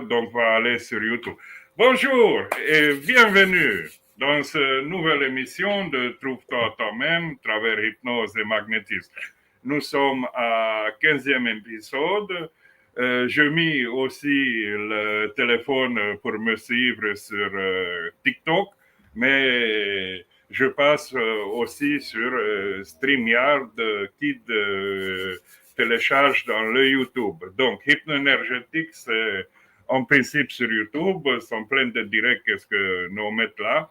donc va aller sur YouTube. Bonjour et bienvenue dans cette nouvelle émission de Trouve-toi toi-même, travers hypnose et magnétisme. Nous sommes à 15e épisode. Je mis aussi le téléphone pour me suivre sur TikTok, mais je passe aussi sur StreamYard qui télécharge dans le YouTube. Donc, hypno-énergétique, c'est en principe sur YouTube, sont plein de directs qu'est-ce que nous mettons là.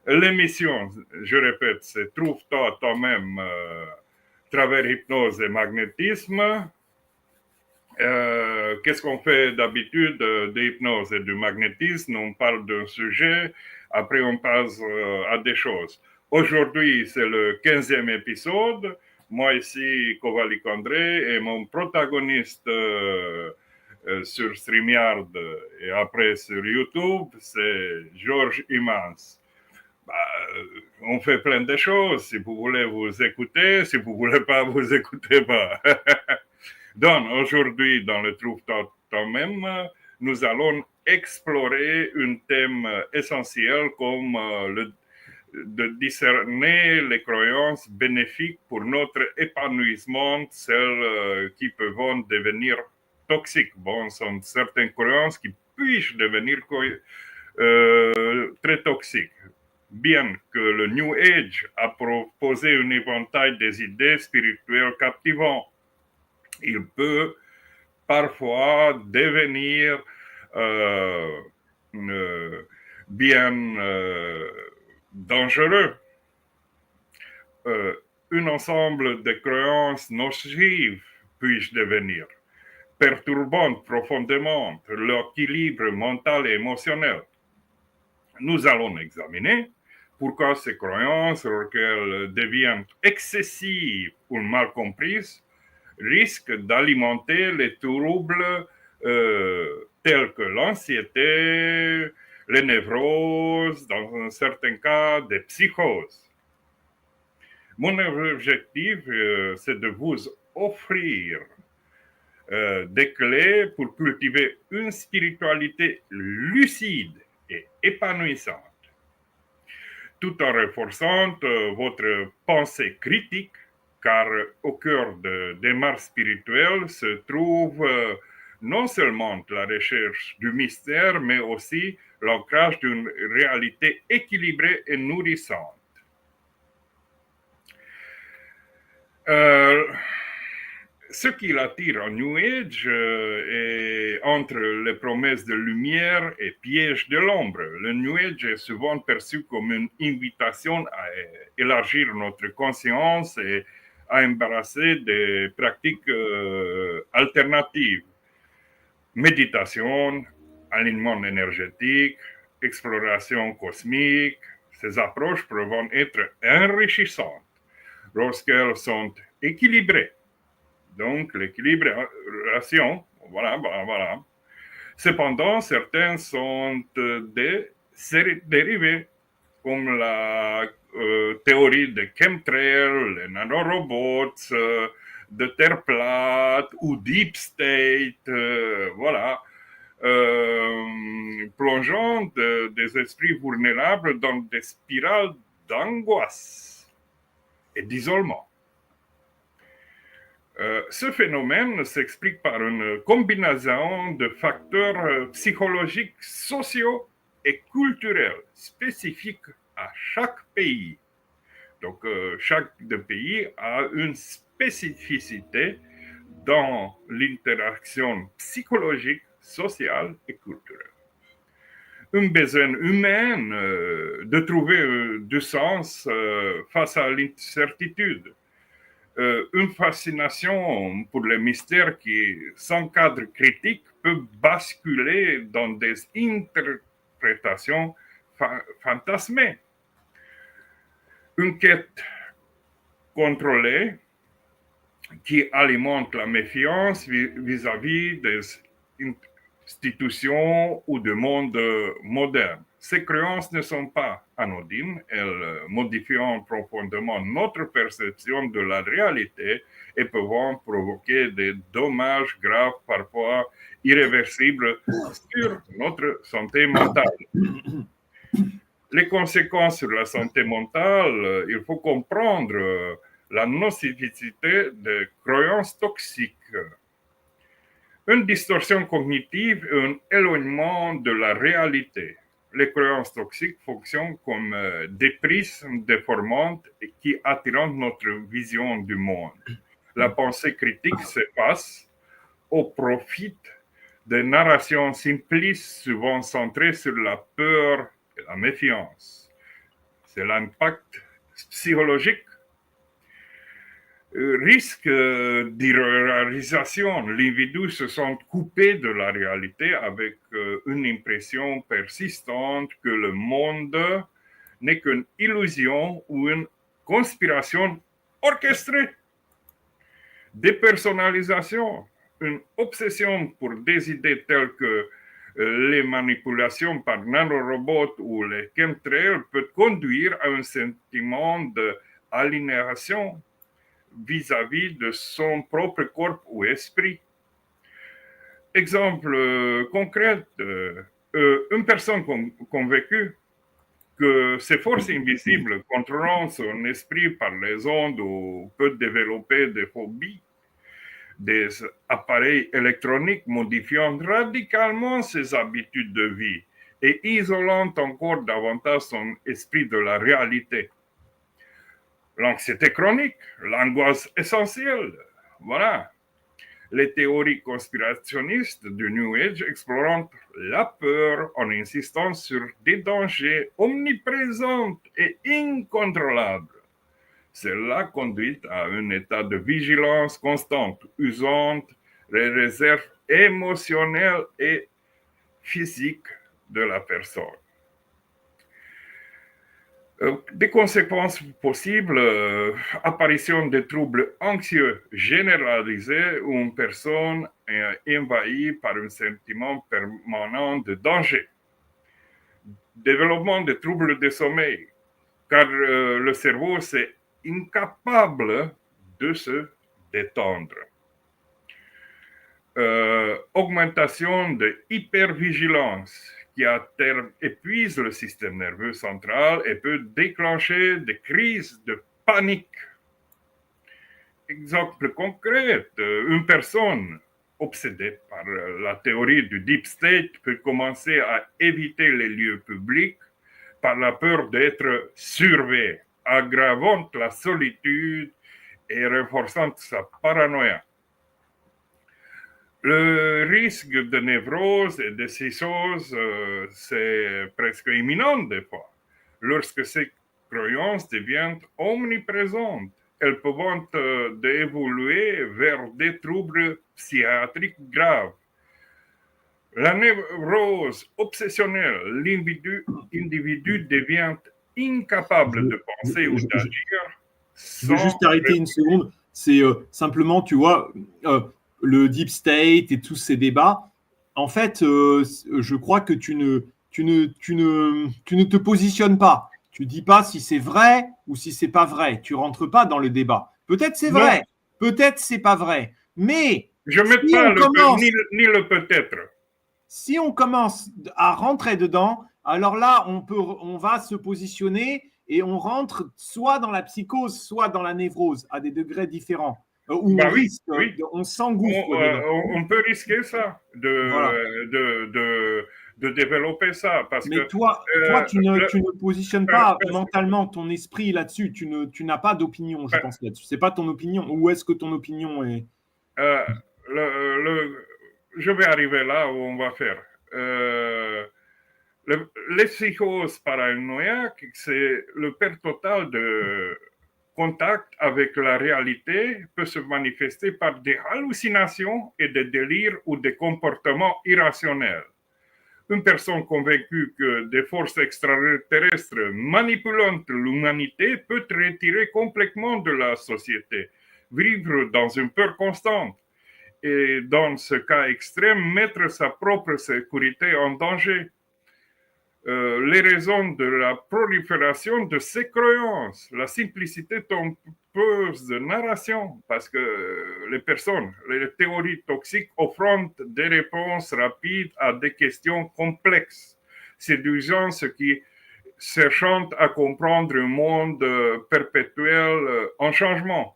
L'émission, je répète, c'est Trouve-toi toi-même, travers hypnose et magnétisme. Qu'est-ce qu'on fait d'habitude de hypnose et du magnétisme? On parle d'un sujet, après on passe à des choses. Aujourd'hui, c'est le 15e épisode. Moi ici, Kovalik André, et mon protagoniste sur StreamYard et après sur YouTube, c'est Georges Imans. On fait plein de choses. Si vous voulez vous écouter, si vous voulez pas, vous écoutez pas. Donc, aujourd'hui, dans le Trouve-toi toi-même, nous allons explorer un thème essentiel comme de discerner les croyances bénéfiques pour notre épanouissement, celles qui peuvent devenir toxiques. Bon, ce sont certaines croyances qui peuvent devenir très toxiques. Bien que le New Age a proposé un éventail des idées spirituelles captivantes, il peut parfois devenir bien dangereux. Un ensemble de croyances nocives puis devenir perturbantes profondément l'équilibre mental et émotionnel. Nous allons examiner pourquoi ces croyances, lorsqu'elles deviennent excessives ou mal comprises, risquent d'alimenter les troubles tels que l'anxiété, les névroses, dans un certain cas, des psychoses. Mon objectif, c'est de vous offrir des clés pour cultiver une spiritualité lucide et épanouissante, tout en renforçant votre pensée critique, car au cœur de démarche spirituelle se trouve non seulement la recherche du mystère, mais aussi l'ancrage d'une réalité équilibrée et nourrissante. Ce qui l'attire en New Age est entre les promesses de lumière et pièges de l'ombre. Le New Age est souvent perçu comme une invitation à élargir notre conscience et à embrasser des pratiques alternatives. Méditation, alignement énergétique, exploration cosmique, ces approches peuvent être enrichissantes lorsqu'elles sont équilibrées. Donc, l'équilibration, voilà. Cependant, certains sont des dérivés, comme la théorie de chemtrails, les nanorobots, de terre plate ou deep state, voilà, plongeant des esprits vulnérables dans des spirales d'angoisse et d'isolement. Ce phénomène s'explique par une combinaison de facteurs psychologiques, sociaux et culturels spécifiques à chaque pays. Donc, chaque pays a une spécificité dans l'interaction psychologique, sociale et culturelle. Un besoin humain de trouver du sens face à l'incertitude. Une fascination pour les mystères qui, sans cadre critique, peut basculer dans des interprétations fantasmées. Une quête contrôlée qui alimente la méfiance vis-à-vis des institutions ou du monde moderne. Ces croyances ne sont pas anodines, elles modifient profondément notre perception de la réalité et peuvent provoquer des dommages graves, parfois irréversibles, sur notre santé mentale. Les conséquences sur la santé mentale, il faut comprendre la nocivité des croyances toxiques. Une distorsion cognitive et un éloignement de la réalité. Les croyances toxiques fonctionnent comme des prismes déformantes qui attirent notre vision du monde. La pensée critique s'efface au profit de narrations simplistes souvent centrées sur la peur et la méfiance. C'est l'impact psychologique. Risque d'irréalisation. L'individu se sent coupé de la réalité avec une impression persistante que le monde n'est qu'une illusion ou une conspiration orchestrée. Dépersonnalisation, une obsession pour des idées telles que les manipulations par nanorobots ou les chemtrails peut conduire à un sentiment d'aliénation vis-à-vis de son propre corps ou esprit. Exemple concret, une personne convaincue que ces forces invisibles contrôlant son esprit par les ondes ou peut développer des phobies, des appareils électroniques modifiant radicalement ses habitudes de vie et isolant encore davantage son esprit de la réalité. L'anxiété chronique, l'angoisse essentielle. Voilà. Les théories conspirationnistes du New Age explorant la peur en insistant sur des dangers omniprésents et incontrôlables. Cela conduit à un état de vigilance constante, usant les réserves émotionnelles et physiques de la personne. Des conséquences possibles, apparition de troubles anxieux généralisés où une personne est envahie par un sentiment permanent de danger. Développement de troubles de sommeil, car le cerveau est incapable de se détendre. Augmentation de hypervigilance qui à terme épuise le système nerveux central et peut déclencher des crises de panique. Exemple concret, une personne obsédée par la théorie du deep state peut commencer à éviter les lieux publics par la peur d'être surveillé, aggravant la solitude et renforçant sa paranoïa. Le risque de névrose et de psychose, c'est presque imminent des fois. Lorsque ces croyances deviennent omniprésentes, elles peuvent évoluer vers des troubles psychiatriques graves. La névrose obsessionnelle, l'individu devient incapable de penser ou d'agir. Je veux juste t'arrêter une seconde. C'est simplement, tu vois, le deep state et tous ces débats. En fait, je crois que tu ne te positionnes pas. Tu dis pas si c'est vrai ou si c'est pas vrai. Tu rentres pas dans le débat. Peut-être c'est vrai, peut-être c'est pas vrai. Mais je ne mets pas ni le peut-être. Si on commence à rentrer dedans, alors là, on va se positionner et on rentre soit dans la psychose, soit dans la névrose à des degrés différents. Où on risque, on s'engouffre dedans. On peut risquer ça, de développer ça. Parce mais que, toi, tu ne positionnes pas mentalement ton esprit là-dessus. Tu n'as pas d'opinion, je pense, là-dessus. Ce n'est pas ton opinion. Où est-ce que ton opinion est je vais arriver là où on va faire. Les psychoses paranoïaques, c'est le perte total de contact avec la réalité peut se manifester par des hallucinations et des délires ou des comportements irrationnels. Une personne convaincue que des forces extraterrestres manipulant l'humanité peut retirer complètement de la société, vivre dans une peur constante et dans ce cas extrême, mettre sa propre sécurité en danger. Les raisons de la prolifération de ces croyances, la simplicité trompeuse de narration, parce que les personnes, les théories toxiques offrent des réponses rapides à des questions complexes, séduisant ceux qui cherchant à comprendre un monde perpétuel en changement.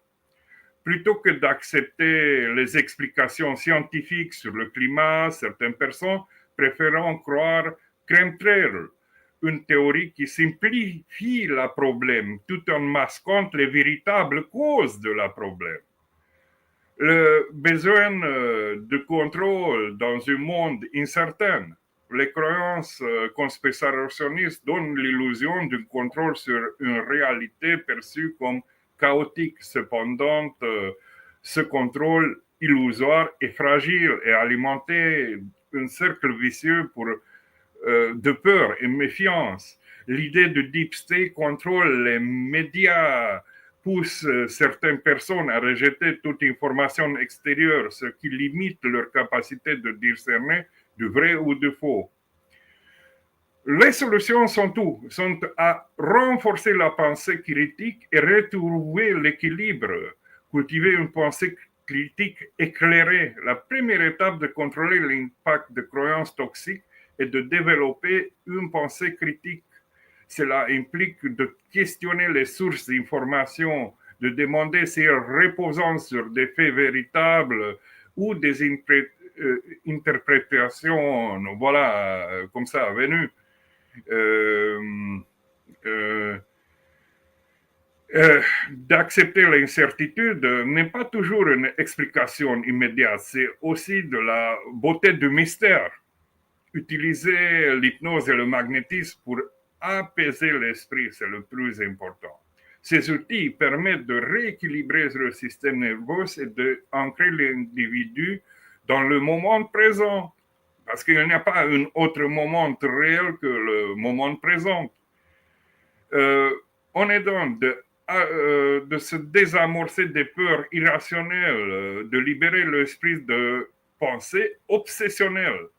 Plutôt que d'accepter les explications scientifiques sur le climat, certaines personnes préfèrent croire chemtrail, une théorie qui simplifie le problème tout en masquant les véritables causes de la problème. Le besoin de contrôle dans un monde incertain. Les croyances conspirationnistes donnent l'illusion d'un contrôle sur une réalité perçue comme chaotique. Cependant, ce contrôle illusoire est fragile et alimenté un cercle vicieux de peur et méfiance. L'idée de deep state contrôle les médias, pousse certaines personnes à rejeter toute information extérieure, ce qui limite leur capacité de discerner du vrai ou du faux. Les solutions sont à renforcer la pensée critique et retrouver l'équilibre, cultiver une pensée critique éclairée. La première étape de contrôler l'impact de croyances toxiques est de développer une pensée critique. Cela implique de questionner les sources d'informations, de demander si elles reposent sur des faits véritables ou des interprétations, voilà, comme ça, venues. D'accepter l'incertitude n'est pas toujours une explication immédiate, c'est aussi de la beauté du mystère. Utiliser l'hypnose et le magnétisme pour apaiser l'esprit, c'est le plus important. Ces outils permettent de rééquilibrer le système nerveux et d'ancrer l'individu dans le moment présent, parce qu'il n'y a pas un autre moment réel que le moment présent. On est donc de se désamorcer des peurs irrationnelles, de libérer l'esprit de pensée obsessionnelle.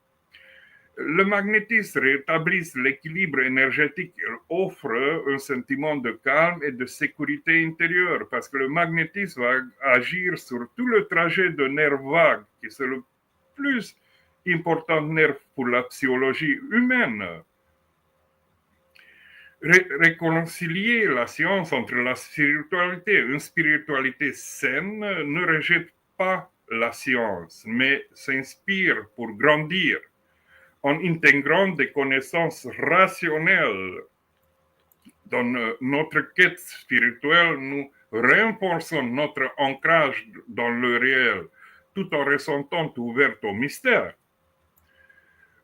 Le magnétisme rétablit l'équilibre énergétique et offre un sentiment de calme et de sécurité intérieure parce que le magnétisme va agir sur tout le trajet de nerf vague, qui est le plus important nerf pour la psychologie humaine. Réconcilier la science entre la spiritualité. Une spiritualité saine ne rejette pas la science, mais s'inspire pour grandir. En intégrant des connaissances rationnelles dans notre quête spirituelle, nous renforçons notre ancrage dans le réel, tout en ressentant ouverte au mystère.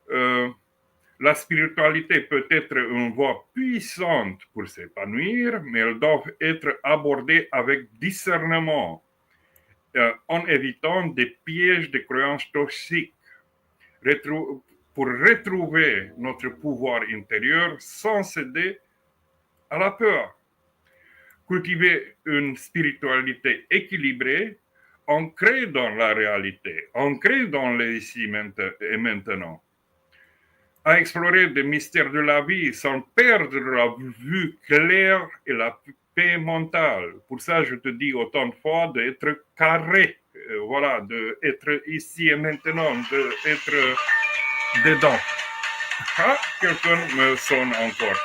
La spiritualité peut être une voie puissante pour s'épanouir, mais elle doit être abordée avec discernement, en évitant des pièges de croyances toxiques. Pour retrouver notre pouvoir intérieur sans céder à la peur. Cultiver une spiritualité équilibrée, ancrée dans la réalité, ancrée dans le ici et maintenant. À explorer des mystères de la vie sans perdre la vue claire et la paix mentale. Pour ça, je te dis autant de fois d'être carré, voilà, d'être ici et maintenant, d'être dedans. Ah, quelqu'un me sonne encore.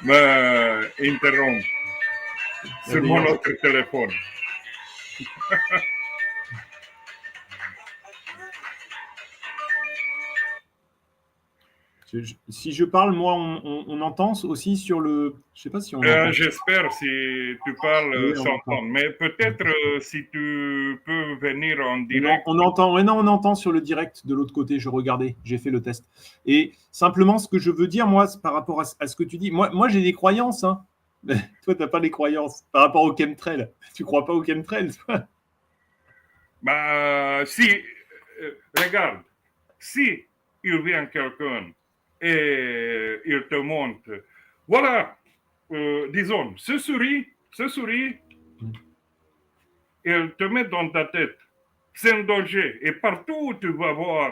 M'interrompt sur mon autre téléphone. Si je parle, moi, on entend aussi sur le. Je sais pas si on entend. J'espère si tu parles s'entendre, mais peut-être si tu peux venir en direct. On entend, ouais, non, on entend sur le direct de l'autre côté. Je regardais, j'ai fait le test. Et simplement, ce que je veux dire, moi, par rapport à ce que tu dis, moi j'ai des croyances. Hein. Toi, tu n'as pas des croyances par rapport au chemtrail. Tu crois pas au chemtrail, toi? Bah, si, regarde, si il vient quelqu'un et il te montre, voilà, disons, ce souris, il te met dans ta tête. C'est un danger. Et partout où tu vas voir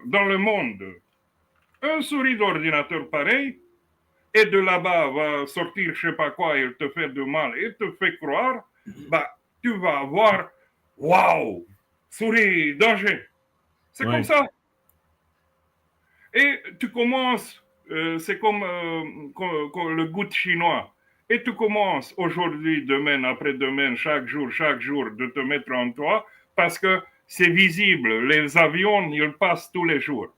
dans le monde un souris d'ordinateur pareil, et de là-bas va sortir je sais pas quoi, il te fait du mal, il te fait croire, bah, tu vas avoir, waouh, souris, danger. C'est comme ça. Et tu commences, c'est comme le goutte chinois. Et tu commences aujourd'hui, demain, après-demain, chaque jour, de te mettre en toi parce que c'est visible. Les avions, ils passent tous les jours.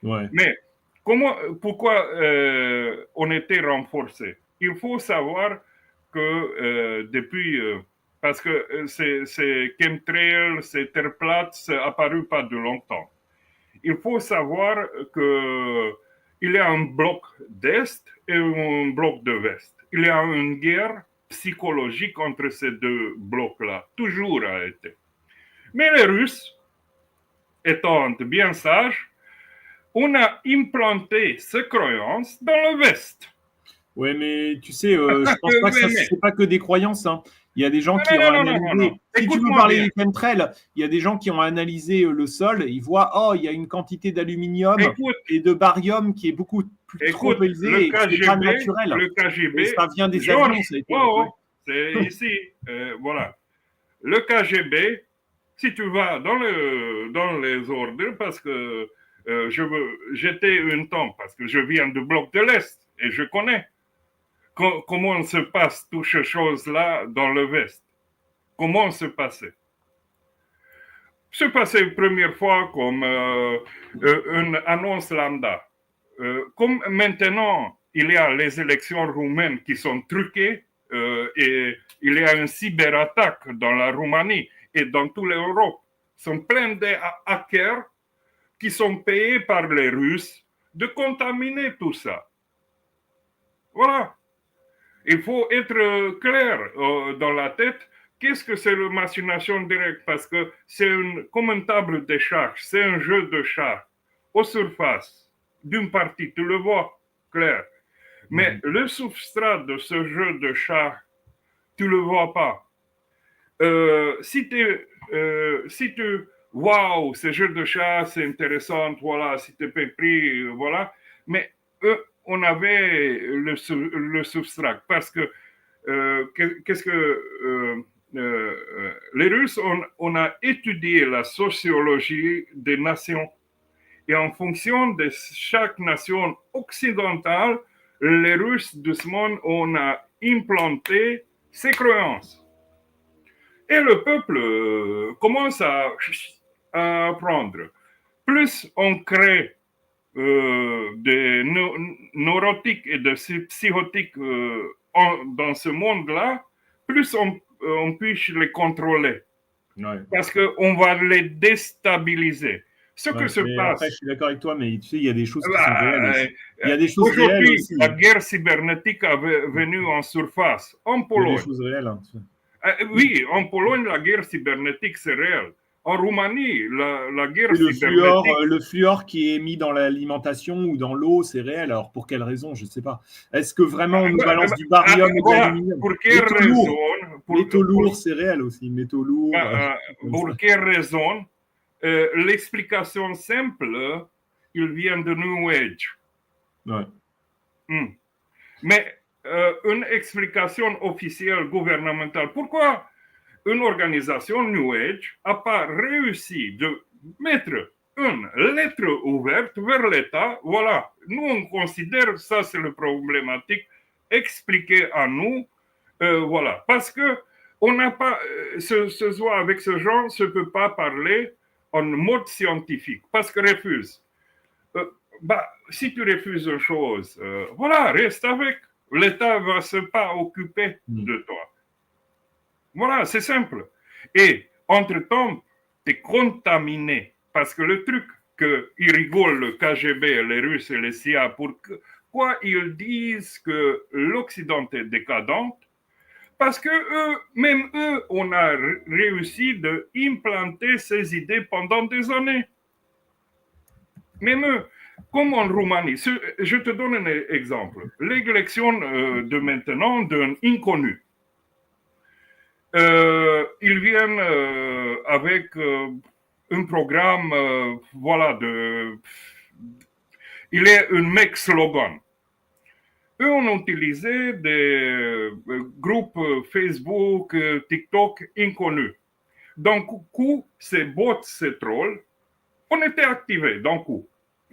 Ouais. Mais pourquoi on était renforcé? Il faut savoir que depuis, parce que ces chemtrails, ces terres plates, c'est apparu pas de longtemps. Il faut savoir qu'il y a un bloc d'Est et un bloc de l'Est. Il y a une guerre psychologique entre ces deux blocs-là, toujours a été. Mais les Russes, étant bien sages, on a implanté ces croyances dans le West. Ouais, mais tu sais, je pense pas que c'est pas que des croyances. Hein. Il y a des gens qui ont analysé. Si tu veux parler des chemtrails, il y a des gens qui ont analysé le sol. Ils voient, oh, il y a une quantité d'aluminium et de barium qui est beaucoup plus trop élevée et c'est pas naturel. Le KGB, et ça vient des avions. Ça a été c'est ici, voilà. Le KGB, si tu vas dans les ordres, parce que j'étais un temps, parce que je viens du bloc de l'Est et je connais comment se passe toutes ces choses-là dans le West. Comment se passait? Se passait la première fois comme une annonce lambda. Comme maintenant, il y a les élections roumaines qui sont truquées et il y a une cyberattaque dans la Roumanie et dans toute l'Europe. Sont pleins de hackers qui sont payés par les Russes de contaminer tout ça. Voilà. Il faut être clair dans la tête. Qu'est-ce que c'est la machination directe? Parce que c'est comme une table de charge, c'est un jeu de charge aux surfaces d'une partie, tu le vois clair. Mais le substrat de ce jeu de charge, tu le vois pas. Si tu waouh, ce jeu de charge, c'est intéressant, voilà, si tu es pris, voilà. Mais on avait le substrat parce que qu'est-ce que les Russes, on a étudié la sociologie des nations. Et en fonction de chaque nation occidentale, les Russes, doucement, on a implanté ces croyances. Et le peuple commence à apprendre. Plus on crée des neurotiques et des psychotiques dans ce monde-là, plus on puisse les contrôler. Ouais. Parce qu'on va les déstabiliser. Ce que se passe. Après, je suis d'accord avec toi, mais tu sais, il y a des choses qui sont réelles aussi. Il y a des choses réelles aujourd'hui, aussi. La guerre cybernétique est venue en surface, en Pologne. Il y a des choses réelles. Hein. Oui, en Pologne, la guerre cybernétique, c'est réel. En Roumanie, la guerre cybernétique... Le fluor qui est mis dans l'alimentation ou dans l'eau, c'est réel. Alors, pour quelle raison? Je ne sais pas. Est-ce que vraiment on nous balance du barium et de l'aluminium? Pour quelle raison? Métaux lourds, c'est réel aussi. Métaux lourds. Pour quelle raison? L'explication simple, il vient de New Age. Ouais. Mais une explication officielle gouvernementale. Pourquoi une organisation New Age n'a pas réussi de mettre une lettre ouverte vers l'État? Voilà, nous on considère ça c'est le problématique, expliquer à nous, voilà, parce que on n'a pas, avec ce genre, on ne peut pas parler en mode scientifique, parce que refuse. Si tu refuses une chose, voilà, reste avec. L'État ne va se pas occuper de toi. Voilà, c'est simple. Et entre-temps, tu es contaminé. Parce que le truc qu'ils rigolent, le KGB, les Russes et les CIA, pourquoi ils disent que l'Occident est décadent? Parce que même eux, on a réussi d'implanter ces idées pendant des années. Même eux. Comme en Roumanie, je te donne un exemple. L'élection de maintenant d'un inconnu. Ils viennent avec un programme, voilà, il est un mec slogan. Eux ont utilisé des groupes Facebook, TikTok inconnus. Donc, coup, ces bots, ces trolls, on était activés d'un coup.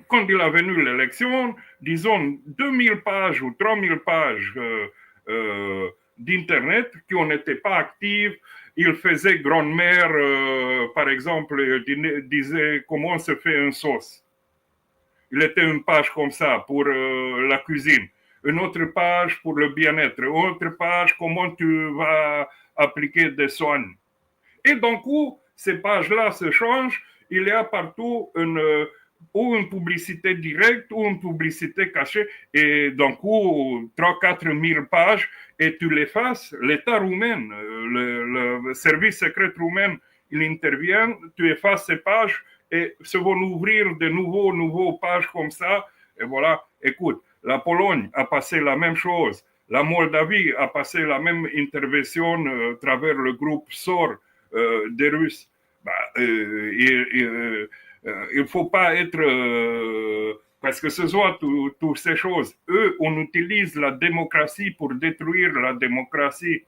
Quand il a venu l'élection, disons 2000 pages ou 3000 pages d'Internet qui n'étaient pas actives. Il faisait grand-mère, par exemple, disait comment se fait une sauce. Il était une page comme ça pour la cuisine, une autre page pour le bien-être, une autre page comment tu vas appliquer des soins. Et d'un coup, ces pages-là se changent. Il y a partout ou une publicité directe ou une publicité cachée. Et d'un coup, 3-4 000 pages et tu l'effaces. L'État roumain, le service secret roumain, il intervient, tu effaces ces pages et se vont ouvrir de nouveaux pages comme ça. Et voilà, écoute, la Pologne a passé la même chose. La Moldavie a passé la même intervention à travers le groupe SOR des Russes. Bah, il ne faut pas être... parce que ce soit toutes ces choses. Eux, on utilise la démocratie pour détruire la démocratie.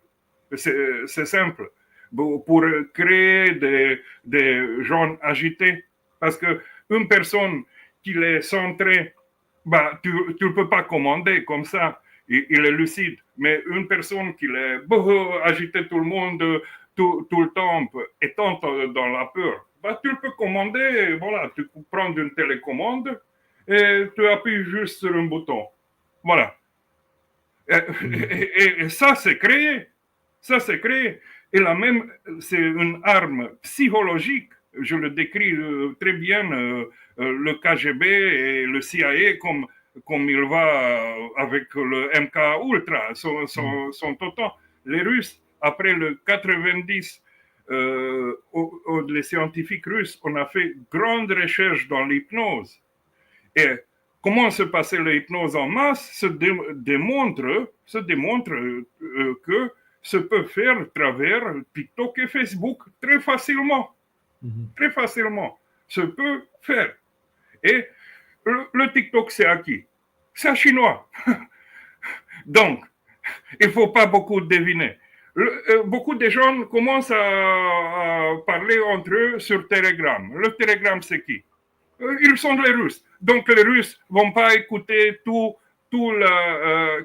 C'est simple. Pour créer des gens agités. Parce qu'une personne qui est centrée, bah, tu ne peux pas commander comme ça. Il est lucide. Mais une personne qui est agité tout le monde tout le temps, étant dans la peur, bah, tu peux commander, voilà, tu peux prendre une télécommande et tu appuies juste sur un bouton. Voilà. Et ça, c'est créé. Ça, c'est créé. Et là même, c'est une arme psychologique. Je le décris très bien, le KGB et le CIA comme il va avec le MK Ultra, sont autant. Les Russes, après le 90, les scientifiques russes, on a fait grande recherche dans l'hypnose. Et comment se passait l'hypnose en masse se démontre que se peut faire à travers TikTok et Facebook très facilement. Très facilement. Se peut faire. Et le TikTok, c'est à qui? C'est à Chinois. Donc, il ne faut pas beaucoup deviner. Beaucoup de gens commencent à parler entre eux sur Telegram. Le Telegram, c'est qui? Ils sont les Russes. Donc les Russes ne vont pas écouter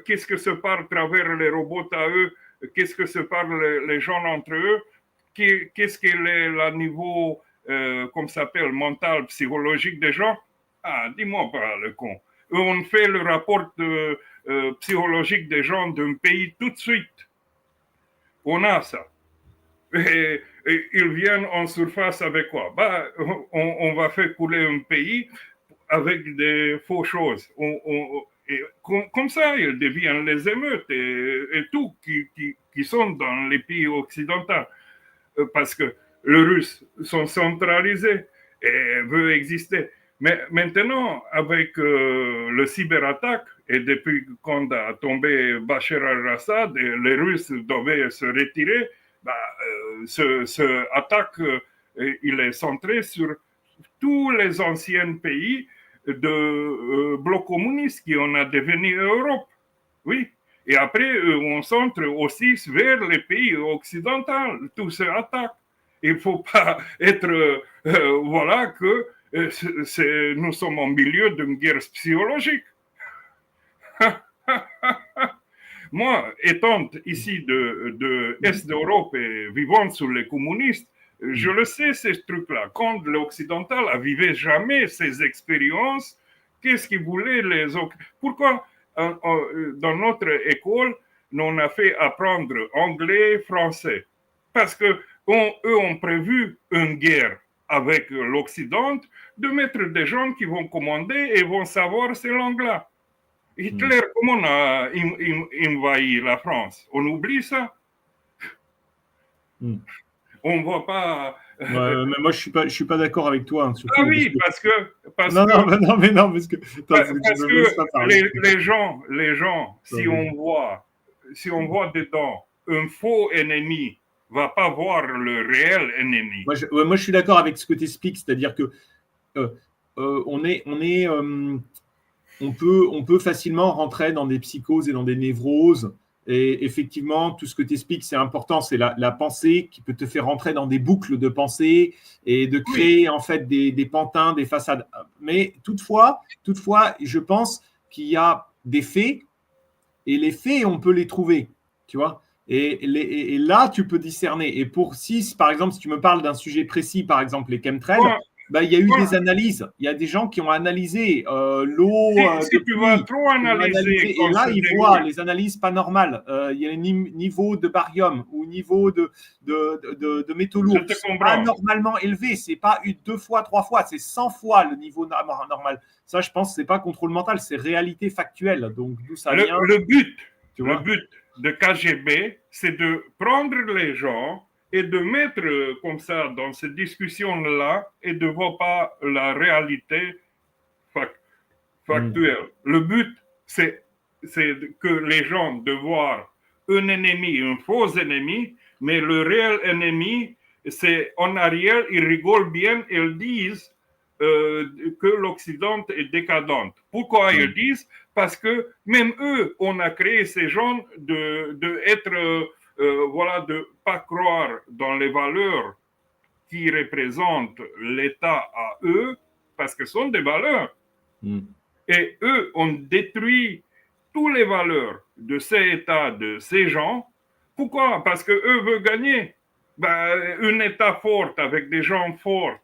qu'est-ce que se parle à travers les robots à eux, qu'est-ce que se parlent les gens entre eux, qu'est-ce qu'il est le niveau, comme ça s'appelle, mental, psychologique des gens. Ah, dis-moi pas le con. On fait le rapport psychologique des gens d'un pays tout de suite. On a ça. Et ils viennent en surface avec quoi? Bah, on va faire couler un pays avec des fausses choses. Comme ça, ils deviennent les émeutes et tout qui sont dans les pays occidentaux. Parce que les Russes sont centralisés et veulent exister. Mais maintenant, avec le cyberattaque, et depuis quand a tombé Bachar al-Assad, les Russes devaient se retirer, bah, ce attaque, il est centré sur tous les anciens pays de bloc communiste qui ont devenu Europe. Oui. Et après, on centre aussi vers les pays occidentaux, tout se attaque. Il ne faut pas être, voilà, que nous sommes au milieu d'une guerre psychologique. Moi, étant ici de Est d'Europe et vivant sous les communistes, je le sais, ces trucs-là. Quand l'occidental a vécu jamais ces expériences, qu'est-ce qu'ils voulaient les... Pourquoi dans notre école, on a fait apprendre anglais, français? Parce qu'eux ont prévu une guerre avec l'Occident, de mettre des gens qui vont commander et vont savoir ces langues-là. Hitler, comment on a envahi la France? On oublie ça. On ne voit pas. Mais moi, je suis pas d'accord avec toi, hein, surtout. Ah oui, Non, non, mais non, parce que, attends, tu parce me laisses que pas parler. les gens, si on voit dedans un faux ennemi, va pas voir le réel ennemi. Moi, je suis d'accord avec ce que tu expliques, c'est-à-dire que euh, on peut facilement rentrer dans des psychoses et dans des névroses. Et effectivement, tout ce que tu expliques, c'est important. C'est la pensée qui peut te faire rentrer dans des boucles de pensée et de Oui, créer en fait des pantins, des façades. Mais toutefois, je pense qu'il y a des faits et les faits, on peut les trouver. Tu vois, et là, tu peux discerner. Et par exemple, si tu me parles d'un sujet précis, par exemple les chemtrails, moi, bah, il y a eu moi, des analyses. Il y a des gens qui ont analysé l'eau si de tu vas pluie. trop Ils ont analyser et quand là, se ils voient déroule, les analyses pas normales. Il y a un niveau de barium ou niveau de métaux je lourds te qui sont comprends. anormalement élevés. C'est pas 2 fois, 3 fois, c'est 100 fois le niveau normal. Ça, je pense, c'est pas contrôle mental, c'est réalité factuelle. Donc, d'où ça Le, vient, le but, tu le vois. but de KGB, c'est de prendre les gens et de mettre comme ça dans ces discussions-là et de voir pas la réalité Mm. factuelle. Le but, c'est que les gens de voir un ennemi, un faux ennemi, mais le réel ennemi, c'est en arrière, ils rigolent bien, ils disent que l'Occident est décadente. Pourquoi ils Mm. disent? Parce que même eux, on a créé ces gens de être, voilà, de pas croire dans les valeurs qui représentent l'État à eux, parce que ce sont des valeurs. Mm. Et eux ont détruit toutes les valeurs de ces États, de ces gens. Pourquoi? Parce que eux veulent gagner. Ben, un État fort avec des gens forts,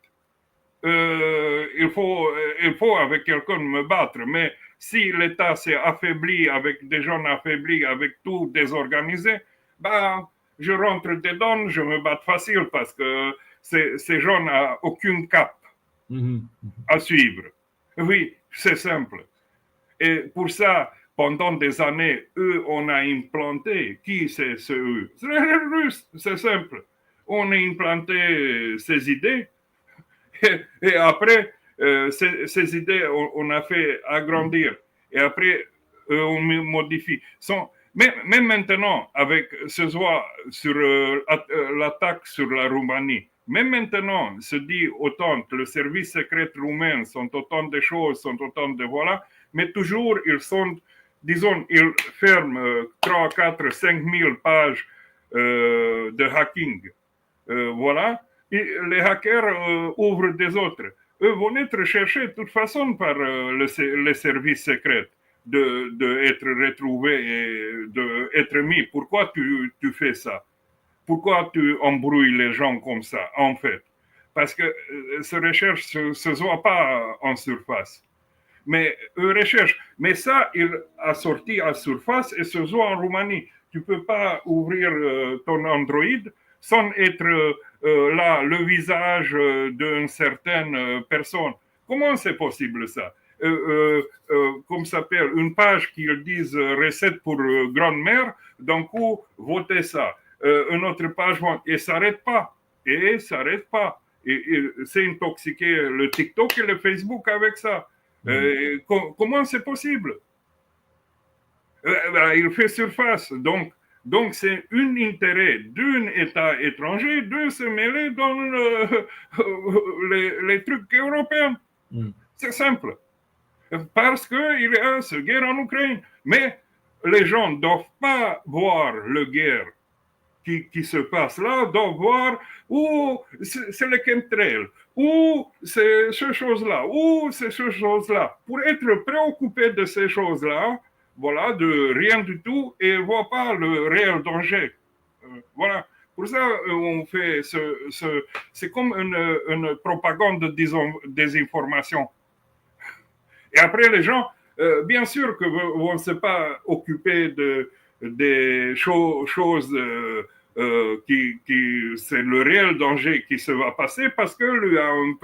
il faut avec quelqu'un me battre. Mais si l'État s'est affaibli avec des gens affaiblis, avec tout désorganisé, ben, je rentre dedans, je me bats facile parce que ces gens n'ont aucun cap Mm. à suivre. Oui, c'est simple. Et pour ça, pendant des années, eux, on a implanté. Qui c'est ce eux? C'est les Russes, c'est simple. On a implanté ces idées et après, ces idées, on a fait agrandir. Et après, on modifie. Même maintenant, avec ce soir sur l'attaque sur la Roumanie, même maintenant, se dit autant que le service secret roumain sont autant de choses, sont autant de voilà, mais toujours ils sont, disons, ils ferment 3, 4, 5 000 pages de hacking. Voilà. Et les hackers ouvrent des autres. Eux vont être cherchés de toute façon par les services secrets de être retrouvés et d'être mis. Pourquoi tu fais ça? Pourquoi tu embrouilles les gens comme ça, en fait? Parce que ces recherches ne se voient pas en surface. Mais eux recherchent. Mais ça, il a sorti à surface et se voit en Roumanie. Tu ne peux pas ouvrir ton Android sans être là, le visage d'une certaine personne. Comment c'est possible ça? Comme ça s'appelle, une page qui disent recette pour grand-mère, d'un coup, votez ça. Une autre page, et ça n'arrête pas. Et ça n'arrête pas. Et c'est intoxiqué le TikTok et le Facebook avec ça. Comment c'est possible? Il fait surface. Donc c'est un intérêt d'un État étranger de se mêler dans les trucs européens. Mm. C'est simple. Parce qu'il y a cette guerre en Ukraine. Mais les gens ne doivent pas voir la guerre qui se passe là, doivent voir où c'est le chemtrail, où c'est ces choses-là, où c'est ces choses-là. Pour être préoccupé de ces choses-là, voilà, de rien du tout, et ne voit pas le réel danger. Voilà. Pour ça, on fait c'est comme une propagande de désinformation. Et après, les gens, bien sûr que vont ne se pas occuper des choses qui c'est le réel danger qui se va passer parce que lui a une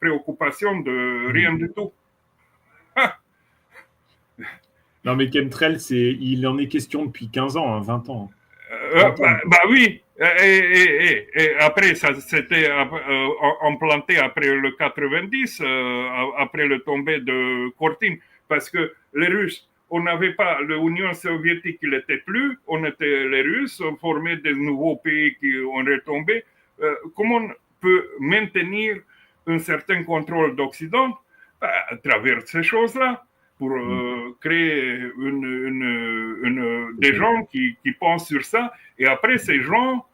préoccupation de rien du tout. Ah, Non, mais chemtrail, il en est question depuis 15 ans, hein, 20 ans. bah, oui, Et après, ça s'était implanté après le 90, après le tombé de Cortine, parce que les Russes, on n'avait pas, l'Union soviétique, il n'était plus, on était les Russes, on formait des nouveaux pays qui ont retombé. Comment on peut maintenir un certain contrôle d'Occident à travers ces choses-là, pour créer des gens qui pensent sur ça, et après ces gens,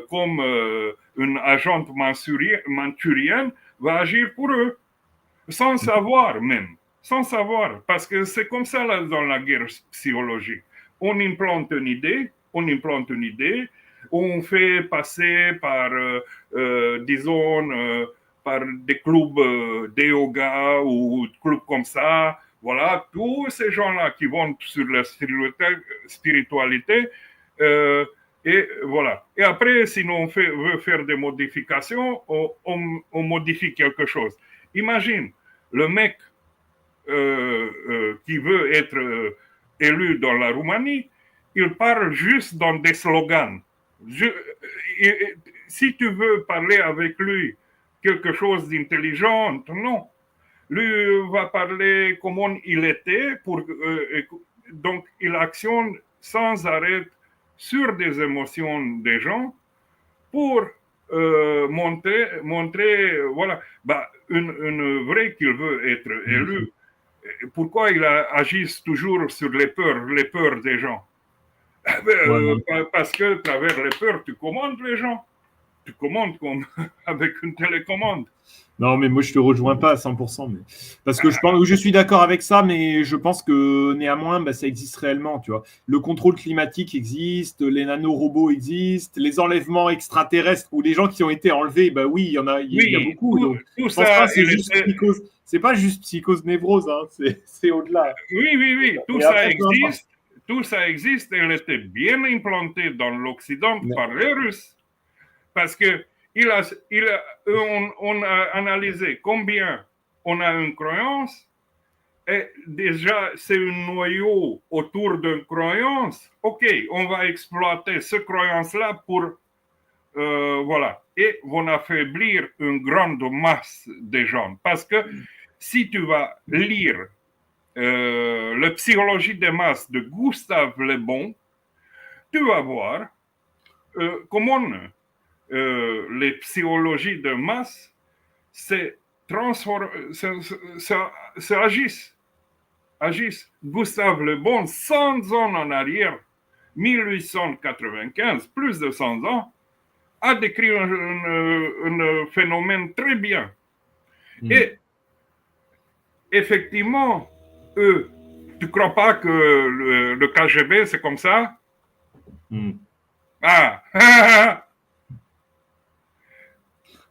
comme une agente manchurienne, va agir pour eux, sans savoir même, sans savoir, parce que c'est comme ça là, dans la guerre psychologique. On implante une idée, on fait passer par, disons, par des clubs de yoga ou clubs comme ça. Voilà, tous ces gens-là qui vont sur la spiritualité, et voilà. Et après, si on veut faire des modifications, on modifie quelque chose. Imagine, le mec qui veut être élu dans la Roumanie, il parle juste dans des slogans. Si tu veux parler avec lui quelque chose d'intelligent, non. Lui va parler comment il était, donc il actionne sans arrêt sur des émotions des gens pour montrer, voilà, une vraie qu'il veut être élu. Pourquoi il agit toujours sur les peurs des gens? Parce que à travers les peurs, tu commandes les gens. Tu commandes comme avec une télécommande. Non, mais moi, je te rejoins pas à 100%. Mais... Parce que je suis d'accord avec ça, mais je pense que néanmoins, ça existe réellement. Tu vois. Le contrôle climatique existe, les nanorobots existent, les enlèvements extraterrestres ou les gens qui ont été enlevés, oui, il y a beaucoup. Tout ça, c'est juste psychose. C'est pas juste psychose névrose, hein, c'est au-delà. Oui, tout ça existe. Tout ça existe. Elle était bien implantée dans l'Occident par les Russes. Parce que on a analysé combien on a une croyance, et déjà c'est un noyau autour d'une croyance. Ok, on va exploiter cette croyance-là pour voilà, et vont affaiblir une grande masse de gens. Parce que si tu vas lire la psychologie des masses de Gustave Le Bon, tu vas voir comment les psychologies de masse agissent. Gustave Le Bon, 100 ans en arrière, 1895, plus de 100 ans, a décrit un phénomène très bien. Et effectivement, eux, tu ne crois pas que le KGB, c'est comme ça?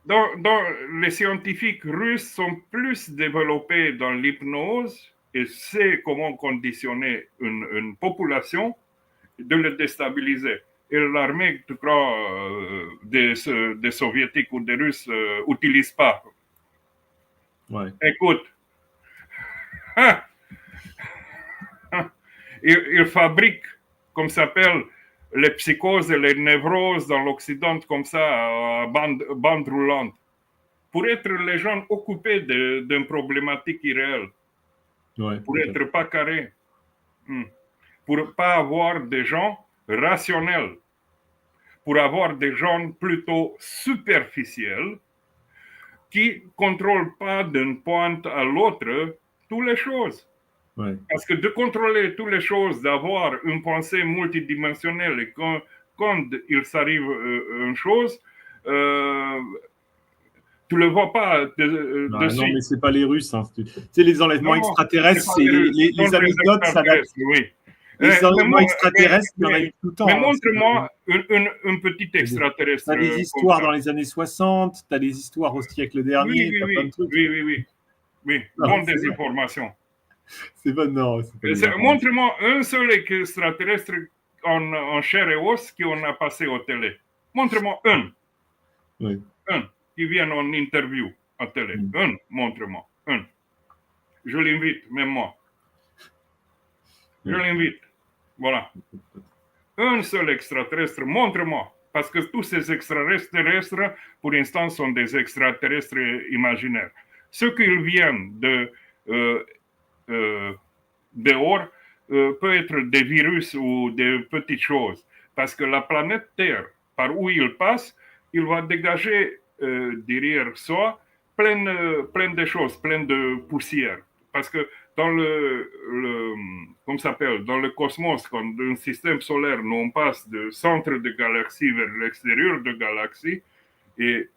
Donc, les scientifiques russes sont plus développés dans l'hypnose et savent comment conditionner une population, de le déstabiliser. Et l'armée, tu crois, des soviétiques ou des Russes n'utilise pas. Ouais. Écoute, ils fabriquent, comme ça s'appelle, les psychoses et les névroses dans l'Occident comme ça, à bande roulante, pour être les gens occupés d'une problématique irréelle, pour être pas carrés, pour pas avoir des gens rationnels, pour avoir des gens plutôt superficiels qui contrôlent pas d'une pointe à l'autre toutes les choses. Ouais. Parce que de contrôler toutes les choses, d'avoir une pensée multidimensionnelle, et quand il s'arrive une chose, tu ne le vois pas dessus. Non, mais c'est pas les Russes. Hein. Tu sais, les enlèvements extraterrestres, c'est les anecdotes, ça date. Oui. Les enlèvements extraterrestres, il y en a eu tout le temps. Mais montre-moi une petite extraterrestre. Tu as des histoires dans les années 60, tu as des histoires au siècle dernier, tu as plein de trucs. Oui, bonne désinformation. C'est pas, non. Montre-moi un seul extraterrestre en chair et os qu'on a passé au télé. Montre-moi un. Oui. Un qui vient en interview à télé. Un, montre-moi. Un. Je l'invite, même moi. Je l'invite. Voilà. Un seul extraterrestre, montre-moi. Parce que tous ces extraterrestres, pour l'instant, sont des extraterrestres imaginaires. Ceux qui viennent dehors peut être des virus ou des petites choses. Parce que la planète Terre, par où il passe, il va dégager derrière soi plein de choses, plein de poussière. Parce que dans comment s'appelle, dans le cosmos, dans un système solaire, nous on passe du centre de galaxie vers l'extérieur de galaxie, et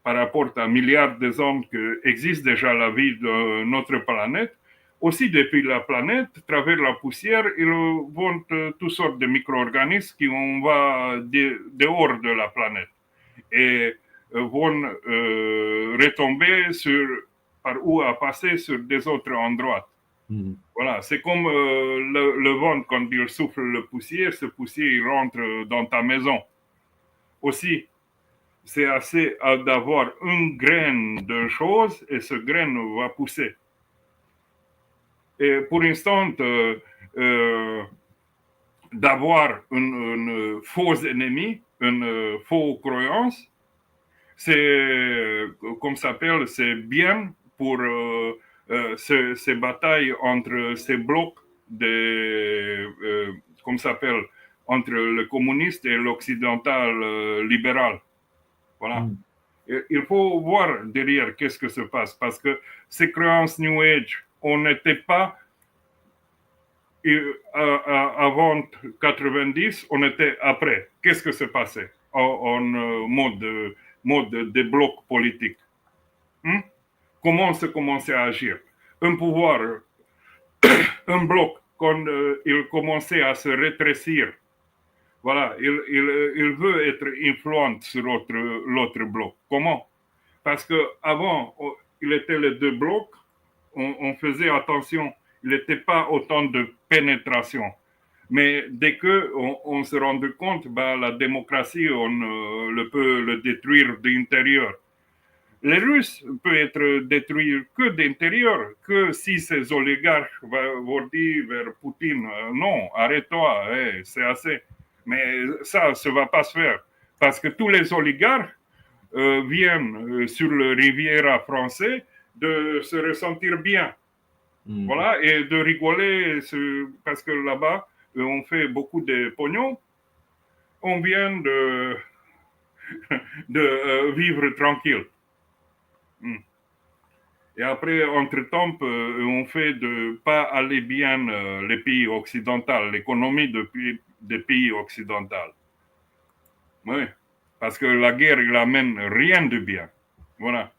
par rapport à milliards de ans qu'existe déjà la vie de notre planète, aussi depuis la planète, à travers la poussière, ils vont toutes sortes de micro-organismes qui vont dehors de la planète et vont retomber par où à passer sur des autres endroits. Mmh. Voilà, c'est comme le vent, quand il souffle le poussière, ce poussière il rentre dans ta maison. Aussi, c'est assez d'avoir une graine de chose et ce graine va pousser. Et pour l'instant, d'avoir une fausse ennemi, une fausse croyance, c'est, comme ça s'appelle, c'est bien pour ces batailles entre ces blocs comme ça s'appelle, entre le communiste et l'occidental libéral. Voilà. Mm. Il faut voir derrière qu'est-ce que se passe, parce que ces croyances New Age, on n'était pas avant 90, on était après. Qu'est-ce que se passait en mode de bloc politique? Comment se commençait à agir? Un pouvoir, un bloc, quand il commençait à se rétrécir, voilà, il veut être influent sur l'autre bloc. Comment? Parce qu'avant, il était les deux blocs, on faisait attention, il n'était pas autant de pénétration. Mais dès qu'on se rend compte, la démocratie, on peut le détruire d'intérieur. Les Russes peuvent être détruits que d'intérieur, que si ces oligarques vont dire vers Poutine, non, arrête-toi, c'est assez. Mais ça ne va pas se faire. Parce que tous les oligarques viennent sur le Riviera français de se ressentir bien. Voilà, et de rigoler, parce que là-bas, on fait beaucoup de pognon. On vient de vivre tranquille. Et après, entre-temps, on fait de pas aller bien les pays occidentaux, l'économie des pays occidentaux. Oui, parce que la guerre, il amène rien de bien. Voilà.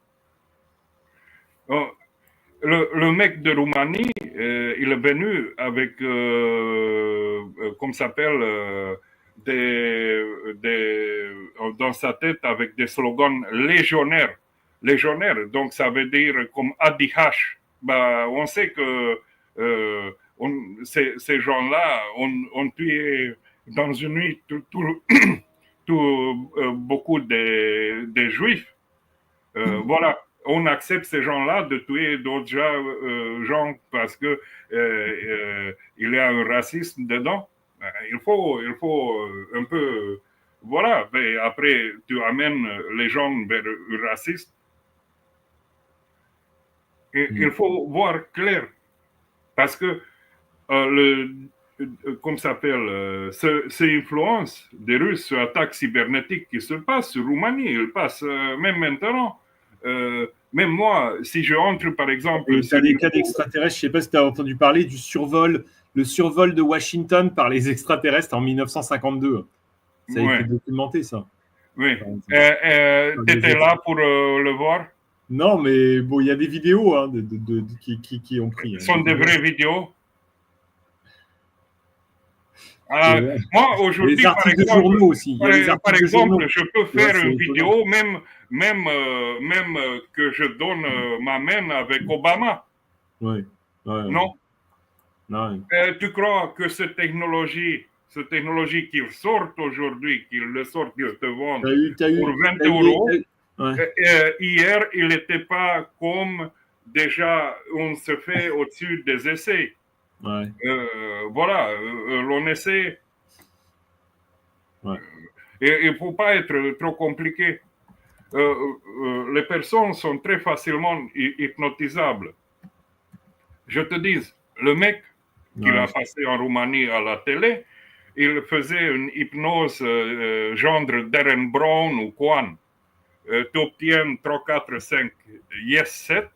Le mec de Roumanie, il est venu avec, comment ça s'appelle, dans sa tête avec des slogans légionnaires. Légionnaire, donc ça veut dire comme Adihash. On sait que ces gens-là ont tué dans une nuit beaucoup de juifs. Voilà, on accepte ces gens-là de tuer d'autres gens parce que il y a un racisme dedans. Il faut un peu, voilà. Mais après, tu amènes les gens vers le racisme. Il faut voir clair. Parce que comme ça s'appelle, ces influences des Russes sur l'attaque cybernétique qui se passe sur Roumanie, il passe même maintenant. Même moi, si je entre par exemple... Et tu as des cas d'extraterrestres, je ne sais pas si tu as entendu parler du survol, le survol de Washington par les extraterrestres en 1952. Ça a été documenté, ça. Oui. Tu étais là pour le voir? Non, mais bon, il y a des vidéos qui ont pris. Ce sont des vraies vidéos. Moi, aujourd'hui, par exemple, aussi. Par exemple, je peux faire une vidéo, même que je donne ma main avec Obama. Oui. Non? Tu crois que cette technologie qu'ils sortent aujourd'hui, qu'ils le sortent, qu'ils te vendent pour 20 euros, hier, il n'était pas comme déjà on se fait au-dessus des essais. Voilà, l'on essaie. Et il ne faut pas être trop compliqué. Les personnes sont très facilement hypnotisables. Je te dis, le mec qu'il a passé en Roumanie à la télé, il faisait une hypnose genre Darren Brown ou Kwan. Tu obtiens 3, 4, 5 yes 7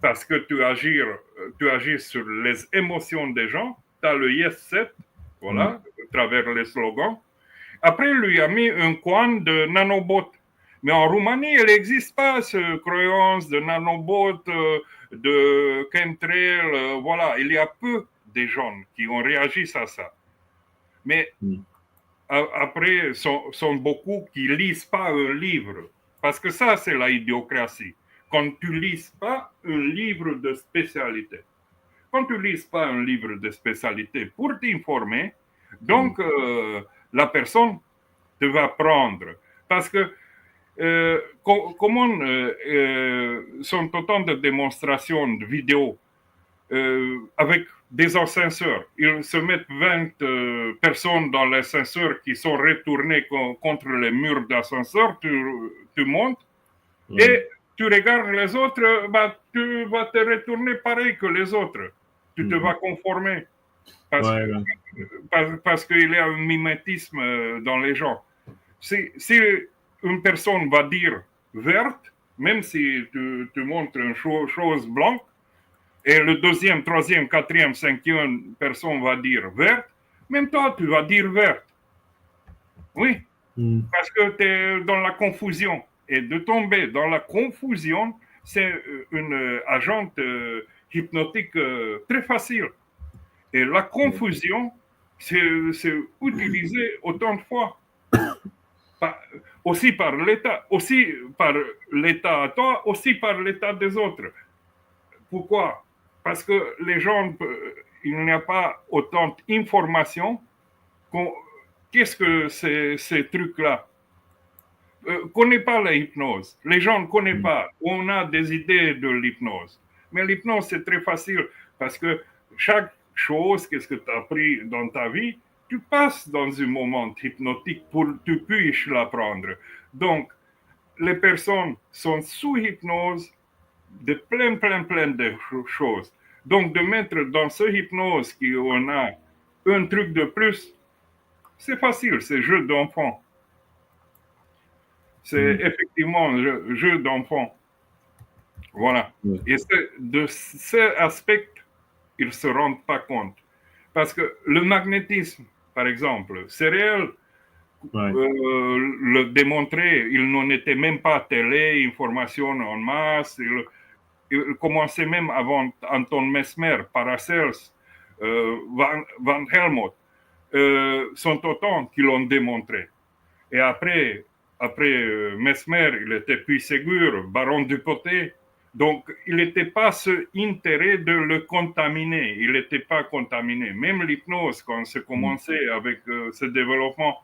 parce que tu agis sur les émotions des gens. Tu as le yes 7, voilà, à travers les slogans. Après, il lui a mis un coin de nanobot. Mais en Roumanie, il n'existe pas ce croyance de nanobot, de chemtrail. Voilà, il y a peu de gens qui ont réagi à ça. Mais après, sont beaucoup qui ne lisent pas un livre. Parce que ça, c'est la idiocratie. Quand tu ne lis pas un livre de spécialité. Quand tu ne lis pas un livre de spécialité pour t'informer, donc la personne te va prendre. Parce que comment sont autant de démonstrations de vidéos avec des ascenseurs. Ils se mettent 20 personnes dans l'ascenseur qui sont retournées contre les murs d'ascenseur. Tu montes et tu regardes les autres, bah, tu vas te retourner pareil que les autres. Tu te vas conformer. Parce qu'il y a un mimétisme dans les gens. Si une personne va dire verte, même si tu montres une chose blanche, et le deuxième, troisième, quatrième, cinquième personne va dire verte, même toi, tu vas dire verte. Oui, parce que tu es dans la confusion. Et de tomber dans la confusion, c'est une agente hypnotique très facile. Et la confusion, c'est utilisé autant de fois. Aussi par l'État à toi, aussi par l'État des autres. Pourquoi? Parce que les gens, il n'y a pas autant d'informations. Qu'est-ce que c'est ces trucs-là? Connaît pas la hypnose. Les gens ne connaissent pas. On a des idées de l'hypnose. Mais l'hypnose, c'est très facile parce que chaque chose, qu'est-ce que tu as appris dans ta vie, tu passes dans un moment hypnotique pour que tu puisses l'apprendre. Donc, les personnes sont sous hypnose de plein de choses. Donc, de mettre dans ce hypnose qu'on a un truc de plus, c'est facile, c'est jeu d'enfant. C'est effectivement un jeu d'enfant. Voilà. Et de cet aspect, ils ne se rendent pas compte. Parce que le magnétisme, par exemple, c'est réel. Le démontrer, il n'en était même pas télé, information en masse. Il commençait même avant Anton Mesmer, Paracels, Van Helmont. Sont autant qui l'ont démontré. Et après Mesmer, il était plus sûr, Baron Dupotet. Donc, il n'était pas ce intérêt de le contaminer. Il n'était pas contaminé. Même l'hypnose, quand ça commençait avec ce développement,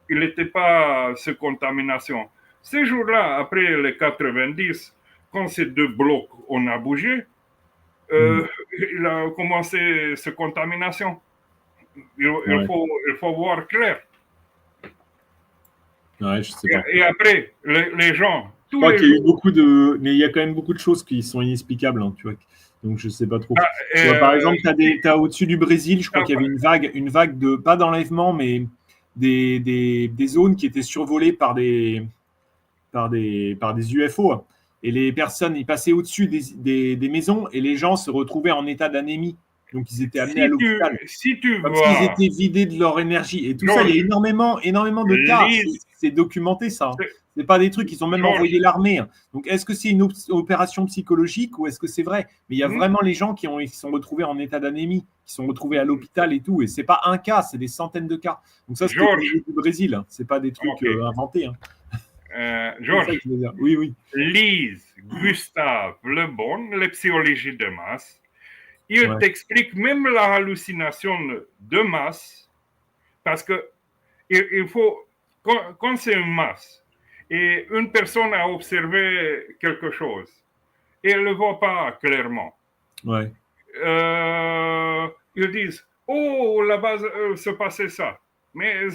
il n'était pas ce contamination. Ces jours-là, après les 90, quand ces deux blocs on a bougé, il a commencé cette contamination. Il faut voir clair. Ouais, je sais pas. Et après, les gens. Je crois qu'il y a eu beaucoup de. Mais il y a quand même beaucoup de choses qui sont inexplicables, hein, tu vois. Donc je sais pas trop. Tu vois, par exemple, t'as au-dessus du Brésil, je crois qu'il y avait une vague de, pas d'enlèvement, mais des zones qui étaient survolées par des UFO. Et les personnes, ils passaient au-dessus des maisons et les gens se retrouvaient en état d'anémie. Donc, ils étaient amenés à l'hôpital. Comme s'ils étaient vidés de leur énergie. Et tout ça, il y a énormément de cas. C'est documenté, ça. Ce n'est pas des trucs qu'ils ont même envoyé l'armée. Donc, est-ce que c'est une opération psychologique ou est-ce que c'est vrai? Mais il y a vraiment les gens qui sont retrouvés en état d'anémie, qui sont retrouvés à l'hôpital et tout. Et ce n'est pas un cas, c'est des centaines de cas. Donc, ça, c'est du Brésil. Ce n'est pas des trucs inventés. Georges, oui. Lise Gustave Le Bon, la psychologie de masse, il t'explique même la hallucination de masse, parce que il faut, quand c'est une masse, et une personne a observé quelque chose, et elle ne le voit pas clairement, ils disent, oh, là-bas se passait ça. Mais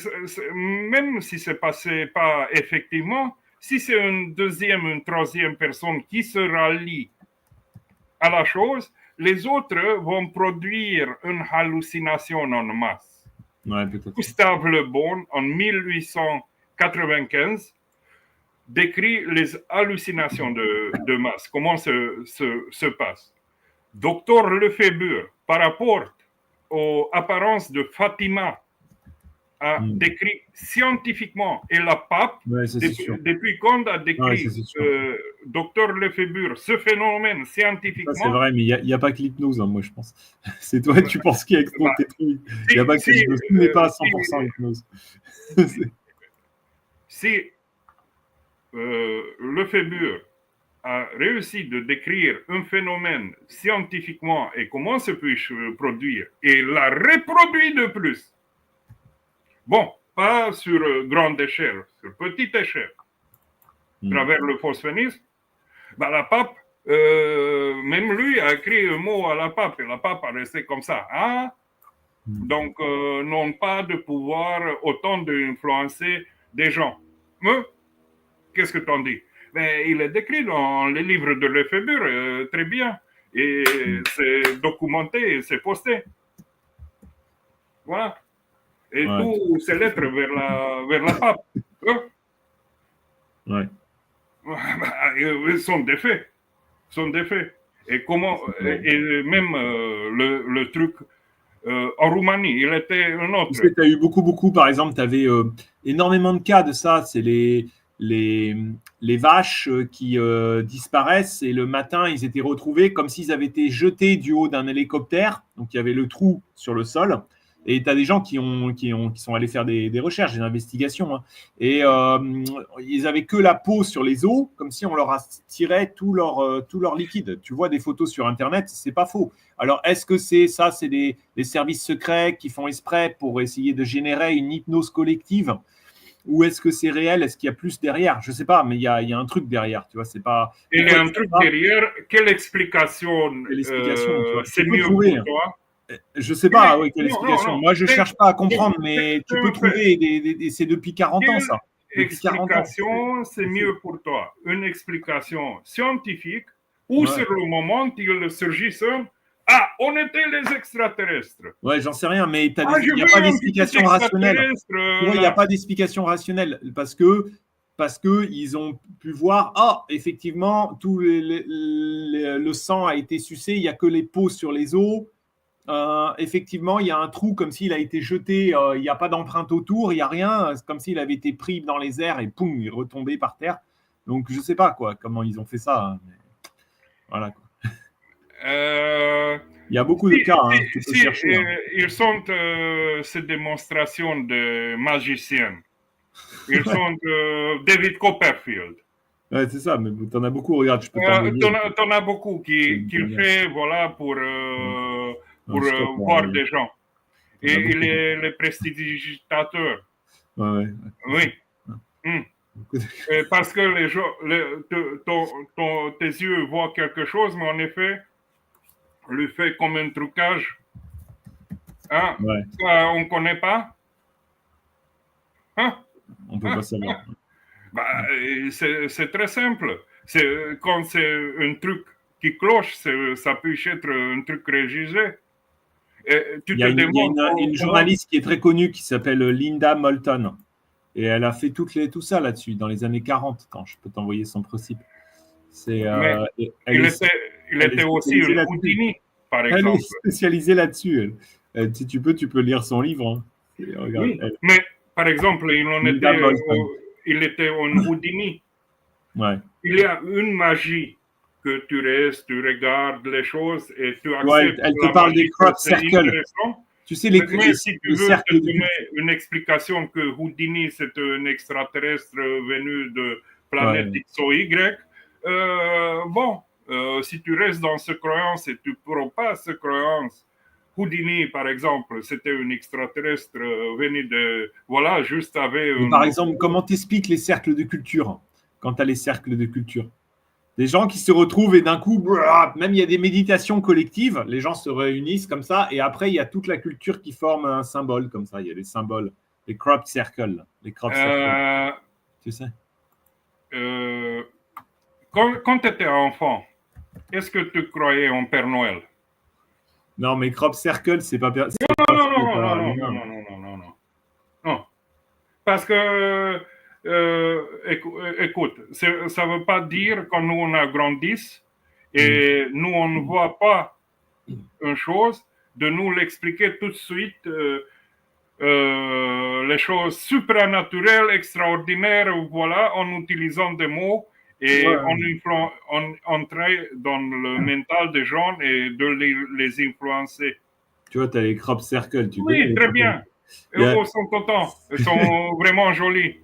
même si c'est passé pas effectivement, si c'est une deuxième, une troisième personne qui se rallie à la chose, les autres vont produire une hallucination en masse. Ouais, peut-être. Gustave Le Bon, en 1895, décrit les hallucinations de masse. Comment se passe? Docteur Lefébure, par rapport aux apparences de Fatima, a décrit scientifiquement, et la pape, depuis quand a décrit docteur Lefébure ce phénomène scientifiquement. Ça, c'est vrai, mais il n'y a pas que l'hypnose, hein, moi je pense. C'est toi, tu penses qu'il y a tes trucs. Il n'y a pas que l'hypnose. Tout n'est pas à 100% hypnose. Si Lefébure a réussi de décrire un phénomène scientifiquement et comment ça peut se produire, et l'a reproduit de plus. Bon, pas sur grande échelle, sur petite échelle, à travers le phosphénisme, la pape, même lui a écrit un mot à la pape, et la pape a resté comme ça. Hein? Donc, n'ont pas de pouvoir autant d'influencer des gens. Mais, qu'est-ce que t'en dis? Mais il est décrit dans les livres de Lefébure très bien, et c'est documenté, et c'est posté. Voilà. Et tous ces lettres vers la pape. Sont des faits. Et comment, et même le truc en Roumanie, il était un autre. Tu as eu beaucoup, par exemple, tu avais énormément de cas de ça. C'est les vaches qui disparaissent et le matin, ils étaient retrouvés comme s'ils avaient été jetés du haut d'un hélicoptère. Donc, il y avait le trou sur le sol. Et tu as des gens qui sont allés faire des recherches, des investigations. Hein. Et ils n'avaient que la peau sur les os, comme si on leur tirait tout leur liquide. Tu vois des photos sur Internet, c'est pas faux. Alors, est-ce que c'est des services secrets qui font exprès pour essayer de générer une hypnose collective? Ou est-ce que c'est réel? Est-ce qu'il y a plus derrière? Je ne sais pas, mais il y a un truc derrière. Tu vois, c'est pas. Il y a un truc derrière. Quelle explication c'est mieux pour toi? Je ne sais pas, quelle explication. Moi, je ne cherche pas à comprendre, mais tu peux trouver c'est depuis 40 ans, ça. Explication, c'est mieux pour toi. Une explication scientifique ou sur le moment, il surgit on était les extraterrestres. Ouais, j'en sais rien, mais il n'y a pas d'explication rationnelle. Il n'y a pas d'explication rationnelle parce que ils ont pu voir, effectivement, tout le sang a été sucé, il n'y a que les peaux sur les os. Effectivement, il y a un trou comme s'il a été jeté, il n'y a pas d'empreinte autour, il n'y a rien, c'est comme s'il avait été pris dans les airs et poum, il est retombé par terre. Donc, je ne sais pas comment ils ont fait ça. Hein, mais... Voilà. Quoi. Il y a beaucoup de cas. Tu peux chercher. Ils sont ces démonstrations de magiciens. Ils sont David Copperfield. Ouais, c'est ça, mais tu en as beaucoup. Regarde, je peux t'en as beaucoup qui fait pour voir des gens. Et il est le prestidigitateur. Ouais. Oui. Parce que les gens, tes yeux voient quelque chose, mais en effet, le fait comme un trucage, ça, on ne connaît pas. On ne peut pas savoir. C'est très simple. Quand c'est un truc qui cloche, ça peut être un truc régissé. Il y a une journaliste qui est très connue qui s'appelle Linda Moulton. Et elle a fait tout ça là-dessus, dans les années 40. Quand je peux t'envoyer son principe. Il était aussi le Houdini, par exemple. Elle est spécialisée là-dessus. Si tu peux lire son livre. Hein. Regarde, mais par exemple, il était un Houdini. Ouais. Il y a une magie que tu restes, tu regardes les choses et tu acceptes. Elle te parle des crop circles. Tu sais, mais si tu veux te donner une explication que Houdini, c'est un extraterrestre venu de planète X ou Y, si tu restes dans cette croyance et tu ne prends pas cette croyance, Houdini, par exemple, c'était un extraterrestre venu de... Voilà, juste avec... Par exemple, comment t'expliques les cercles de culture quand tu as les cercles de culture? Des gens qui se retrouvent et d'un coup, même il y a des méditations collectives, les gens se réunissent comme ça et après, il y a toute la culture qui forme un symbole comme ça. Il y a des symboles Les crop circles. Les crop circles. Euh, Tu sais? quand tu étais enfant, est-ce que tu croyais en Père Noël? Non, mais crop circle, c'est pas. Non, non, non, non, non, non, non, non, non, non. Non. Parce que, écoute, ça ne veut pas dire quand nous on a grandi et nous on ne voit pas une chose, de nous l'expliquer tout de suite, les choses supranaturelles, extraordinaires, voilà, en utilisant des mots et en entrer dans le mental des gens et de les influencer. Tu vois, tu as les crop circles, tu Oui, connais. très bien. Ils sont contents. Ils sont vraiment jolis.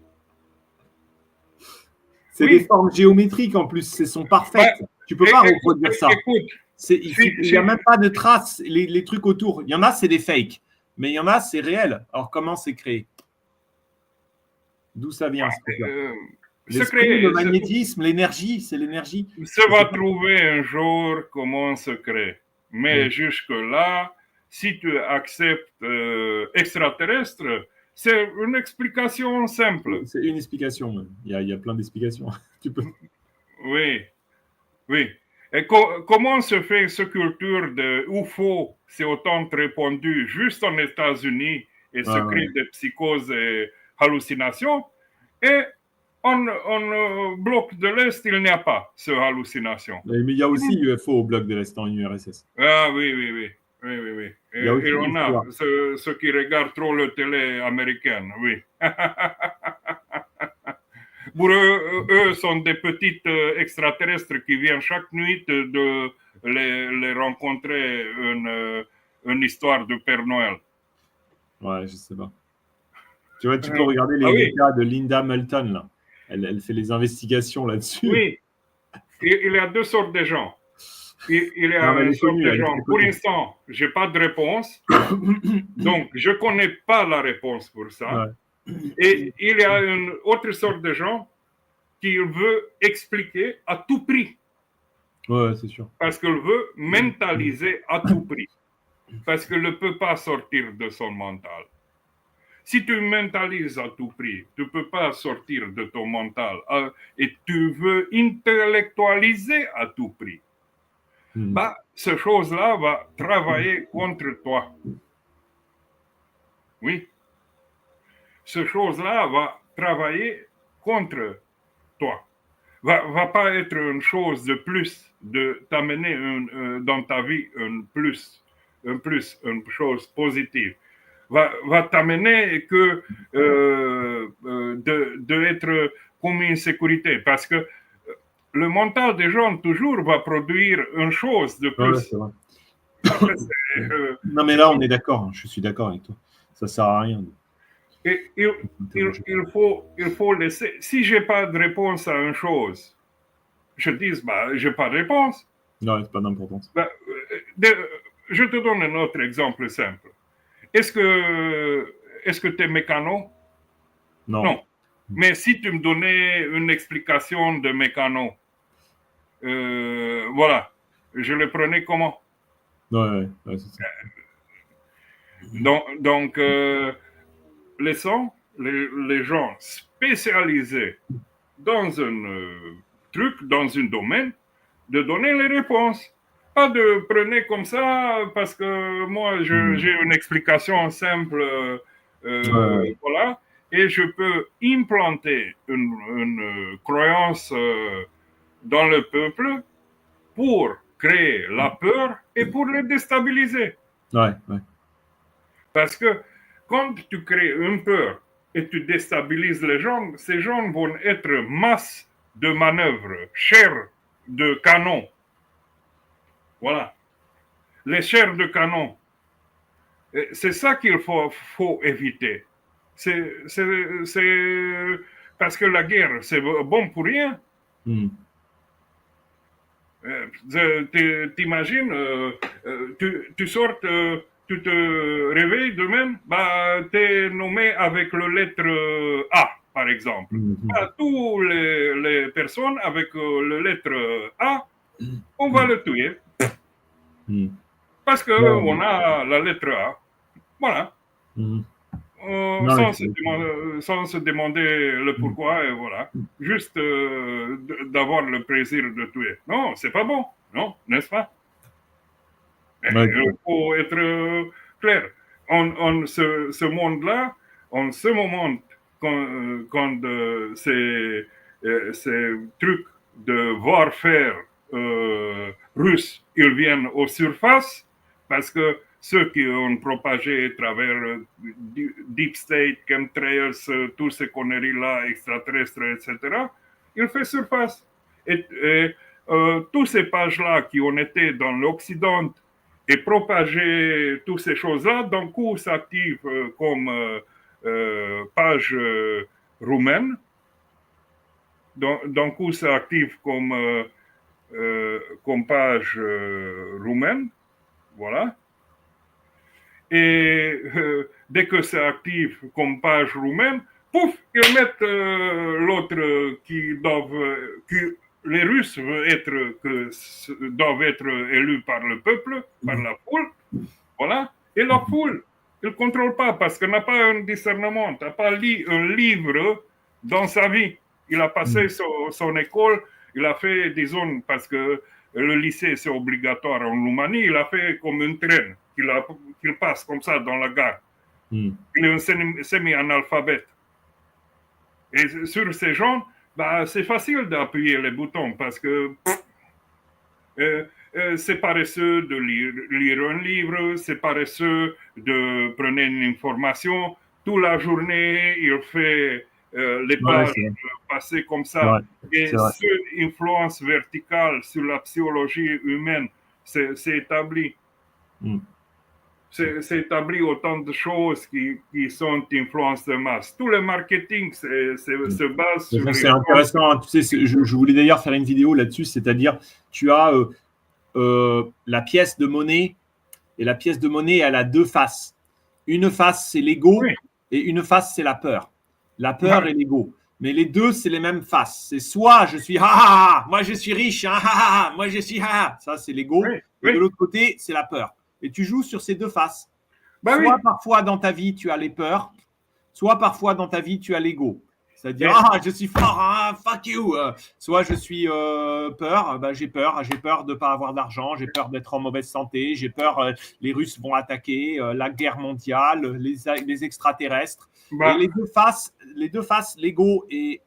C'est des formes géométriques en plus, elles sont parfaites. Tu peux pas reproduire ça. Écoute, il n'y a même pas de traces, les trucs autour. Il y en a, c'est des fakes. Mais il y en a, c'est réel. Alors, comment c'est créé? D'où ça vient, ce truc-là? Le magnétisme, l'énergie, c'est l'énergie. Ça va trouver un jour comment se crée. Mais jusque-là, si tu acceptes extraterrestre, c'est une explication simple. C'est une explication. Il y a plein d'explications. Tu peux... Oui, oui. Et comment se fait cette culture de UFO, c'est autant répandu juste en États-Unis et se crée des psychoses et hallucinations, et en bloc de l'Est, il n'y a pas ce hallucination. Mais il y a aussi UFO au bloc de l'Est en URSS. Ah oui, oui, oui. Oui, oui, oui. Il en a, ceux qui regardent trop la télé américaine, oui. Pour eux sont des petites extraterrestres qui viennent chaque nuit de les rencontrer une histoire de Père Noël. Ouais, je sais pas. Tu vois, tu peux regarder les cas de Linda Moulton, là. Elle fait les investigations là-dessus. Oui, il y a deux sortes de gens. Il y a une sorte de gens. Pour l'instant, je n'ai pas de réponse. Donc, je ne connais pas la réponse pour ça. Ouais. Et il y a une autre sorte de gens qui veut expliquer à tout prix. Ouais, c'est sûr. Parce qu'il veut mentaliser à tout prix. Parce qu'il ne peut pas sortir de son mental. Si tu mentalises à tout prix, tu ne peux pas sortir de ton mental et tu veux intellectualiser à tout prix. Bah, cette chose-là va travailler contre toi. Oui. Cette chose-là va travailler contre toi. Va pas être une chose de plus, de t'amener dans ta vie une chose positive. Va t'amener que de être comme une sécurité. Parce que le mental des gens, toujours, va produire une chose de plus. Ouais, c'est vrai. Après, non, mais là, on est d'accord. Hein, je suis d'accord avec toi. Ça sert à rien. Et il faut laisser. Si je n'ai pas de réponse à une chose, je dis, bah, je n'ai pas de réponse. Non, c'est pas d'importance. Bah, je te donne un autre exemple simple. Est-ce que tu es mécano? Non. Non. Mais si tu me donnais une explication de mécano, voilà, je le prenais comment? Ouais, c'est ça. Donc laissons les gens spécialisés dans un truc, dans un domaine, de donner les réponses. Pas de prenez comme ça parce que moi j'ai une explication simple, voilà, et je peux implanter une croyance dans le peuple pour créer la peur et pour le déstabiliser. Ouais. Parce que quand tu crées une peur et tu déstabilises les gens, ces gens vont être masse de manœuvres, chair de canon. Voilà. Les chairs de canon. C'est ça qu'il faut éviter. C'est parce que la guerre, c'est bon pour rien. T'imagines, tu sors, tu te réveilles demain, bah, tu es nommé avec la lettre A, par exemple. Bah, toutes les personnes avec la lettre A, on va le tuer. Parce qu'on a la lettre A. Voilà. sans se demander le pourquoi, et voilà. Juste d'avoir le plaisir de tuer. Non, c'est pas bon, non, n'est-ce pas? Il faut être clair. Ce monde-là, en ce moment, quand ces trucs de warfare russes, ils viennent aux surfaces, parce que ceux qui ont propagé à travers Deep State, chemtrails, toutes ces conneries-là, extraterrestres, etc., ils font surface. Et toutes ces pages-là qui ont été dans l'Occident et propager toutes ces choses-là, d'un coup, s'active comme page roumaine, d'un coup, ça active comme page roumaine, voilà. Et dès que ça active comme page roumaine, pouf, ils mettent l'autre qui les Russes doivent être élus par le peuple, par la foule, voilà. Et la foule, il ne contrôle pas parce qu'il n'a pas un discernement, il n'a pas lu un livre dans sa vie. Il a passé son école, il a fait, disons, parce que le lycée c'est obligatoire en Roumanie, il a fait comme une traîne qu'il passe comme ça dans la gare. Il est un semi-analphabète. Et sur ces gens, bah, c'est facile d'appuyer les boutons parce que c'est paresseux de lire un livre, c'est paresseux de prendre une information. Toute la journée, il fait les pages passer comme ça. Et cette influence verticale sur la psychologie humaine, c'est établi. C'est établi autant de choses qui sont influence de masse. Tout le marketing se base sur... C'est intéressant. Hein. Tu sais, je voulais d'ailleurs faire une vidéo là-dessus, c'est-à-dire tu as la pièce de monnaie, et la pièce de monnaie, elle a deux faces. Une face, c'est l'ego, et une face, c'est la peur. La peur et l'ego. Mais les deux, c'est les mêmes faces. C'est soit je suis moi je suis riche, moi je suis ça c'est l'ego, et de l'autre côté, c'est la peur. Et tu joues sur ces deux faces. Soit parfois dans ta vie, tu as les peurs, soit parfois dans ta vie, tu as l'ego. C'est-à-dire, je suis fort, fuck you. Soit je suis peur, j'ai peur de ne pas avoir d'argent, j'ai peur d'être en mauvaise santé, j'ai peur, les Russes vont attaquer, la guerre mondiale, les extraterrestres. Et les deux faces, l'ego et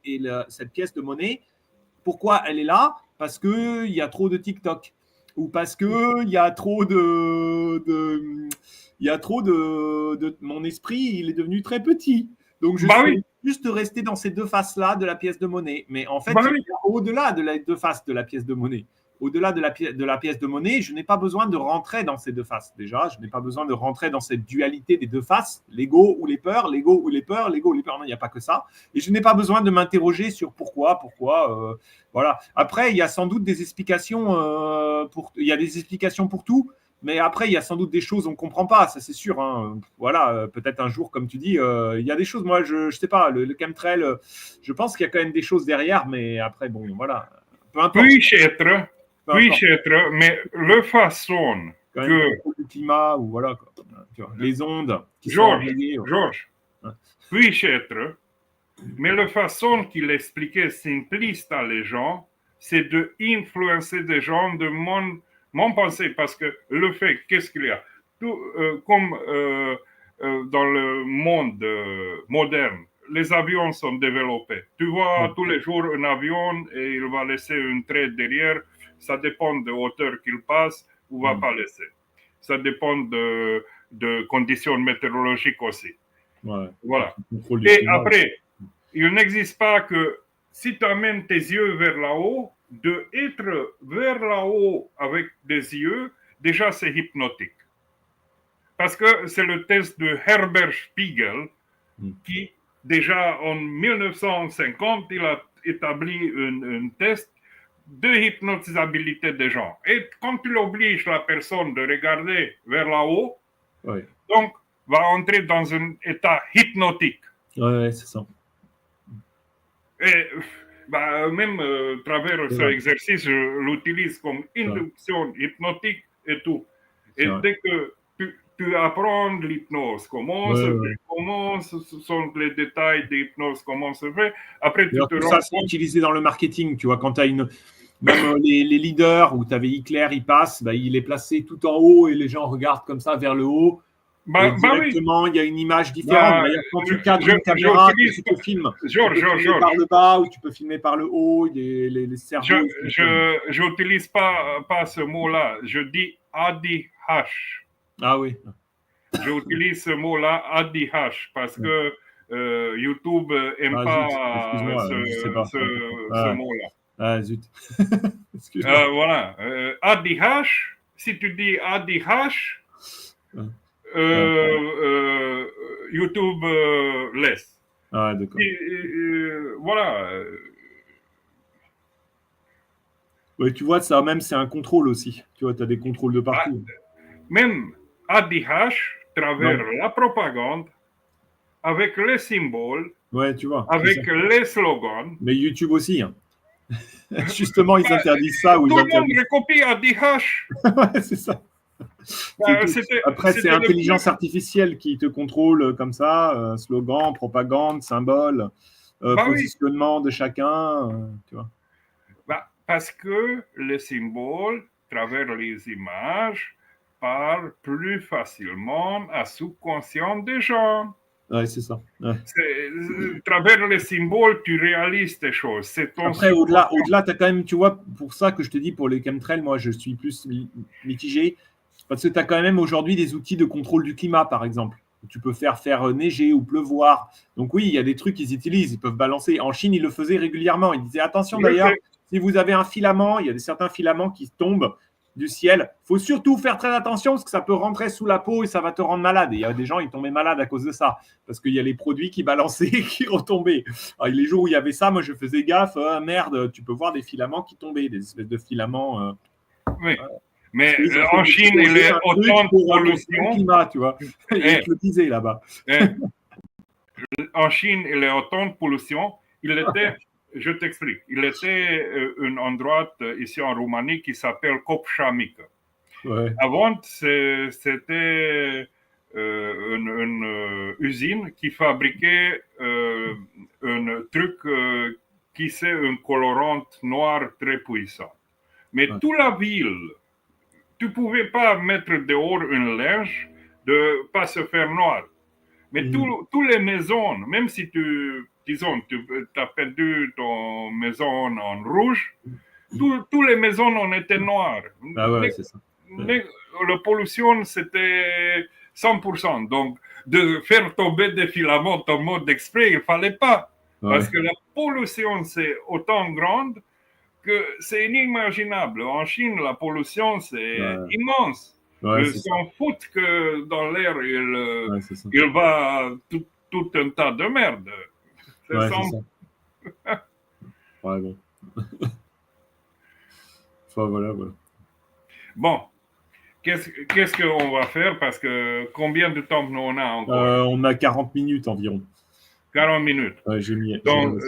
cette pièce de monnaie, pourquoi elle est là? Parce qu'il y a trop de TikTok. Ou parce qu'il y a trop mon esprit, il est devenu très petit. Donc, je suis juste rester dans ces deux faces-là de la pièce de monnaie. Mais en fait, au-delà de les deux faces de la pièce de monnaie, au-delà de la pièce de monnaie, je n'ai pas besoin de rentrer dans ces deux faces. Déjà, je n'ai pas besoin de rentrer dans cette dualité des deux faces, l'ego ou les peurs, l'ego ou les peurs, l'ego ou les peurs. Non, il n'y a pas que ça. Et je n'ai pas besoin de m'interroger sur pourquoi. Voilà. Après, il y a sans doute des explications il y a des explications pour tout. Mais après, il y a sans doute des choses qu'on ne comprend pas, ça c'est sûr. Hein. Voilà, peut-être un jour, comme tu dis, il y a des choses. Moi, je ne sais pas, le chemtrail, je pense qu'il y a quand même des choses derrière, mais après, bon, voilà. Peu importe. Peut-être, mais le façon quand même le climat ou voilà, quoi. Tu vois, les ondes qui sont envoyées. Georges, peut-être, mais la façon qu'il expliquait simpliste à les gens, c'est d'influencer des gens de mon pensée, parce que le fait, qu'est-ce qu'il y a comme dans le monde moderne, les avions sont développés. Tu vois tous les jours un avion et il va laisser une traite derrière. Ça dépend de hauteur qu'il passe ou va pas laisser. Ça dépend de conditions météorologiques aussi. Voilà. Et après, il n'existe pas que si tu amènes tes yeux vers là-haut, d'être vers là-haut avec des yeux, déjà c'est hypnotique. Parce que c'est le test de Herbert Spiegel qui, déjà en 1950, il a établi un test de hypnotisabilité des gens. Et quand tu obliges la personne de regarder vers là-haut, donc va entrer dans un état hypnotique. Ouais, c'est ça. Et même à travers ce exercice, je l'utilise comme induction hypnotique et tout. Et dès que tu tu apprends l'hypnose, comment ce sont les détails d'hypnose, comment se fait. Après, tu te tout rends ça, c'est compte. utilisé dans le marketing. Tu vois, quand tu as même les leaders où tu avais Hitler, il passe, il est placé tout en haut et les gens regardent comme ça vers le haut. Et Oui. directement, il y a une image différente. D'ailleurs, quand tu cadres une caméra, que tu te filmes, Georges, tu peux filmer par le bas ou tu peux filmer par le haut. Les cerveaux. Je n'utilise pas ce mot-là. Je dis ADH. Ah oui. J'utilise ce mot-là ADH parce que YouTube n'aime pas ce mot-là. Ah zut. Excuse-moi. Voilà. ADH, si tu dis ADH, YouTube laisse. Ah, d'accord. Voilà. Ouais, tu vois, ça même, c'est un contrôle aussi. Tu vois, tu as des contrôles de partout. Même ADH, travers la propagande, avec les symboles, ouais, tu vois, avec les slogans. Mais YouTube aussi. Hein. Justement, ils interdisent ça. Tout le monde recopie ADH. ouais, c'est ça. Après, c'est l'intelligence artificielle qui te contrôle comme ça, slogan, propagande, symbole, positionnement de chacun, tu vois. Parce que les symboles, à travers les images, parlent plus facilement à subconscient des gens. Ouais, c'est ça. Ouais. À travers les symboles, tu réalises des choses. Après, au-delà, tu as quand même, tu vois, pour ça que je te dis, pour les chemtrails, moi, je suis plus mitigé. Parce que tu as quand même aujourd'hui des outils de contrôle du climat, par exemple. Tu peux faire neiger ou pleuvoir. Donc oui, il y a des trucs qu'ils utilisent, ils peuvent balancer. En Chine, ils le faisaient régulièrement. Ils disaient, attention d'ailleurs, si vous avez un filament, il y a certains filaments qui tombent du ciel. Il faut surtout faire très attention parce que ça peut rentrer sous la peau et ça va te rendre malade. Et il y a des gens, ils tombaient malades à cause de ça. Parce qu'il y a les produits qui balançaient et qui retombaient. Alors, les jours où il y avait ça, moi, je faisais gaffe. Merde, tu peux voir des filaments qui tombaient, des espèces de filaments. Oui. Mais en Chine, il est autant de pollution. Climat, tu vois. Il est clotisé là-bas. En Chine, il est autant de pollution. Je t'explique. Il était un endroit ici en Roumanie qui s'appelle Copșa-Mică. Ouais. Avant, c'était une usine qui fabriquait un truc qui c'est un colorant noir très puissant. Mais toute la ville, tu ne pouvais pas mettre dehors une linge de ne pas se faire noir. Mais toutes les maisons, même si tu as perdu ton maison en rouge, toutes les maisons en étaient noires. Ah ouais, c'est ça. La pollution, c'était 100%. Donc, de faire tomber des filaments en mode exprès, il ne fallait pas. Ouais. Parce que la pollution, c'est autant grande que c'est inimaginable. En Chine, la pollution, c'est immense. Ouais, ils s'en foutent que dans l'air, il va tout un tas de merde. C'est ça. Ouais, bon. Enfin, voilà. Bon. Qu'est-ce qu'on va faire? Parce que combien de temps nous on a encore? On a 40 minutes environ. 40 minutes. Ouais, j'ai mis. Donc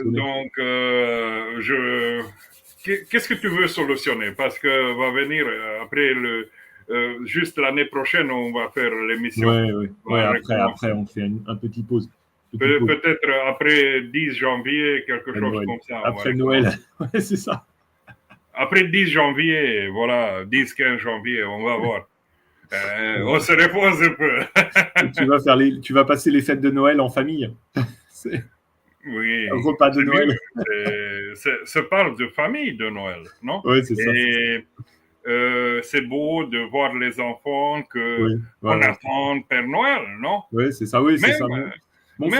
qu'est-ce que tu veux solutionner? Parce que va venir après juste l'année prochaine, on va faire l'émission. Ouais, après, on fait un petit pause. Peut-être après 10 janvier, quelque chose Noël. comme ça. Après Noël, ouais, c'est ça. Après 10 janvier, voilà, 10-15 janvier, on va voir. On se repose un peu. Tu vas passer les fêtes de Noël en famille. Oui. Un repas de Noël. Ça parle de famille de Noël, non? Oui, c'est ça. Et c'est beau de voir les enfants qu'on attend Père Noël, non? Oui, c'est ça. Oui, c'est ça. Mon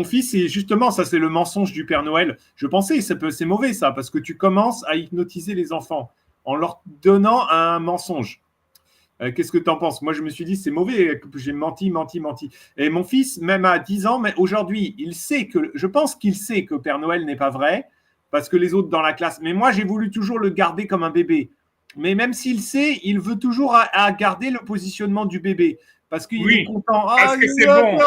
fils, c'est justement ça, c'est le mensonge du Père Noël. Je pensais, c'est mauvais ça, parce que tu commences à hypnotiser les enfants en leur donnant un mensonge. Qu'est-ce que tu en penses? Moi, je me suis dit, c'est mauvais, j'ai menti. Et mon fils, même à 10 ans, mais aujourd'hui, je pense qu'il sait que Père Noël n'est pas vrai, parce que les autres dans la classe, mais moi, j'ai voulu toujours le garder comme un bébé. Mais même s'il sait, il veut toujours à garder le positionnement du bébé. Parce qu'il est content. Ah, c'est bon.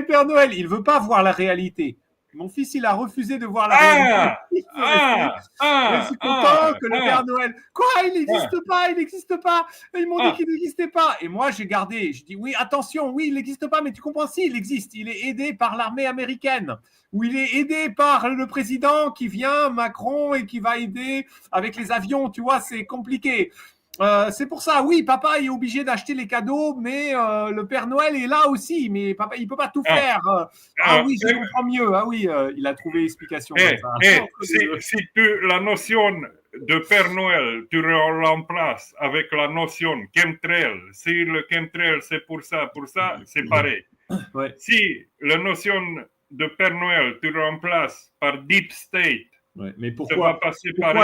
Père Noël. Il ne veut pas voir la réalité. Mon fils, il a refusé de voir la réalité. Je suis content que le Père Noël. Quoi? Il n'existe pas, il n'existe pas. Ils m'ont dit qu'il n'existait pas. Et moi, j'ai gardé. Je dis oui, attention, oui, il n'existe pas, mais tu comprends, si, il existe. Il est aidé par l'armée américaine, ou il est aidé par le président qui vient, Macron, et qui va aider avec les avions. Tu vois, c'est compliqué. C'est pour ça, oui, papa est obligé d'acheter les cadeaux, mais le Père Noël est là aussi, mais papa, il peut pas tout faire. Oui, je comprends mieux. Ah oui, il a trouvé l'explication. Si la notion de Père Noël, tu remplaces avec la notion chemtrail, si le chemtrail c'est pour ça, c'est pareil. Ouais. Si la notion de Père Noël, tu remplaces par Deep State, ouais, mais pourquoi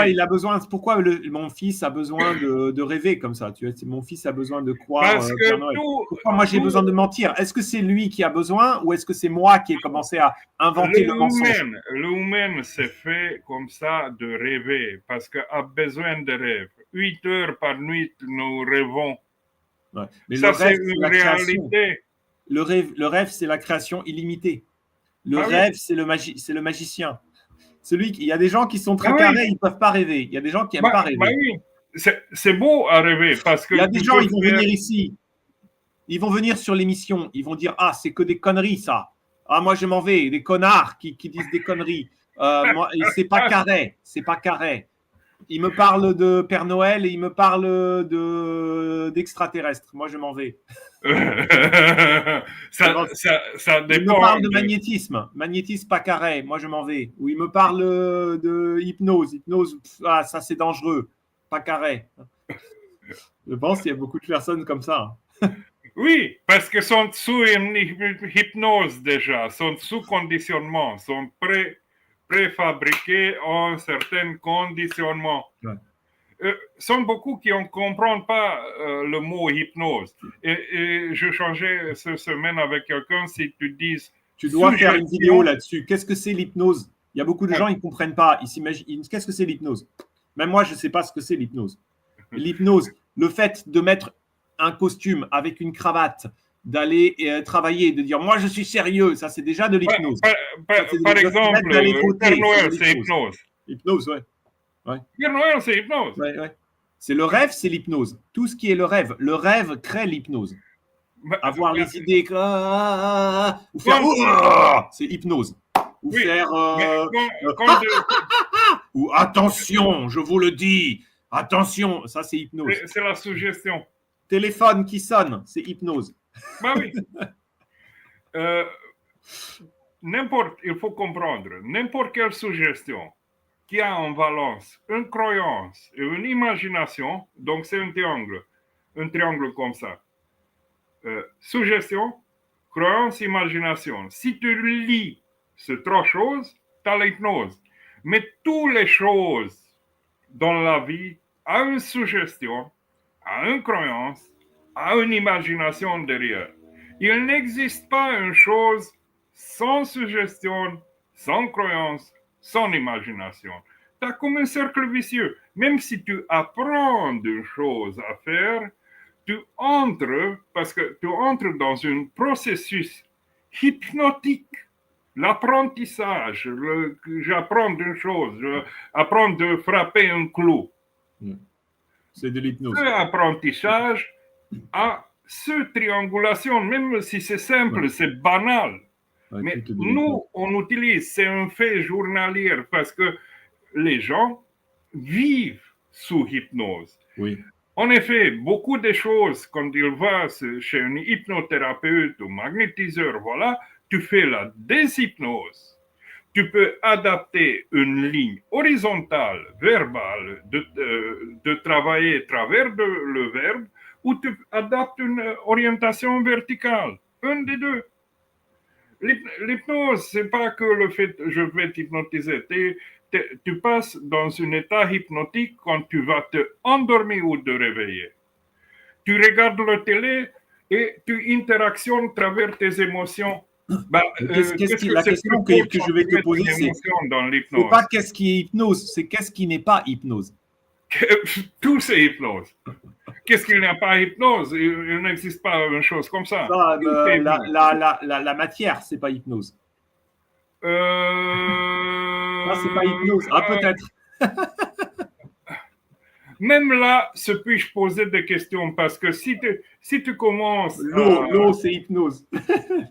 il a besoin, pourquoi mon fils a besoin de rêver comme ça? Tu vois, mon fils a besoin de croire. Parce que pourquoi moi j'ai besoin de mentir? Est-ce que c'est lui qui a besoin ou est-ce que c'est moi qui ai commencé à inventer le mensonge? L'humain s'est fait comme ça de rêver parce qu'il a besoin de rêve. 8 heures par nuit, nous rêvons. Ouais. Mais ça, c'est une réalité. Le rêve, c'est la création illimitée. Le rêve, c'est le magicien. Il y a des gens qui sont très carrés, ils ne peuvent pas rêver. Il y a des gens qui n'aiment pas rêver. Oui. C'est beau à rêver parce que. Il y a des gens, ils vont venir ici. Ils vont venir sur l'émission. Ils vont dire ah, c'est que des conneries, ça. Ah, moi, je m'en vais. Des connards qui disent des conneries. C'est pas carré. C'est pas carré. Ils me parlent de Père Noël et ils me parlent d'extraterrestres. Moi, je m'en vais. ça dépend. Ils me parlent de magnétisme. Magnétisme pas carré. Moi, je m'en vais. Ou ils me parlent de hypnose. Hypnose, ça, c'est dangereux. Pas carré. Je pense qu'il y a beaucoup de personnes comme ça. Oui, parce qu'ils sont sous une hypnose déjà, sont sous conditionnement, sont préfabriqués en certains conditionnements. Ouais. Sont beaucoup qui ne comprennent pas le mot hypnose. Et je changeais cette semaine avec quelqu'un, si tu dis... Tu dois faire une vidéo là-dessus. Qu'est-ce que c'est l'hypnose? Il y a beaucoup de gens, ils ne comprennent pas. Ils s'imaginent, qu'est-ce que c'est l'hypnose? Même moi, je ne sais pas ce que c'est l'hypnose. L'hypnose, le fait de mettre un costume avec une cravate, d'aller travailler, de dire moi je suis sérieux, ça c'est déjà de l'hypnose. Par exemple, Père Noël, c'est hypnose. Hypnose, ouais. Père Noël, c'est hypnose. Ouais. C'est le rêve, c'est l'hypnose. Tout ce qui est le rêve crée l'hypnose. Avoir les idées, ou faire c'est hypnose. Ou faire ou attention, je vous le dis, attention, ça c'est hypnose. C'est la suggestion. Téléphone qui sonne, c'est hypnose. Bah oui. Il faut comprendre, n'importe quelle suggestion qui a en valence une croyance et une imagination, donc c'est un triangle comme ça. Suggestion, croyance, imagination. Si tu lis ces trois choses, tu as l'hypnose. Mais toutes les choses dans la vie ont une suggestion, ont une croyance, ont une imagination derrière. Il n'existe pas une chose sans suggestion, sans croyance, sans imagination. Tu as comme un cercle vicieux. Même si tu apprends des choses à faire, tu entres dans un processus hypnotique. L'apprentissage, j'apprends une chose, j'apprends de frapper un clou. C'est de l'hypnose. L'apprentissage a cette triangulation, même si c'est simple, c'est banal. Mais nous, on utilise, c'est un fait journalier parce que les gens vivent sous hypnose. Oui. En effet, beaucoup de choses, quand il va chez un hypnothérapeute ou magnétiseur, voilà, tu fais la déshypnose. Tu peux adapter une ligne horizontale, verbale, de travailler à travers le verbe, ou tu adaptes une orientation verticale. Un des deux. L'hypnose, c'est pas que le fait je vais t'hypnotiser. Tu passes dans un état hypnotique quand tu vas te endormir ou te réveiller. Tu regardes la télé et tu interactionnes à travers tes émotions. La question que je vais te poser, c'est pas qu'est-ce qui est hypnose, c'est qu'est-ce qui n'est pas hypnose. Tout c'est hypnose. Qu'est-ce qu'il n'y a pas hypnose? Il n'existe pas une chose comme ça. La matière, c'est pas hypnose. Ah, c'est pas hypnose. Ah, peut-être. Même là, se puis-je poser des questions parce que si tu commences à... L'eau, c'est hypnose.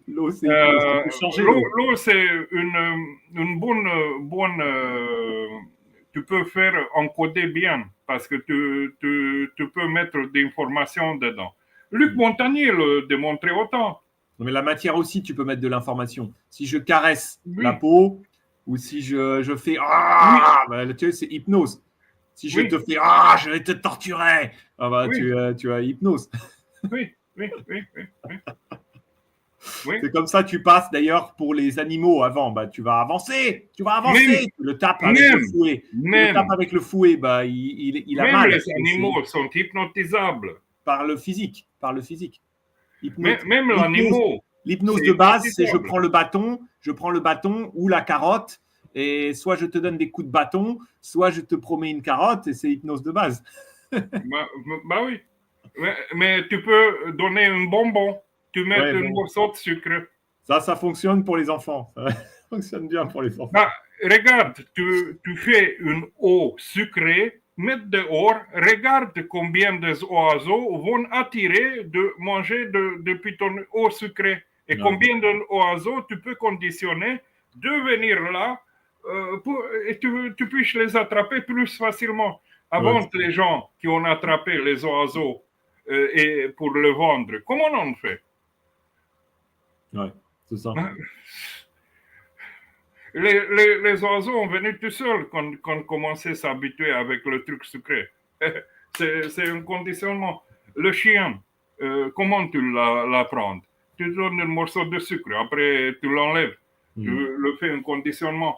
L'eau, c'est hypnose. On peut changer l'eau. L'eau, c'est une bonne tu peux faire encoder bien parce que tu peux mettre des informations dedans. Luc Montagnier le démontrait autant. Non, mais la matière aussi, tu peux mettre de l'information. Si je caresse Oui. la peau ou si je fais bah, tu sais, c'est hypnose. Si je te fais je vais te torturer, bah, tu as hypnose. Oui. C'est comme ça tu passes d'ailleurs pour les animaux avant. Bah, tu vas avancer. Tu le tapes avec le fouet. Tu le tapes avec le fouet, bah, il a même mal. Les animaux sont hypnotisables. Par le physique. Même l'animal. L'hypnose de base, c'est je prends le bâton ou la carotte, et soit je te donne des coups de bâton, soit je te promets une carotte, et c'est hypnose de base. Bah oui. Mais tu peux donner un bonbon, tu mets un morceau de sucre. Ça fonctionne pour les enfants. Ça fonctionne bien pour les enfants. Bah, regarde, tu fais une eau sucrée, mets dehors, regarde combien d'oiseaux vont attirer de manger depuis ton eau sucrée. Et combien d'oiseaux tu peux conditionner de venir là et tu puisses les attraper plus facilement. Avant les gens qui ont attrapé les oiseaux et pour le vendre, comment on fait? Ouais, c'est ça. Les oiseaux ont venu tout seuls quand on commençait à s'habituer avec le truc sucré. C'est un conditionnement. Le chien, comment tu l'apprends? Tu donnes un morceau de sucre, après tu l'enlèves. Tu le fais un conditionnement.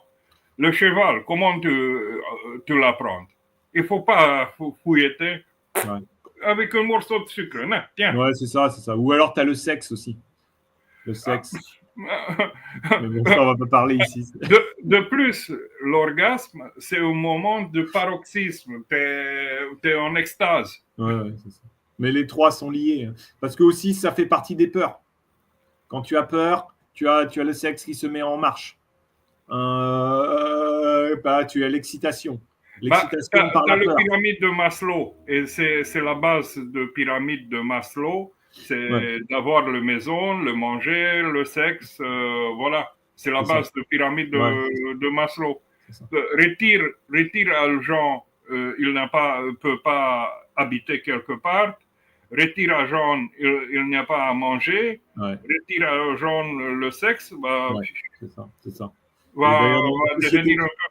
Le cheval, comment tu l'apprends? Il ne faut pas fouilleter avec un morceau de sucre. Non, tiens. Ouais, c'est ça. Ou alors tu as le sexe aussi. Le sexe. Mais bon, ça, on va pas parler ici. De plus, l'orgasme, c'est un moment de paroxysme. Tu es en extase. Ouais, c'est ça. Mais les trois sont liés. Parce que aussi, ça fait partie des peurs. Quand tu as peur, tu as le sexe qui se met en marche. Tu as l'excitation. L'excitation par la peur. La pyramide de Maslow, et c'est la base de pyramide de Maslow. C'est d'avoir la maison, le manger, le sexe, voilà. C'est la base de pyramide de Maslow. Retire à gens, il ne peut pas habiter quelque part. Retire à gens, il n'y a pas à manger. Retire à gens le sexe. C'est ça.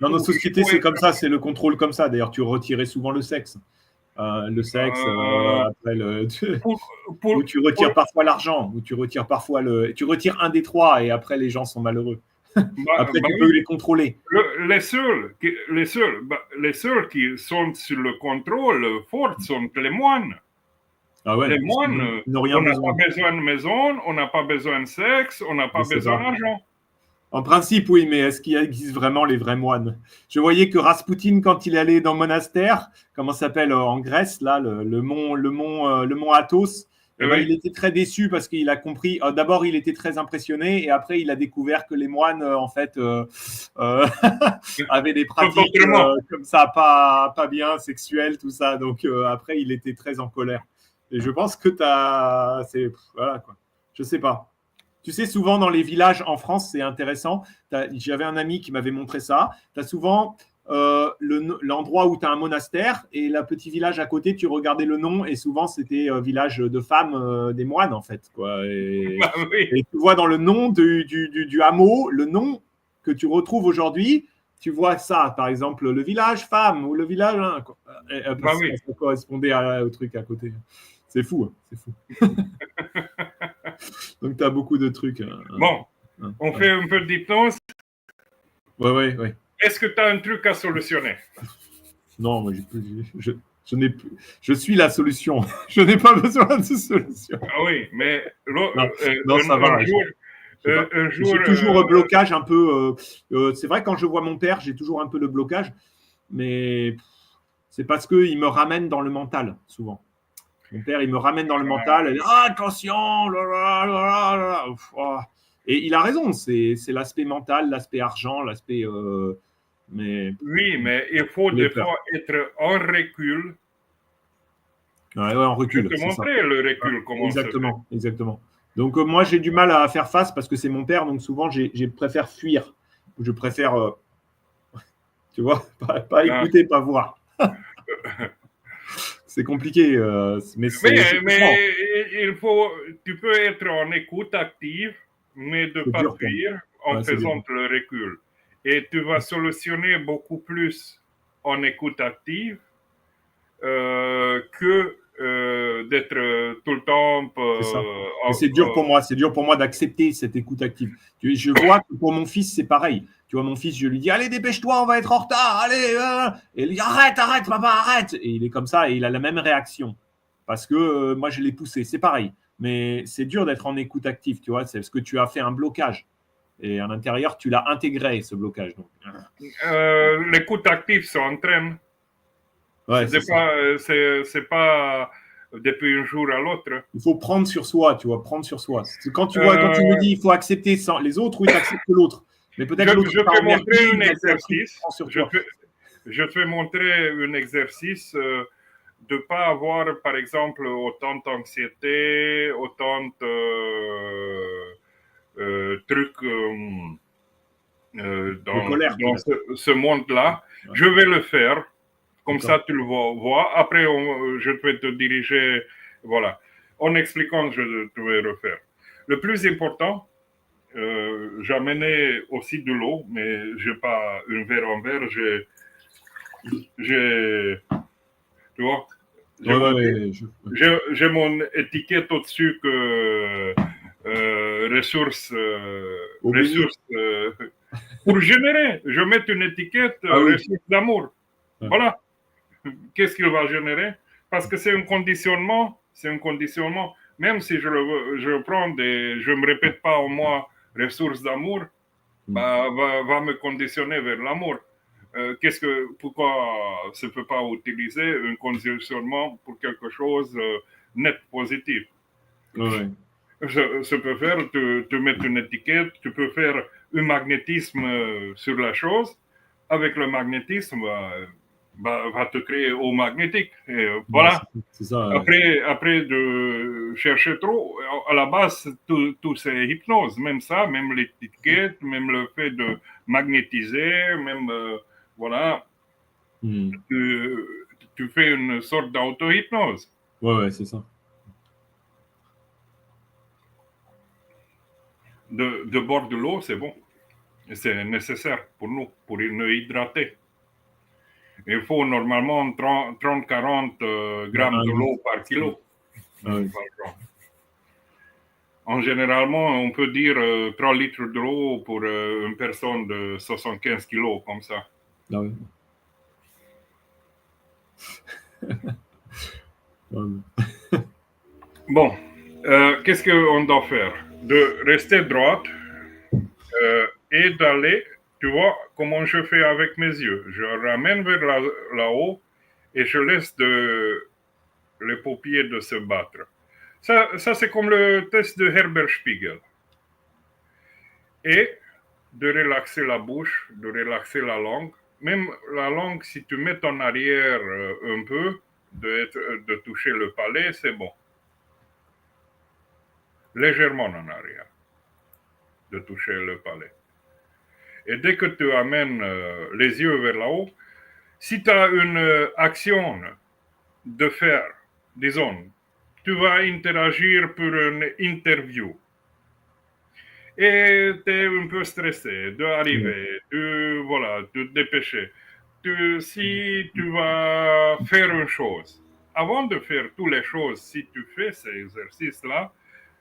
Dans nos sociétés, c'est comme ça, c'est le contrôle comme ça. D'ailleurs, tu retirais souvent le sexe. Après ou tu retires parfois l'argent, ou tu retires parfois tu retires un des trois et après les gens sont malheureux. Après, tu peux les contrôler. Les seuls qui sont sur le contrôle fort sont les moines. Les moines, on n'a pas besoin de maison, on n'a pas besoin de sexe, on n'a pas besoin d'argent. En principe, oui, mais est-ce qu'il existe vraiment les vrais moines? Je voyais que Rasputin, quand il allait dans le monastère, comment ça s'appelle en Grèce, là, le mont Athos, il était très déçu parce qu'il a compris. D'abord, il était très impressionné et après, il a découvert que les moines, en fait, avaient des pratiques comme ça, pas bien, sexuelles, tout ça. Donc, après, il était très en colère. Et je pense que voilà, quoi. Je sais pas. Tu sais, souvent dans les villages en France, c'est intéressant. J'avais un ami qui m'avait montré ça. Tu as souvent l'endroit où tu as un monastère et le petit village à côté, tu regardais le nom et souvent c'était village de femmes, des moines en fait. Quoi. Et tu vois dans le nom du hameau, le nom que tu retrouves aujourd'hui, tu vois ça, par exemple, le village femme ou le village. Ça correspondait au truc à côté. C'est fou, c'est fou. Donc, tu as beaucoup de trucs. Bon, on fait un peu d'hypnose. Ouais. Est-ce que tu as un truc à solutionner? Non, moi, je suis la solution. Je n'ai pas besoin de solution. Ah oui, mais ça va. J'ai toujours un blocage un peu. C'est vrai, quand je vois mon père, j'ai toujours un peu le blocage. Mais c'est parce qu'il me ramène dans le mental, souvent. Mon père, il me ramène dans le mental. Attention Et il a raison, c'est l'aspect mental, l'aspect argent, l'aspect. Mais Oui, mais il faut des fois être en recul. ouais, en Je vais recul, te c'est ça. montrer le recul, comment ça se fait. Exactement, exactement. Donc moi j'ai du mal à faire face parce que c'est mon père, donc souvent je préfère fuir. Je préfère, tu vois, pas Ah. écouter, pas voir. C'est compliqué, mais je comprends. Mais il faut, tu peux être en écoute active, mais de ne C'est pas dur pour moi. fuir en Ouais, c'est dur. faisant le recul. Et tu vas solutionner beaucoup plus en écoute active que d'être tout le temps. C'est ça. Mais c'est dur pour moi. C'est dur pour moi d'accepter cette écoute active. Je vois que pour mon fils, c'est pareil. Tu vois, mon fils, je lui dis, allez, dépêche-toi, on va être en retard. Allez. Et il dit, arrête, arrête, papa, arrête. Et il est comme ça et il a la même réaction. Parce que moi, je l'ai poussé. C'est pareil. Mais c'est dur d'être en écoute active, tu vois. C'est parce que tu as fait un blocage. Et à l'intérieur, tu l'as intégré, ce blocage. Donc, L'écoute active s'entraîne. ouais, c'est ça. C'est pas depuis un jour à l'autre. Il faut prendre sur soi, tu vois, prendre sur soi. Quand tu me dis, il faut accepter les autres, oui, tu acceptes l'autre. Mais peut-être l'autre Je pas vais en montrer merdier, un il a fait un truc qui exercice. prend sur toi. Je te vais montrer un exercice de ne pas avoir, par exemple, autant d'anxiété, autant de trucs De colère, dans peut-être. ce monde-là. Ouais. Je vais le faire. Comme D'accord. ça, tu le vois. Après, je vais te diriger, voilà. En expliquant, je te vais refaire. Le plus important, j'amenais aussi de l'eau, mais je n'ai pas un verre en verre. Tu vois, Ouais, j'ai mon étiquette au-dessus que ressources, Obéis. pour générer. Je mets une étiquette Ah oui. ressources d'amour. Ouais. Voilà. Qu'est-ce qu'il va générer? Parce que c'est un conditionnement. C'est un conditionnement. Même si je prends je me répète pas en moi ressources d'amour, bah, va me conditionner vers l'amour. Pourquoi ça ne peut pas utiliser un conditionnement pour quelque chose net positif? Ouais. Ça peut faire, tu mets une étiquette, tu peux faire un magnétisme sur la chose. Avec le magnétisme, va te créer au magnétique. Et Ouais, voilà. c'est ça. Après de chercher trop, à la base, tout c'est hypnose. Même ça, même l'étiquette, même le fait de magnétiser, même, voilà, tu fais une sorte d'auto-hypnose. Ouais, c'est ça. De bord de l'eau, c'est bon. C'est nécessaire pour nous, pour nous hydrater. Il faut normalement 30-40 grammes de l'eau par kilo. Ah oui. En généralement, on peut dire 3 litres d'eau pour une personne de 75 kilos, comme ça. Ah oui. Bon, qu'est-ce qu'on doit faire? De rester droite et d'aller, tu vois, comment je fais avec mes yeux. Je ramène vers là-haut et je laisse les paupières de se battre. Ça c'est comme le test de Herbert Spiegel. Et de relaxer la bouche, de relaxer la langue. Même la langue, si tu mets en arrière un peu, de toucher le palais, c'est bon. Légèrement en arrière, de toucher le palais. Et dès que tu amènes les yeux vers là-haut, si tu as une action de faire, disons, tu vas interagir pour une interview et tu es un peu stressé d'arriver, de te dépêcher. Si tu vas faire une chose, avant de faire toutes les choses, si tu fais ces exercices-là,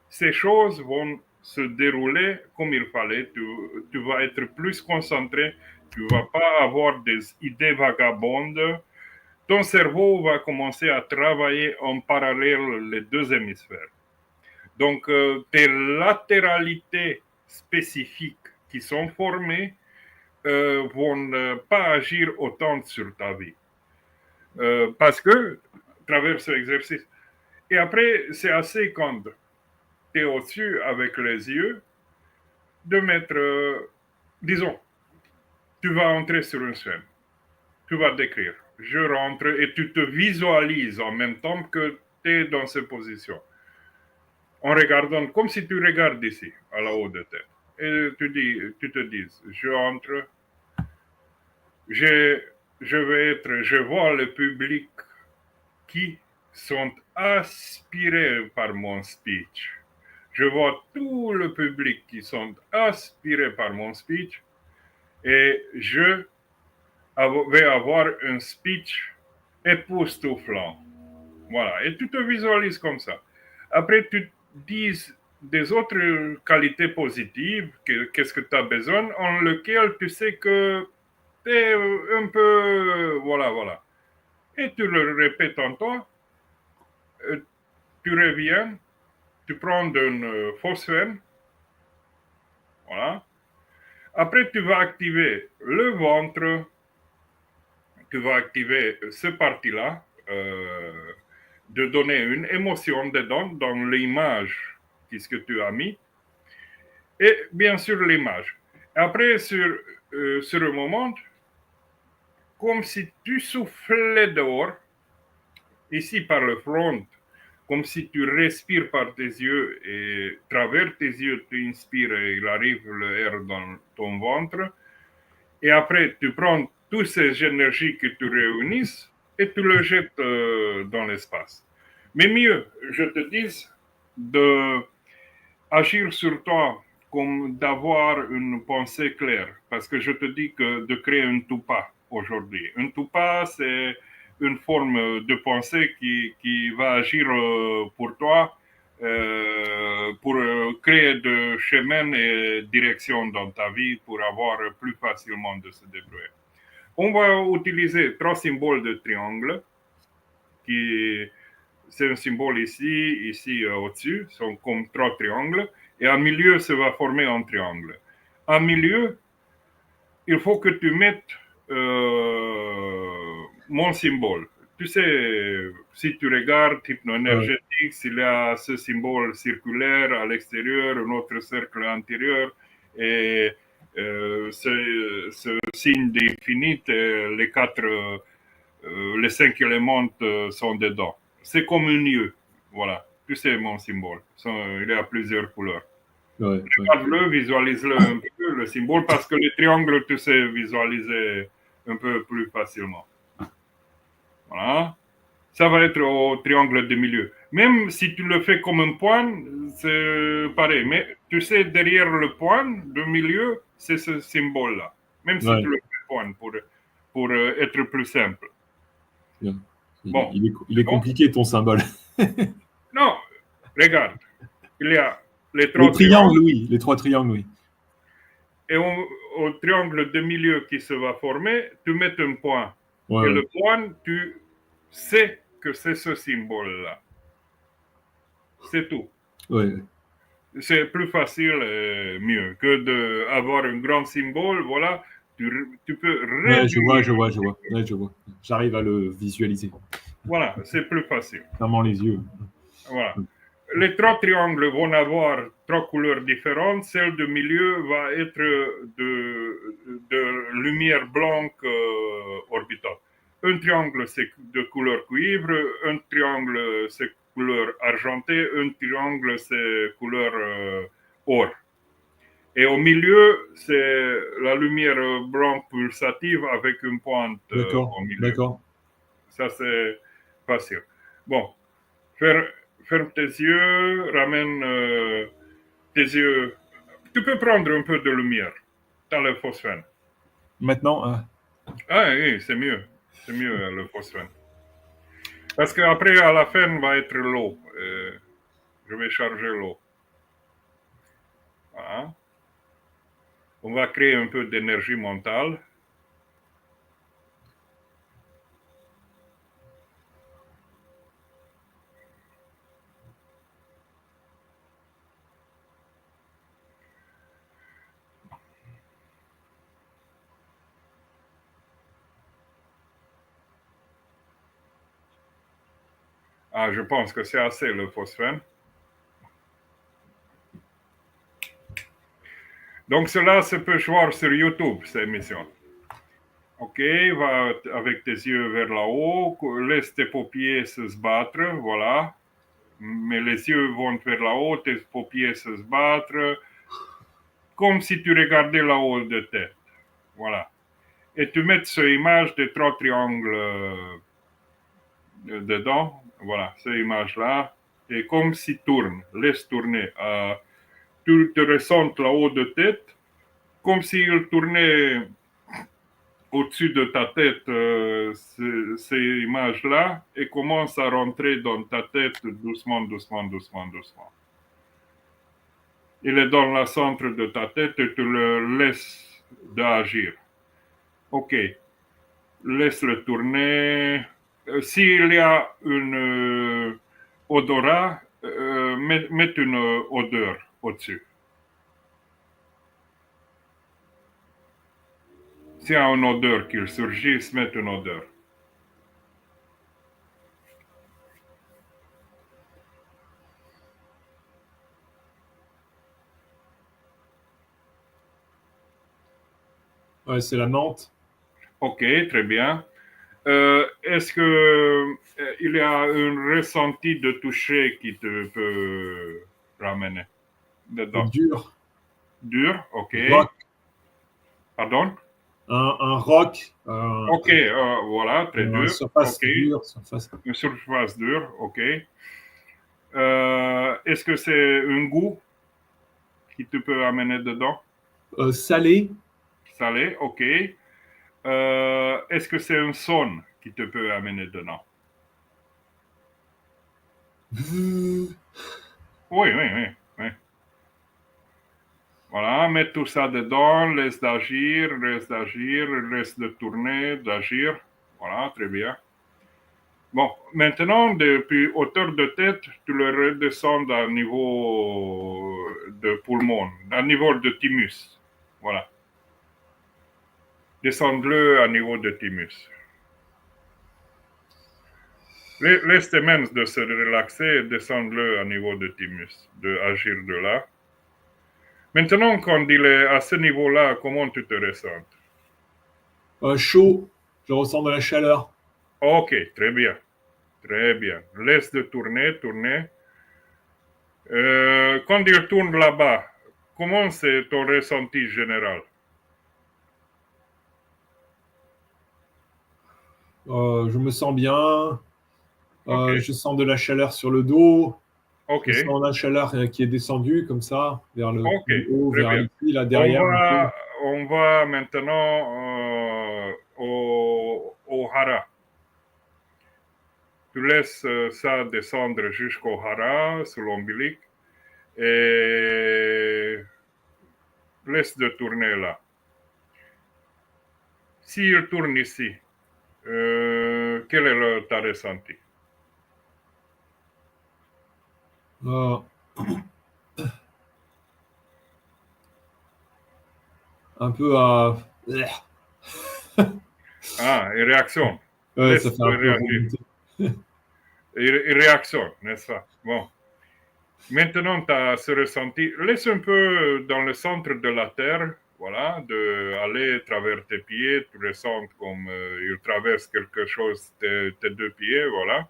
ces choses vont se dérouler comme il fallait. Tu vas être plus concentré, tu ne vas pas avoir des idées vagabondes. Ton cerveau va commencer à travailler en parallèle les deux hémisphères. Donc, tes latéralités spécifiques qui sont formées vont pas agir autant sur ta vie. Parce que, à travers ce exercice. Et après, c'est assez quand tu es au-dessus avec les yeux, de mettre, disons, tu vas entrer sur une scène, tu vas décrire, je rentre et tu te visualises en même temps que tu es dans cette position, en regardant comme si tu regardes ici, à la haut de tête. Et tu te dis, je entre, je, je vois le public qui sont aspirés par mon speech. Je vois tout le public qui sont aspirés par mon speech et je vais avoir un speech époustouflant. Voilà, et tu te visualises comme ça. Après, tu dis des autres qualités positives, qu'est-ce que tu as besoin, en lequel tu sais que tu es un peu... Voilà, voilà. Et tu le répètes en toi, tu reviens, tu prends une fausse veine, voilà. Après, tu vas activer le ventre, tu vas activer ce parti-là, de donner une émotion dedans, dans l'image qu'est-ce que tu as mis, et bien sûr l'image. Après, sur le moment, comme si tu soufflais dehors, ici par le front, comme si tu respires par tes yeux et travers tes yeux, tu inspires et il arrive l'air dans ton ventre. Et après, tu prends toutes ces énergies que tu réunis et tu le jettes dans l'espace. Mais mieux, je te dis de agir sur toi comme d'avoir une pensée claire. Parce que je te dis que de créer un tupa aujourd'hui. Un tupa, c'est une forme de pensée qui va agir pour toi, pour créer de chemins et directions dans ta vie pour avoir plus facilement de se débrouiller. On va utiliser trois symboles de triangle qui c'est un symbole ici, ici au-dessus, sont comme trois triangles, et en milieu, ça va former un triangle. En milieu, il faut que tu mettes mon symbole. Tu sais, si tu regardes hypno-énergétique, s'il y a ce symbole circulaire à l'extérieur, un autre cercle intérieur, et ce signe d'infinité, les cinq éléments sont dedans. C'est comme un lieu. Voilà. Tu sais mon symbole. Il y a plusieurs couleurs. Ouais, ouais. Regarde-le, visualise-le un peu, le symbole, parce que les triangles, tu sais visualiser un peu plus facilement. Voilà. Ça va être au triangle de milieu. Même si tu le fais comme un point, c'est pareil. Mais tu sais, derrière le point de milieu, c'est ce symbole-là. Même si Ouais. tu le fais point pour être plus simple. Bien. Bon. Il est Bon. compliqué ton symbole. Non, regarde. Il y a les Les trois triangles, triangles oui. Les trois triangles, oui. et au triangle de milieu qui se va former, tu mets un point. Ouais, Et ouais. le point, tu sais que c'est ce symbole-là. C'est tout. Ouais. C'est plus facile et mieux que d'avoir un grand symbole. Voilà, tu peux Ouais, je vois, réduire. je vois, je vois. Ouais, je vois. J'arrive à le visualiser. Voilà, c'est plus facile. Fermant les yeux. Voilà. Les trois triangles vont avoir trois couleurs différentes. Celle du milieu va être de lumière blanche orbitale. Un triangle, c'est de couleur cuivre. Un triangle, c'est couleur argentée. Un triangle, c'est couleur or. Et au milieu, c'est la lumière blanche pulsative avec une pointe D'accord, au milieu. d'accord. Ça, c'est facile. Bon, ferme tes yeux, ramène tes yeux. Tu peux prendre un peu de lumière dans le phosphène. Maintenant, Ah oui, c'est mieux. C'est mieux le phosphène. Parce qu'après, à la fin, va être l'eau. Je vais charger l'eau. Voilà. On va créer un peu d'énergie mentale. Ah, je pense que c'est assez le phosphène. Donc cela se peut voir sur YouTube, cette émission. Ok, va avec tes yeux vers là-haut, laisse tes paupières se battre, voilà. Mais les yeux vont vers là-haut, tes paupières se battre, comme si tu regardais là-haut de tête. Voilà. Et tu mets cette image de trois triangles dedans, voilà, cette image-là, et comme si tourne, laisse tourner. Tu te ressens là-haut de tête, comme s'il tournait au-dessus de ta tête ces images-là et commence à rentrer dans ta tête doucement, doucement, doucement, doucement. Il est dans le centre de ta tête et tu le laisses d'agir. Ok, laisse-le tourner. S'il y a une odorat, mets une odeur au-dessus. S'il y a une odeur qui surgit, mets une odeur. Ouais, c'est la menthe. Ok, très bien. Est-ce que il y a un ressenti de toucher qui te peut ramener dedans? Dur. Dur, ok. Rock. Pardon? Un rock. Ok, voilà, très dur. Surface Ok, dure. Surface. une surface dure, ok. Est-ce que c'est un goût qui te peut amener dedans? Salé. Salé, ok. Est-ce que c'est un son qui te peut amener dedans? Oui, oui, oui, oui. Voilà, mets tout ça dedans, laisse d'agir, laisse de tourner, d'agir. Voilà, très bien. Bon, maintenant, depuis hauteur de tête, tu le redescends à niveau de poumon, à niveau de thymus. Voilà. Descends-le à niveau de thymus. Laisse tes mains de se relaxer et descends-le à niveau de thymus, de agir de là. Maintenant, quand il est à ce niveau-là, comment tu te ressens? Chaud. Je ressens de la chaleur. Ok, très bien. Très bien. Laisse de tourner. Quand il tourne là-bas, comment c'est ton ressenti général? Je me sens bien. Ok, Je sens de la chaleur sur le dos. ok, Je sens la chaleur qui est descendue comme ça, vers le ok, haut, très vers bien. ici, là On derrière un peu. va, on va maintenant au hara. Tu laisses ça descendre jusqu'au hara, sous l'ombilic, et laisse de tourner là. S'il tourne ici, quel est ta ressenti? Euh, un peu à. Ah, une réaction. Ouais, ça fait Laisse-le un peu réagir. remonter. Une réaction, n'est-ce pas? Bon. Maintenant, tu as ce ressenti. Laisse un peu dans le centre de la terre, voilà, de aller à travers tes pieds, tu ressens comme il traverse quelque chose, tes deux pieds, voilà.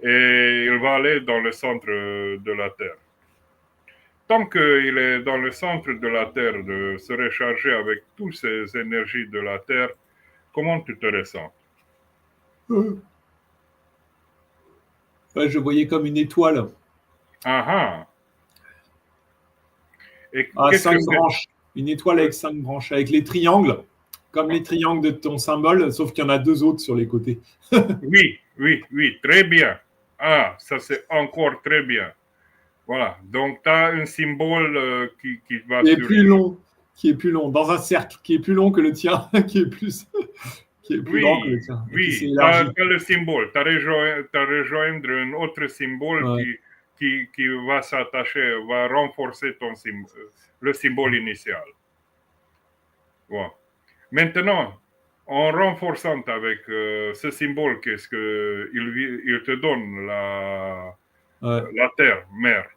Et il va aller dans le centre de la terre. Tant qu'il est dans le centre de la terre, de se recharger avec toutes ces énergies de la terre, comment tu te ressens? Ouais, je voyais comme une étoile Ah ah. Et à qu'est-ce que 5 c'est? branches. Une étoile avec 5 branches, avec les triangles, comme les triangles de ton symbole, sauf qu'il y en a 2 autres sur les côtés. Oui, oui, oui, très bien. Ah, ça c'est encore très bien. Voilà, donc tu as un symbole qui va Qui est sur... plus long, qui est plus long, dans un cercle, qui est plus long que le tien, qui est plus grand que Oui, le tien, et qui s'est oui, tu as élargi. le symbole. Tu as rejoindre un autre symbole Ouais. qui va s'attacher, va renforcer le symbole initial. Bon. Maintenant, en renforçant avec ce symbole, qu'est-ce que il te donne Ouais. la terre, mère,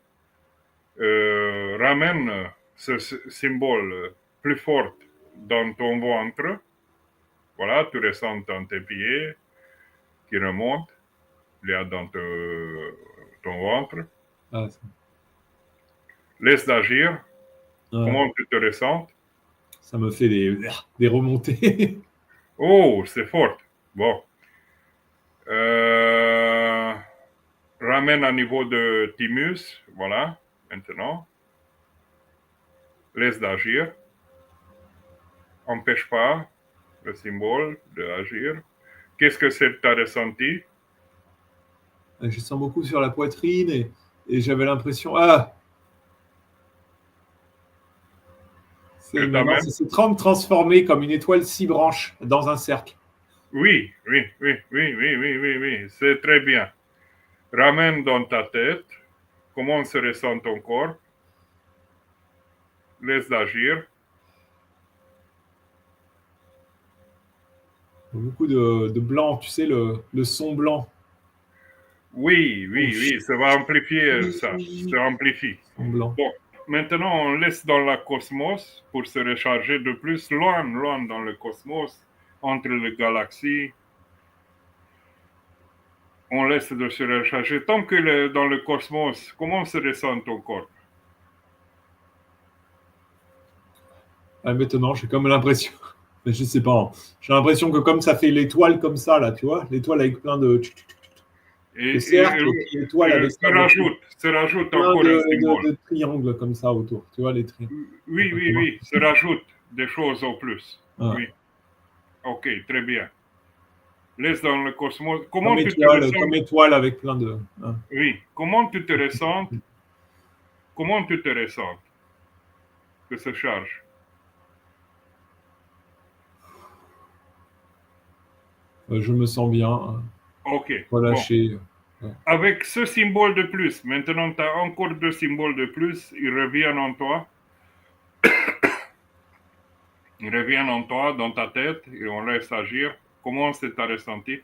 ramène ce symbole plus fort dans ton ventre. Voilà, tu ressens dans tes pieds qui remontent, il y a dans ton ventre. Ah, Laisse d'agir. ouais. Comment tu te ressens? Ça me fait des remontées. Oh, c'est fort. Bon. Ramène à niveau de thymus. Voilà, maintenant. Laisse d'agir. Empêche pas le symbole d'agir. Qu'est-ce que c'est que tu as ressenti? Je sens beaucoup sur la poitrine et j'avais l'impression. Ah! Maintenant, t'amène? c'est s'est transformé comme une étoile 6 branches dans un cercle. Oui, oui, oui, oui, oui, oui, oui, oui. C'est très bien. Ramène dans ta tête. Comment se ressent ton corps? Laisse d'agir. Beaucoup de blanc, tu sais, le son blanc. Oui, Oh, oui, oui, ça va amplifier ça. Ça amplifie. son blanc. Bon, maintenant, on laisse dans le cosmos pour se recharger de plus loin, loin dans le cosmos, entre les galaxies. On laisse de se recharger. Tant que dans le cosmos, comment se ressent ton corps? Ah, maintenant, j'ai comme l'impression. Mais je sais pas. Hein. J'ai l'impression que comme ça fait l'étoile comme ça, là, tu vois, l'étoile avec plein de cercles et puis l'étoile avec Se rajoute plein encore un symbole. de triangles comme ça autour. Tu vois, les triangles. Oui, oui, oui, se rajoute des choses au plus. Ah. Oui. Ok, très bien. Laisse dans le cosmos. Comment tu te ressens? Comme étoile avec plein de. Ah. Oui. Comment tu te ressens? Comment tu te ressens que ça charge? Je me sens bien, hein, Ok, bon. relâché. Ouais. Avec ce symbole de plus, maintenant tu as encore 2 symboles de plus, ils reviennent en toi. Ils reviennent en toi, dans ta tête, et on laisse agir. Comment c'est ta ressenti?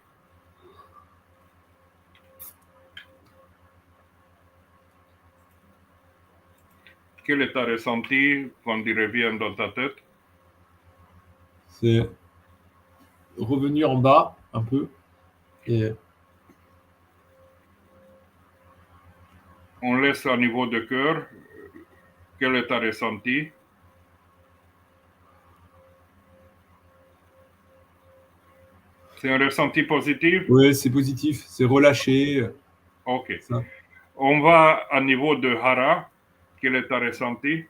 Quel est ta ressenti quand ils reviennent dans ta tête? C'est revenu en bas un peu. Et On laisse au niveau de cœur. Quel est ta ressenti? C'est un ressenti positif? ouais, c'est positif, c'est relâché. Ok. Ça. On va à niveau de hara. Quel est ta ressenti?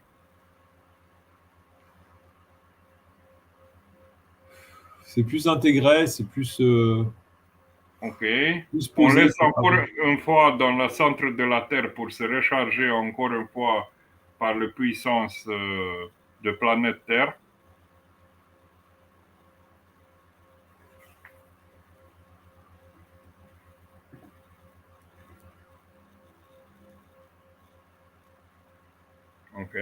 C'est plus intégré, c'est plus, Ok. plus On posé. laisse encore une fois dans le centre de la Terre pour se recharger encore une fois par la puissance de planète Terre. Ok.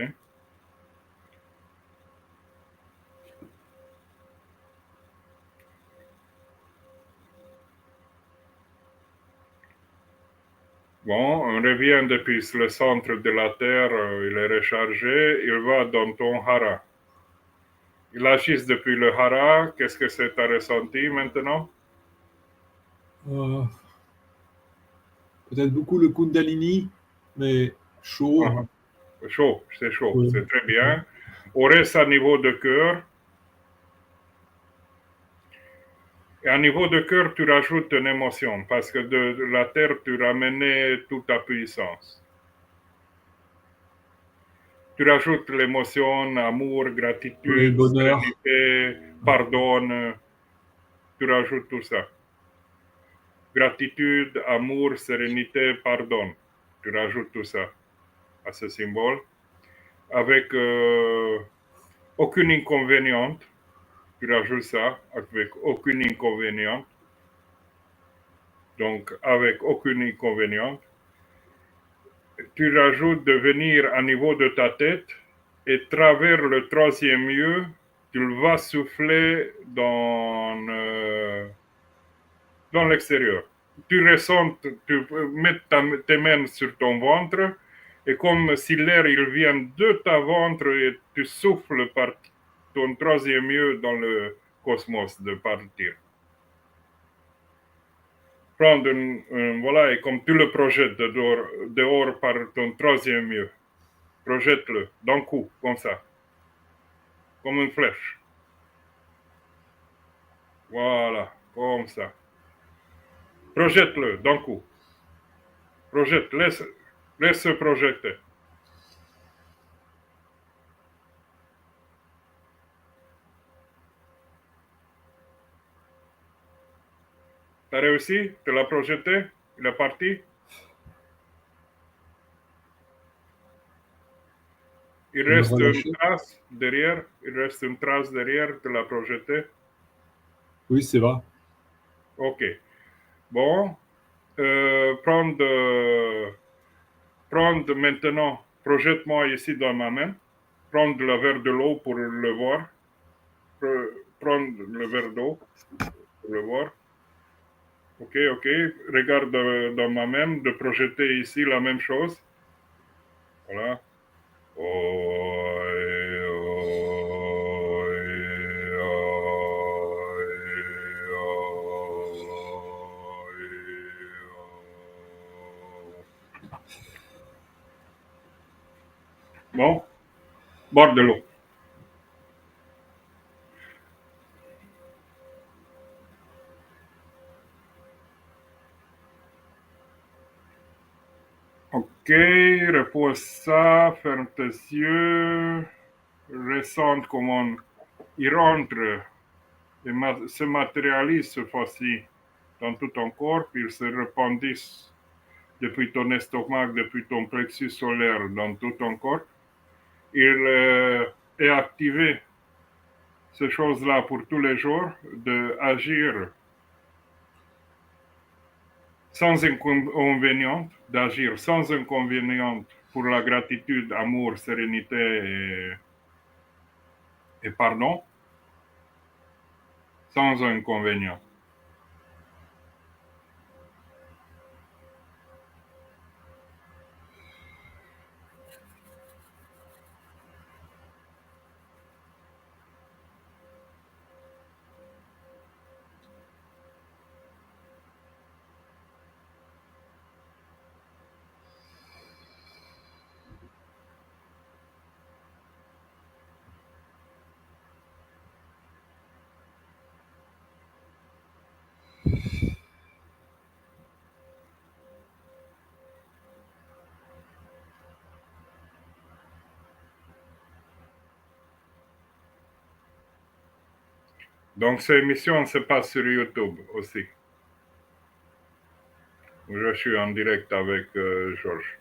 Bon, on revient depuis le centre de la Terre, il est rechargé, il va dans ton hara. Il agisse depuis le hara, qu'est-ce que c'est ta ressenti maintenant? Euh, peut-être beaucoup le Kundalini, mais chaud. Hein. Chaud, c'est chaud, Ouais. c'est très bien. On reste à niveau de cœur. Et à niveau de cœur, tu rajoutes une émotion, parce que de la terre, tu ramenais toute ta puissance. Tu rajoutes l'émotion, amour, Ouais, gratitude, bonheur. sérénité, pardon. Tu rajoutes tout ça. Gratitude, amour, sérénité, pardon. Tu rajoutes tout ça à ce symbole. Avec aucun inconvénient. Tu rajoutes ça avec aucun inconvénient. Donc, avec aucun inconvénient. Tu rajoutes de venir à niveau de ta tête et travers le troisième yeux, tu vas souffler dans l'extérieur. Tu ressens, tu mets tes mains sur ton ventre Et comme si l'air, il vient de ta ventre et tu souffles par ton troisième yeux dans le cosmos de partir. Prendre voilà, et comme tu le projettes dehors par ton troisième yeux, projette-le d'un coup, comme ça, comme une flèche. Voilà, comme ça. Projette-le d'un coup. Projette, laisse se projeter. T'as réussi? Tu l'as projeté? Il est parti? Il reste une trace derrière? Il reste une trace derrière? Tu l'as projeté? Oui, c'est vrai. Ok. Bon. Prendre maintenant, projette-moi ici dans ma main. Prendre le verre de l'eau pour le voir. Prendre le verre d'eau pour le voir. Ok, ok. Regarde dans ma main, de projeter ici la même chose. Voilà. Bon, boire de l'eau. Ok, repose ça, ferme tes yeux, ressens comment il rentre et se matérialise cette fois-ci dans tout ton corps, puis il se répandit depuis ton estomac, depuis ton plexus solaire dans tout ton corps. Il est activé, ces choses-là pour tous les jours, d'agir sans inconvénient, d'agir sans inconvénient pour la gratitude, amour, sérénité et pardon, sans inconvénient. Donc, ces émissions se passent sur YouTube aussi. Je suis en direct avec Georges.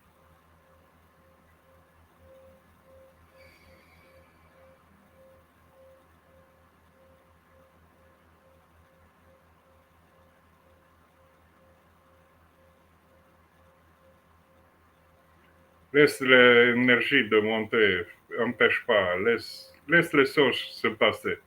Laisse l'énergie de monter, empêche pas, laisse les choses se passer.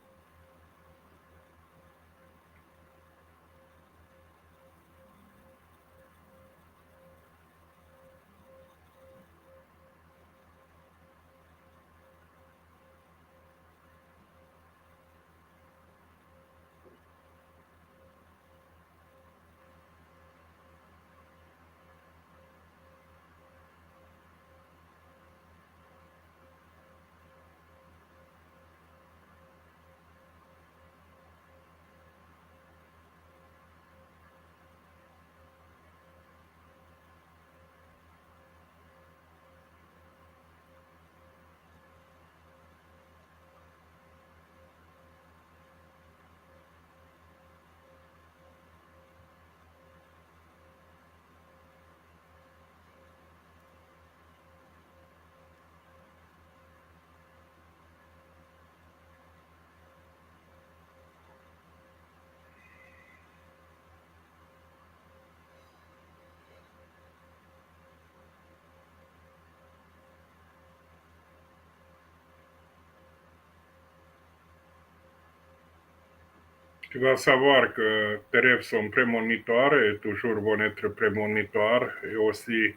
Tu vas savoir que tes rêves sont prémonitoires et toujours vont être prémonitoires et aussi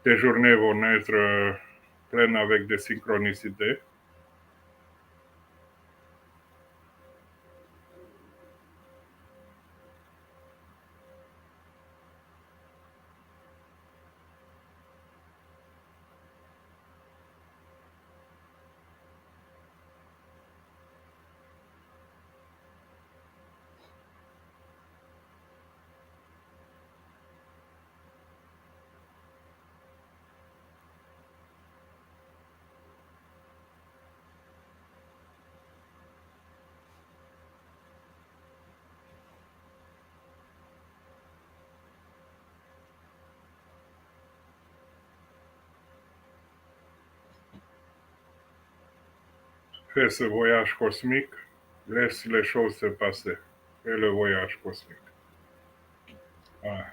tes journées vont être pleines avec des synchronicités. Fais ce voyage cosmique, laisse les choses se passer. Fais le voyage cosmique. Voilà.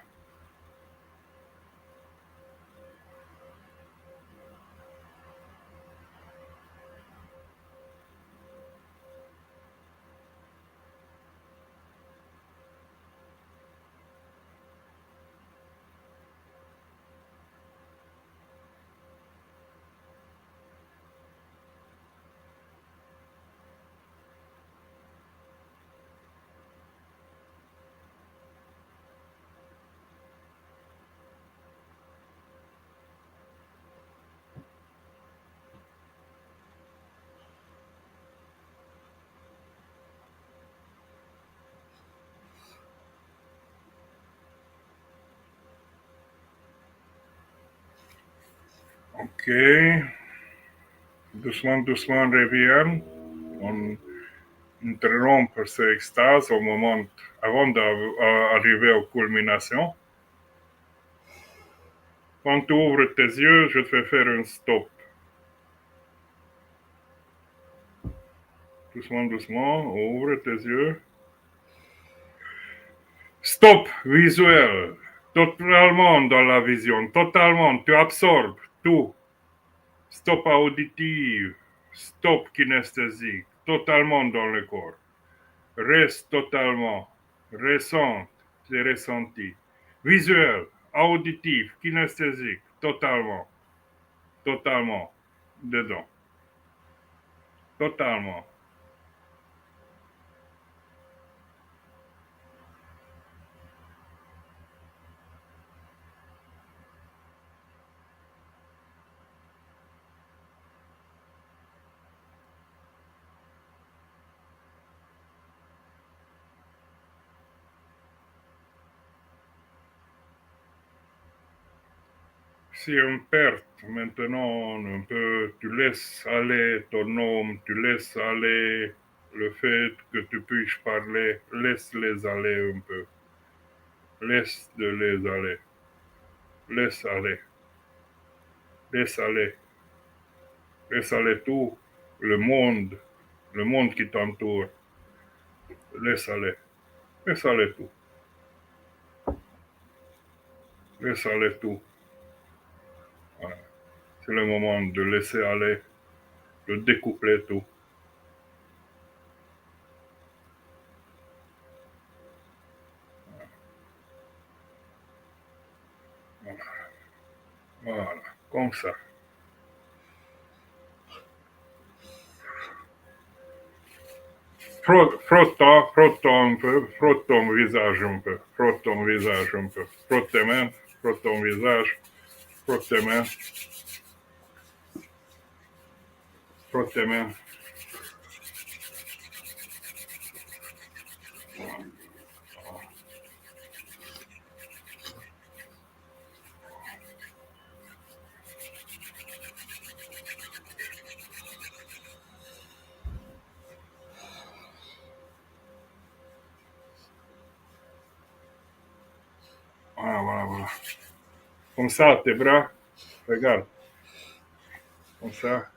Ok. Doucement, doucement, reviens. On interrompt cette extase au moment avant d'arriver aux culminations. Quand tu ouvres tes yeux, je te fais faire un stop. Doucement, doucement, ouvre tes yeux. Stop visuel. Totalement dans la vision. Totalement. Tu absorbes tout. Stop auditif. Stop kinesthésique. Totalement dans le corps. Reste totalement. Ressent tes ressentis. Visuel, auditif, kinesthésique. Totalement. Totalement. Dedans. Totalement. Si on perd maintenant un peu, tu laisses aller ton homme, tu laisses aller le fait que tu puisses parler, laisse-les aller un peu. Laisse de les aller. Laisse aller. Laisse aller. Laisse aller tout le monde qui t'entoure. Laisse aller. Laisse aller tout. Laisse aller tout. Voilà. C'est le moment de laisser aller, de découpler tout. Voilà, comme ça. Frotte un peu, frotte ton visage un peu, frotte ton visage un peu, frotte tes mains, frotte ton visage, frotte tes mains, frotte tes mains. Voilà. Comme ça, tes bras, regarde. Comme ça.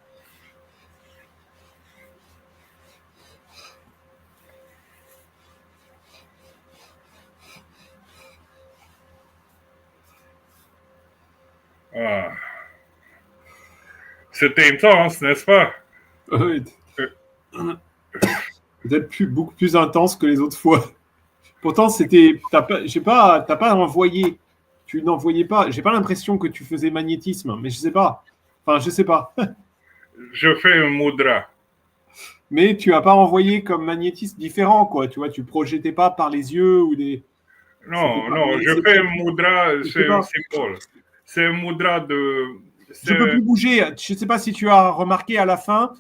Ah. C'était intense, n'est-ce pas? Oui. Peut-être beaucoup plus intense que les autres fois. Pourtant, t'as pas envoyé tu n'envoyais pas. J'ai pas l'impression que tu faisais magnétisme, mais je sais pas. Enfin, je sais pas. Je fais un mudra. Mais tu as pas envoyé comme magnétisme différent, quoi. Tu vois, tu projetais pas par les yeux ou des. C'était Non, pas. non, Mais je c'est fais très. un mudra, Je sais c'est un pas. symbole. C'est un mudra de. Je peux plus bouger. Je sais pas si tu as remarqué à la fin.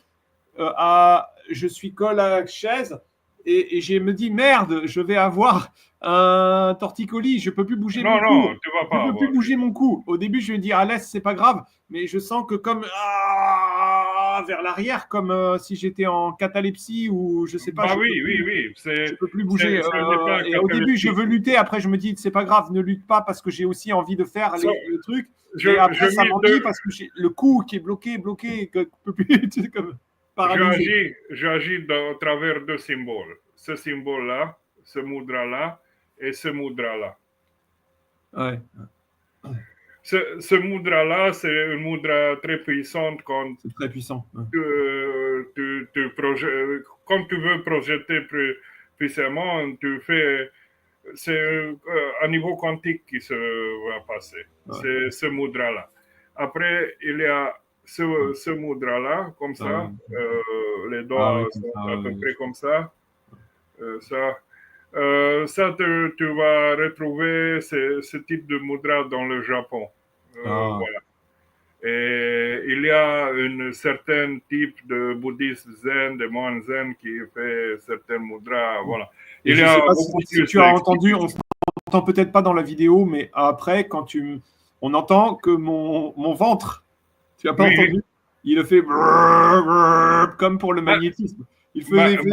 Je suis colle à la chaise et je me dis merde, je vais avoir un torticolis, je peux plus bouger mon Non, cou. non, tu vas Je pas peux plus avoir. bouger mon cou. Au début, je me dis à l'aise, c'est pas grave, mais je sens que comme vers l'arrière, comme si j'étais en catalepsie ou je sais pas, Bah oui, oui, oui. je peux plus bouger. Ce n'est pas Et au début, je catalepsie. veux lutter. Après, je me dis c'est pas grave, ne lutte pas parce que j'ai aussi envie de faire Ça, le truc. je, Et je après, ça mis m'ennuie parce que j'ai le cou qui est bloqué, que je peux plus, tu sais, comme paralysé. j'agis à travers deux symboles. Ce symbole-là, ce mudra-là et ce mudra-là. Ouais. Ce mudra-là, c'est une mudra très puissante quand C'est très puissant. Ouais. quand tu veux projeter puissamment, c'est à niveau quantique qui se va passer. Ouais. C'est ce mudra-là. Après, il y a ce mudra-là, comme ça. Les doigts Ouais, comme sont ça, à peu ouais. près comme ça. Ça, tu vas retrouver ce type de mudra dans le Japon. Ah. Voilà. Et il y a un certain type de bouddhiste zen, de moines zen qui fait certains mudras. Voilà. Et Il y je sais a pas beaucoup si plus tu as entendu, on d'explications. n'entend peut-être pas dans la vidéo, mais après, on entend que mon ventre, tu n'as pas Oui, entendu, il le fait comme pour le bah, magnétisme. Il bah, faisait comme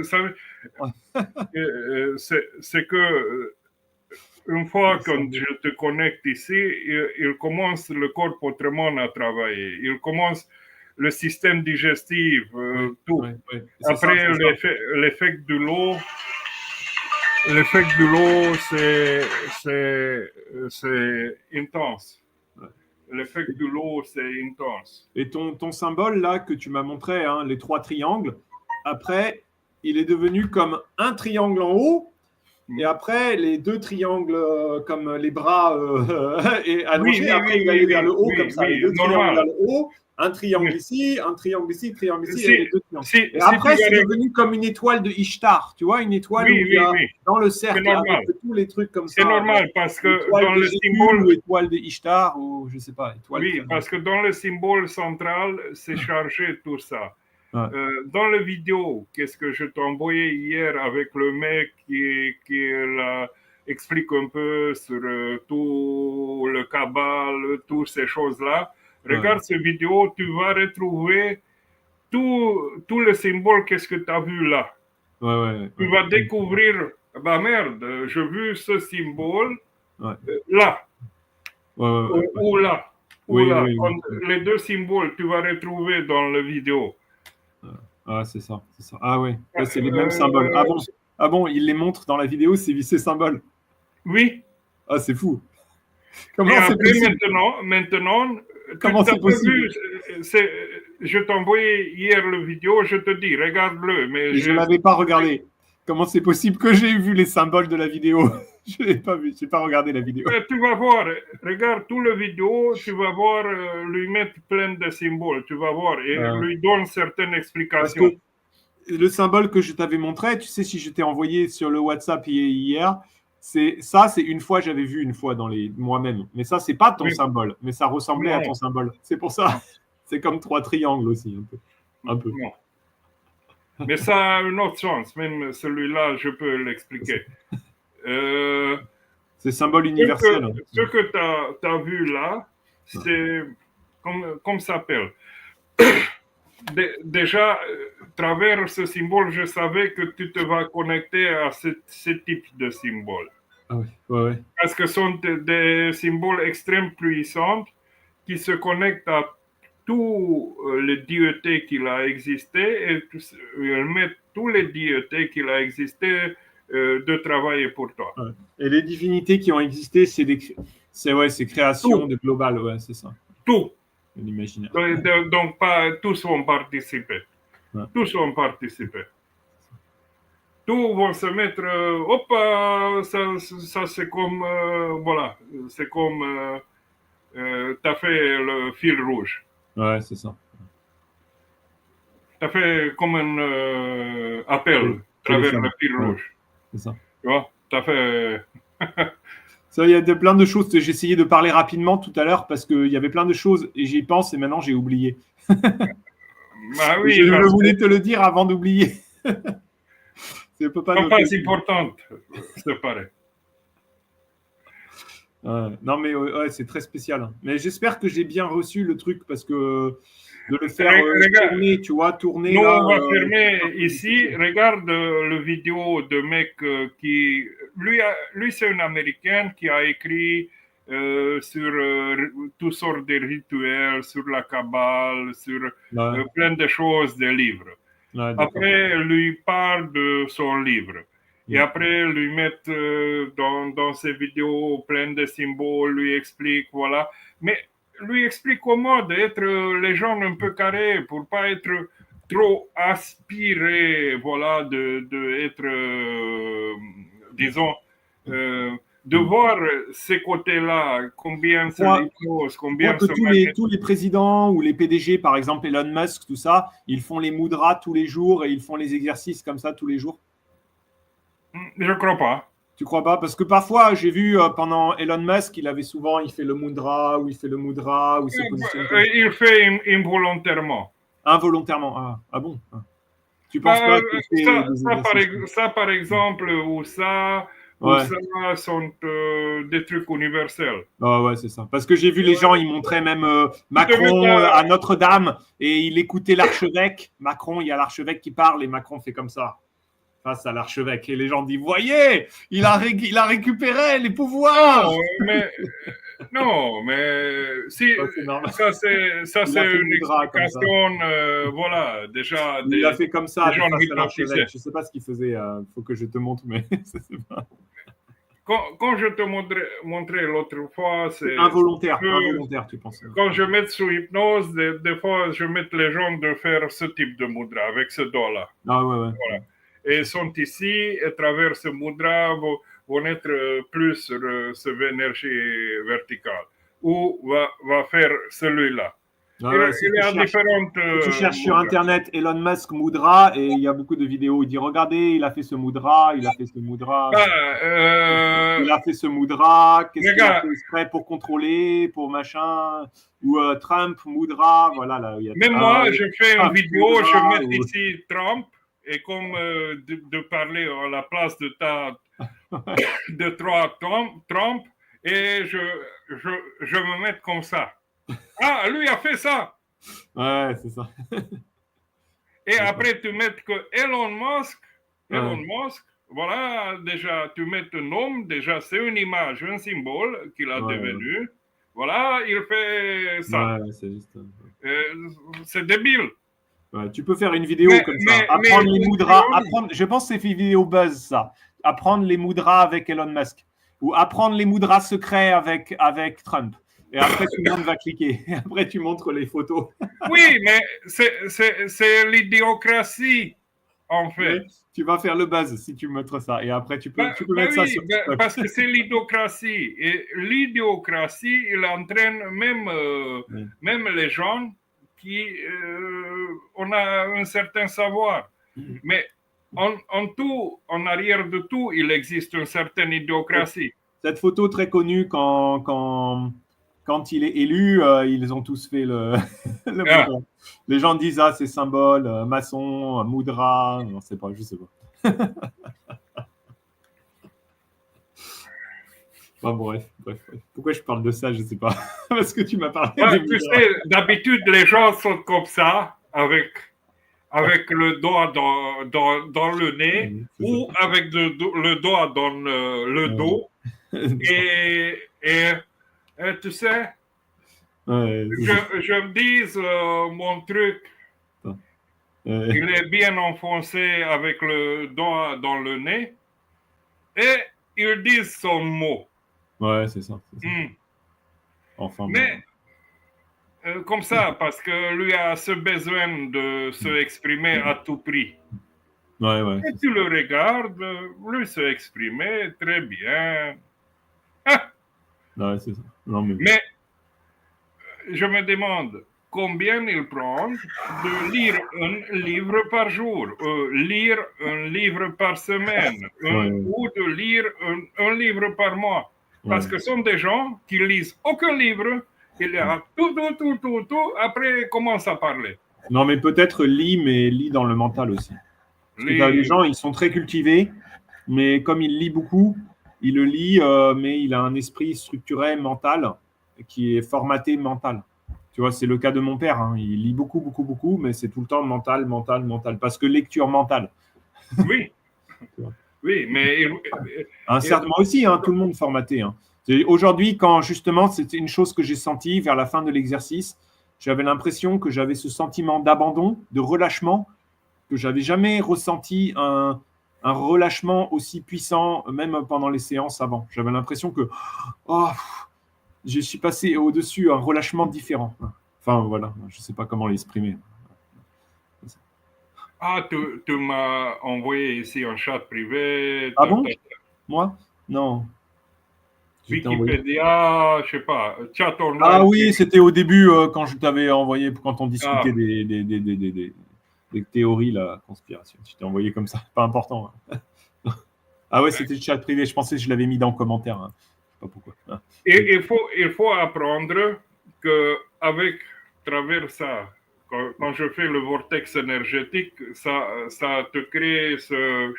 ça. Ouais. c'est que une fois quand je te connecte ici, il commence le corps autrement à travailler. Il commence le système digestif, Oui, tout. oui, oui. C'est ça, Après, c'est ça. l'effet de l'eau, c'est intense. L'effet de l'eau, c'est intense. Et ton symbole là que tu m'as montré, hein, les trois triangles, après, il est devenu comme un triangle en haut, et après, les deux triangles comme les bras et Oui, allongés. oui, Après, oui, il oui, allait vers le oui, haut comme oui, ça. Les oui, deux triangles vers normal. le haut, un triangle Oui. ici, un triangle ici, et Si, les deux triangles. si, Et si tu après, c'est vas... devenu comme une étoile de Ishtar. Tu vois, une étoile Oui, où il y oui, a oui, dans le c'est cercle avec normal. tous les trucs comme C'est ça. normal parce que Étoile dans de le Jésus symbole... ou étoile de Ishtar ou je sais pas, étoile Oui, très. parce que dans le symbole central, c'est chargé tout ça. Ouais. Dans la vidéo, qu'est-ce que je t'ai envoyé hier avec le mec qui explique un peu sur tout le cabal, toutes ces choses-là. Regarde cette vidéo, tu vas retrouver tout le symbole, qu'est-ce que tu as vu là. Tu vas découvrir, bah merde, j'ai vu ce symbole là, ou là. Ou Oui, là, oui, oui. les deux symboles, tu vas retrouver dans la vidéo. Ah, c'est ça, c'est ça. Ah oui, ouais, c'est les mêmes symboles. Euh, Ah bon, il les montre dans la vidéo, ces symboles. oui. Ah, c'est fou. Et Comment c'est après, possible? maintenant, tu Comment n'as c'est pas possible? vu, je t'ai envoyé hier le vidéo, je te dis, regarde-le, mais Et je l'avais pas regardé. Comment c'est possible que j'ai vu les symboles de la vidéo? Je l'ai pas vu, j'ai pas regardé la vidéo. tu vas voir, regarde tout le vidéo, tu vas voir, lui mettre plein de symboles, tu vas voir, et lui donne certaines Parce explications. que le symbole que je t'avais montré, tu sais, si je t'ai envoyé sur le WhatsApp hier, c'est une fois, j'avais vu une fois moi-même. Mais ça, c'est pas ton Oui, symbole, mais ça ressemblait à non, ton symbole. C'est pour ça. C'est comme trois triangles aussi, un peu. Un peu. non. Mais ça a un autre sens, même celui-là, je peux l'expliquer. C'est symbole universel. Ce que tu as vu là, c'est comme ça s'appelle. Déjà, travers ce symbole, je savais que tu te vas connecter à ce type de symbole. Ah oui, ouais. Parce que ce sont des symboles extrêmement puissants qui se connectent à tous les dieutés qu'il a existé et ils mettent tous les dieutés qu'il a existé de travailler pour toi. Ouais. Et les divinités qui ont existé, c'est création Tout. de global, ouais, c'est ça. Tout. L'imaginaire. Donc, pas tous vont participer. Ouais. Tous vont participer. Tout vont se mettre, ça c'est comme, voilà, c'est comme, t'as fait le fil rouge. Ouais, c'est ça. T'as fait comme un appel à travers le Téléphone. fil Ouais, rouge. c'est ça. Tu vois, t'as fait. Ça, il y a plein de choses. J'ai essayé de parler rapidement tout à l'heure parce qu'il y avait plein de choses et j'y pense et maintenant j'ai oublié. Bah Je, oui, je parce que voulais te le dire avant d'oublier. Je ne peux pas sont pas noter. importantes, c'est pareil. Ouais. Non, mais ouais, c'est très spécial, hein. Mais j'espère que j'ai bien reçu le truc parce que de le faire Regarde, tourner, tu vois, tourner nous, là, on va c'est fermer un peu ici. difficile. Regarde le vidéo de mec qui. Lui c'est un Américain qui a écrit sur toutes sortes de rituels, sur la Kabbale, sur Ouais, plein de choses, des livres. ouais, d'accord. Après, lui parle de son livre. Et Mm. après, lui mettre dans ses vidéos plein de symboles, lui explique, voilà. Mais lui explique comment d'être les gens un peu carrés pour pas être trop aspiré, voilà, de être, disons, euh, de Mm. voir ces côtés-là, combien Tu c'est crois, l'hypnose, tu crois combien que ce tous les présidents ou les PDG, par exemple Elon Musk, tout ça, ils font les mudras tous les jours et ils font les exercices comme ça tous les jours? Je crois pas. Tu crois pas? Parce que parfois, j'ai vu pendant Elon Musk, il fait le mudra, ou il fait le mudra, ou il se positionne comme ça. Il fait involontairement. Involontairement. Ah, ah bon? Ah. Tu penses Bah, pas qu'il fait des exercices? ça, par exemple, ou Ouais, ça sont des trucs universels. ouais, ouais, c'est ça. Parce que j'ai vu les gens, ils montraient même Tu te mets Macron à Notre-Dame et il écoutait l'archevêque. Macron, il y a l'archevêque qui parle et Macron fait comme ça face à l'archevêque. Et les gens disent, voyez, il a récupéré les pouvoirs. non, mais non, mais si Ouais, c'est normal. ça Il a c'est fait le une mudra comme ça. explication, voilà, déjà Il l'a fait comme des ça gens face à hypnotisés. l'archevêque. Je sais pas ce qu'il faisait. Il faut que je te montre, mais c'est pas. Quand je te montrais l'autre fois, C'est c'est involontaire, que involontaire, tu penses. quand je mets sous hypnose, des fois, je mets les gens de faire ce type de mudra avec ce dos-là. Ah ouais, ouais. Voilà. Et sont ici, et à travers ce mudra, vont être plus sur cette énergie verticale. Ou va faire celui-là. Ouais, ouais, Il y a différentes si tu cherches sur mudras. Internet Elon Musk Mudra, et il y a beaucoup de vidéos, il dit regardez, il a fait ce Mudra, il a fait ce Mudra, Ah, il a fait ce Mudra, qu'est-ce qu'il a regarde, fait exprès pour contrôler, pour machin, ou Trump Mudra, voilà, là, il y a même moi, je fais une Trump vidéo, je Mudra, mets ici Trump, et comme de parler à la place de trois Trump, et je me mets comme ça. Ah, lui a fait ça. ouais, c'est ça. Et D'accord. après, tu mets que Elon Ouais, Musk, voilà, déjà, tu mets un homme, déjà, c'est une image, un symbole qu'il a ouais, devenu. Voilà, il fait ça. ouais, c'est juste. C'est débile. Ouais, tu peux faire une vidéo comme ça. Mais il Apprendre les mudras. fonctionne. Je pense que c'est une vidéo buzz, ça. Apprendre les mudras avec Elon Musk. Ou apprendre les mudras secrets avec Trump. Et après, tout le monde va cliquer. Et après, tu montres les photos. Oui, mais c'est l'idiocratie, en Mais fait. tu vas faire le buzz si tu montres ça. Et après, tu peux mettre ça Oui, sur TikTok. parce que c'est l'idiocratie. Et l'idiocratie, il entraîne même, Oui. même les gens qui on a un certain savoir. Mais en tout, en arrière de tout, il existe une certaine idiocratie. Cette photo très connue quand il est élu, ils ont tous fait le Ah, moudra. Les gens disent ah c'est symbole, maçon, moudra, non c'est pas, je sais pas. Enfin, bref. Pourquoi je parle de ça, je sais pas. Parce que tu m'as parlé ouais, des tu moudras. sais, d'habitude, les gens sont comme ça, avec le doigt dans le nez, C'est ça. ou avec le doigt dans le dos. Et tu sais, Ouais, c'est ça. je me dis, mon truc, Euh, il est bien enfoncé avec le doigt dans le nez, et ils disent son mot. ouais, c'est ça. Hmm. Enfin bon. Mais comme ça, parce que lui a ce besoin de se exprimer à tout prix. Ouais. Et tu le regardes, lui se exprimer très bien. Ah, Ouais, c'est ça. Non, mais je me demande combien il prend de lire un livre par jour, lire un livre par semaine, ouais. ou de lire un livre par mois. Parce que ce sont des gens qui lisent aucun livre, il y a tout, après ils commencent à parler. Non, mais peut-être mais lit dans le mental aussi. Parce que tu as des gens, ils sont très cultivés, mais comme il lit beaucoup, il le lit, mais il a un esprit structuré mental qui est formaté mental. Tu vois, c'est le cas de mon père. Hein. Il lit beaucoup, mais c'est tout le temps mental. Parce que lecture mentale. Oui, oui, mais Moi aussi, hein, tout le monde formaté. Hein. Aujourd'hui, quand justement, c'était une chose que j'ai sentie vers la fin de l'exercice, j'avais l'impression que j'avais ce sentiment d'abandon, de relâchement, que j'avais jamais ressenti un relâchement aussi puissant, même pendant les séances avant. J'avais l'impression que je suis passé au-dessus, un relâchement différent. Enfin, voilà, je ne sais pas comment l'exprimer. Ah, tu m'as envoyé ici un chat privé. Ah bon? Moi? Non. Wikipédia, je sais pas, chat Ah online. oui, c'était au début quand je t'avais envoyé, quand on discutait Ah, des théories, la conspiration. Je t'ai envoyé comme ça, pas important. Hein. Ah ouais, c'était le chat privé. Je pensais que je l'avais mis dans le commentaire. Hein. Je sais pas pourquoi. Ah. et il faut apprendre que avec travers ça, quand je fais le vortex énergétique, ça te crée ce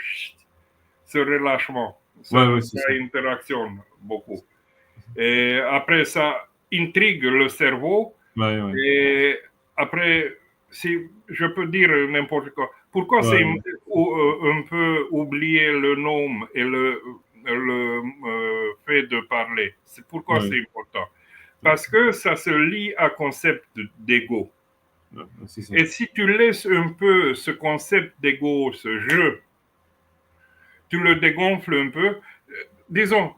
relâchement, Ouais, ça c'est ça. interaction beaucoup. Et après, ça intrigue le cerveau. Ouais. Et après, si je peux dire n'importe quoi, pourquoi c'est Ouais. un peu oublier le nom et le fait de parler? C'est pourquoi Ouais. c'est important. Parce que ça se lie à concept d'ego. Ouais, c'est ça. Et si tu laisses un peu ce concept d'ego, ce jeu, tu le dégonfles un peu, disons,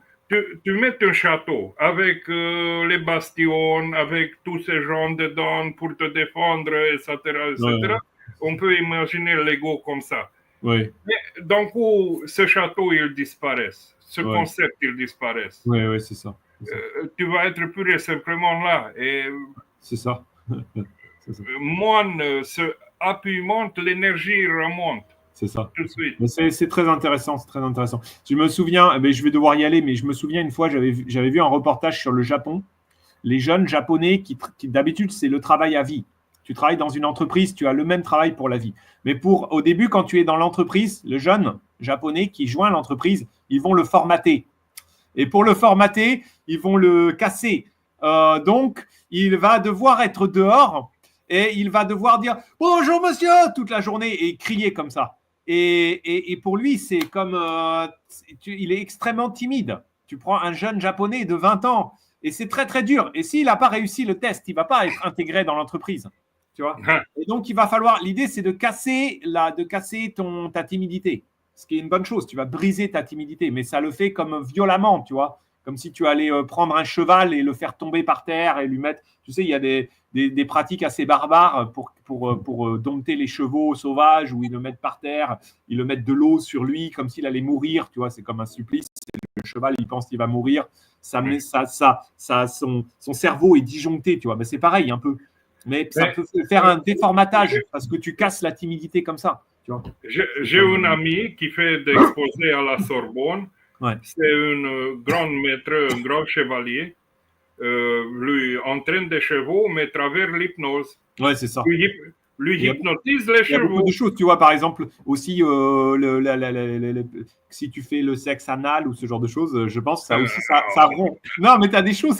tu mets un château avec les bastions, avec tous ces gens dedans pour te défendre, etc., etc. Ouais. On peut imaginer l'ego comme ça. Ouais. Mais d'un coup, ce château, il disparaît. Ce Ouais. concept, il disparaît. Ouais, c'est ça. C'est ça. Tu vas être pur et simplement là. Et C'est ça. C'est ça. moins ce appuie monte, l'énergie remonte C'est ça. tout de suite. Mais c'est très intéressant, c'est très intéressant. Je me souviens, je vais devoir y aller, mais je me souviens une fois, j'avais vu un reportage sur le Japon. Les jeunes japonais qui d'habitude, c'est le travail à vie. Tu travailles dans une entreprise, tu as le même travail pour la vie. Mais au début, quand tu es dans l'entreprise, le jeune japonais qui joint l'entreprise, ils vont le formater. Et pour le formater, ils vont le casser. Donc, il va devoir être dehors et il va devoir dire bonjour monsieur toute la journée et crier comme ça. Et pour lui, c'est comme il est extrêmement timide. Tu prends un jeune japonais de 20 ans et c'est très très dur. Et s'il n'a pas réussi le test, il ne va pas être intégré dans l'entreprise. Tu vois. Et donc, il va falloir. L'idée, c'est de casser ta timidité. Ce qui est une bonne chose. Tu vas briser ta timidité, mais ça le fait comme violemment, tu vois. Comme si tu allais prendre un cheval et le faire tomber par terre et lui mettre. Tu sais, il y a des pratiques assez barbares pour dompter les chevaux sauvages où ils le mettent par terre, ils le mettent de l'eau sur lui comme s'il allait mourir, tu vois. C'est comme un supplice. Le cheval, il pense qu'il va mourir. Son cerveau est disjoncté, tu vois. Mais c'est pareil, un peu. Mais ça peut faire un déformatage parce que tu casses la timidité comme ça. J'ai un ami qui fait des exposés à la Sorbonne. Ouais. C'est un grand maître, un grand chevalier. Lui entraîne des chevaux, mais à travers l'hypnose. Ouais, c'est ça. Lui hypnotise les chevaux. Il y a beaucoup de choses, tu vois, par exemple, aussi, si tu fais le sexe anal ou ce genre de choses, je pense que ça aussi, ça rompt. Non, mais tu as des choses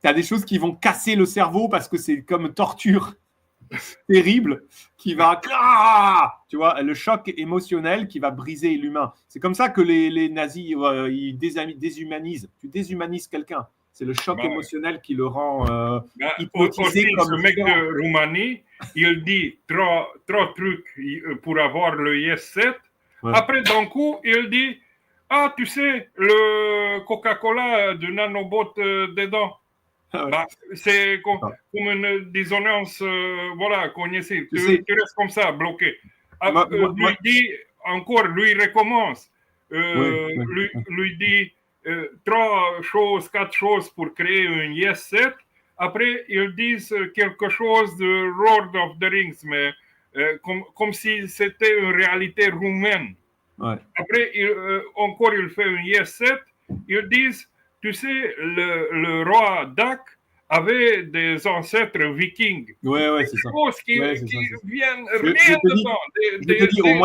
t'as des choses qui vont casser le cerveau parce que c'est comme torture terrible qui va, tu vois, le choc émotionnel qui va briser l'humain. C'est comme ça que les nazis, ils déshumanisent. Tu déshumanises quelqu'un. C'est le choc émotionnel qui le rend hypnotisé. Aussi, comme ce mec de Roumanie, il dit trois trucs pour avoir le Yes-7. Ouais. Après, d'un coup, il dit ah, tu sais, le Coca-Cola de nanobot dedans. Ah ouais. Bah, c'est comme une dissonance, voilà, cognitive. Tu restes comme ça, bloqué. Il dit encore, lui recommence. Lui dit 3 choses, 4 choses pour créer un Yes Set. Après, ils disent quelque chose de Lord of the Rings, mais comme si c'était une réalité roumaine. Ouais. Après, encore, il fait un Yes Set. Ils disent, tu sais, le roi Dak avait des ancêtres vikings. Ouais, c'est ça. Choses qui viennent rien dedans. Je te dis, au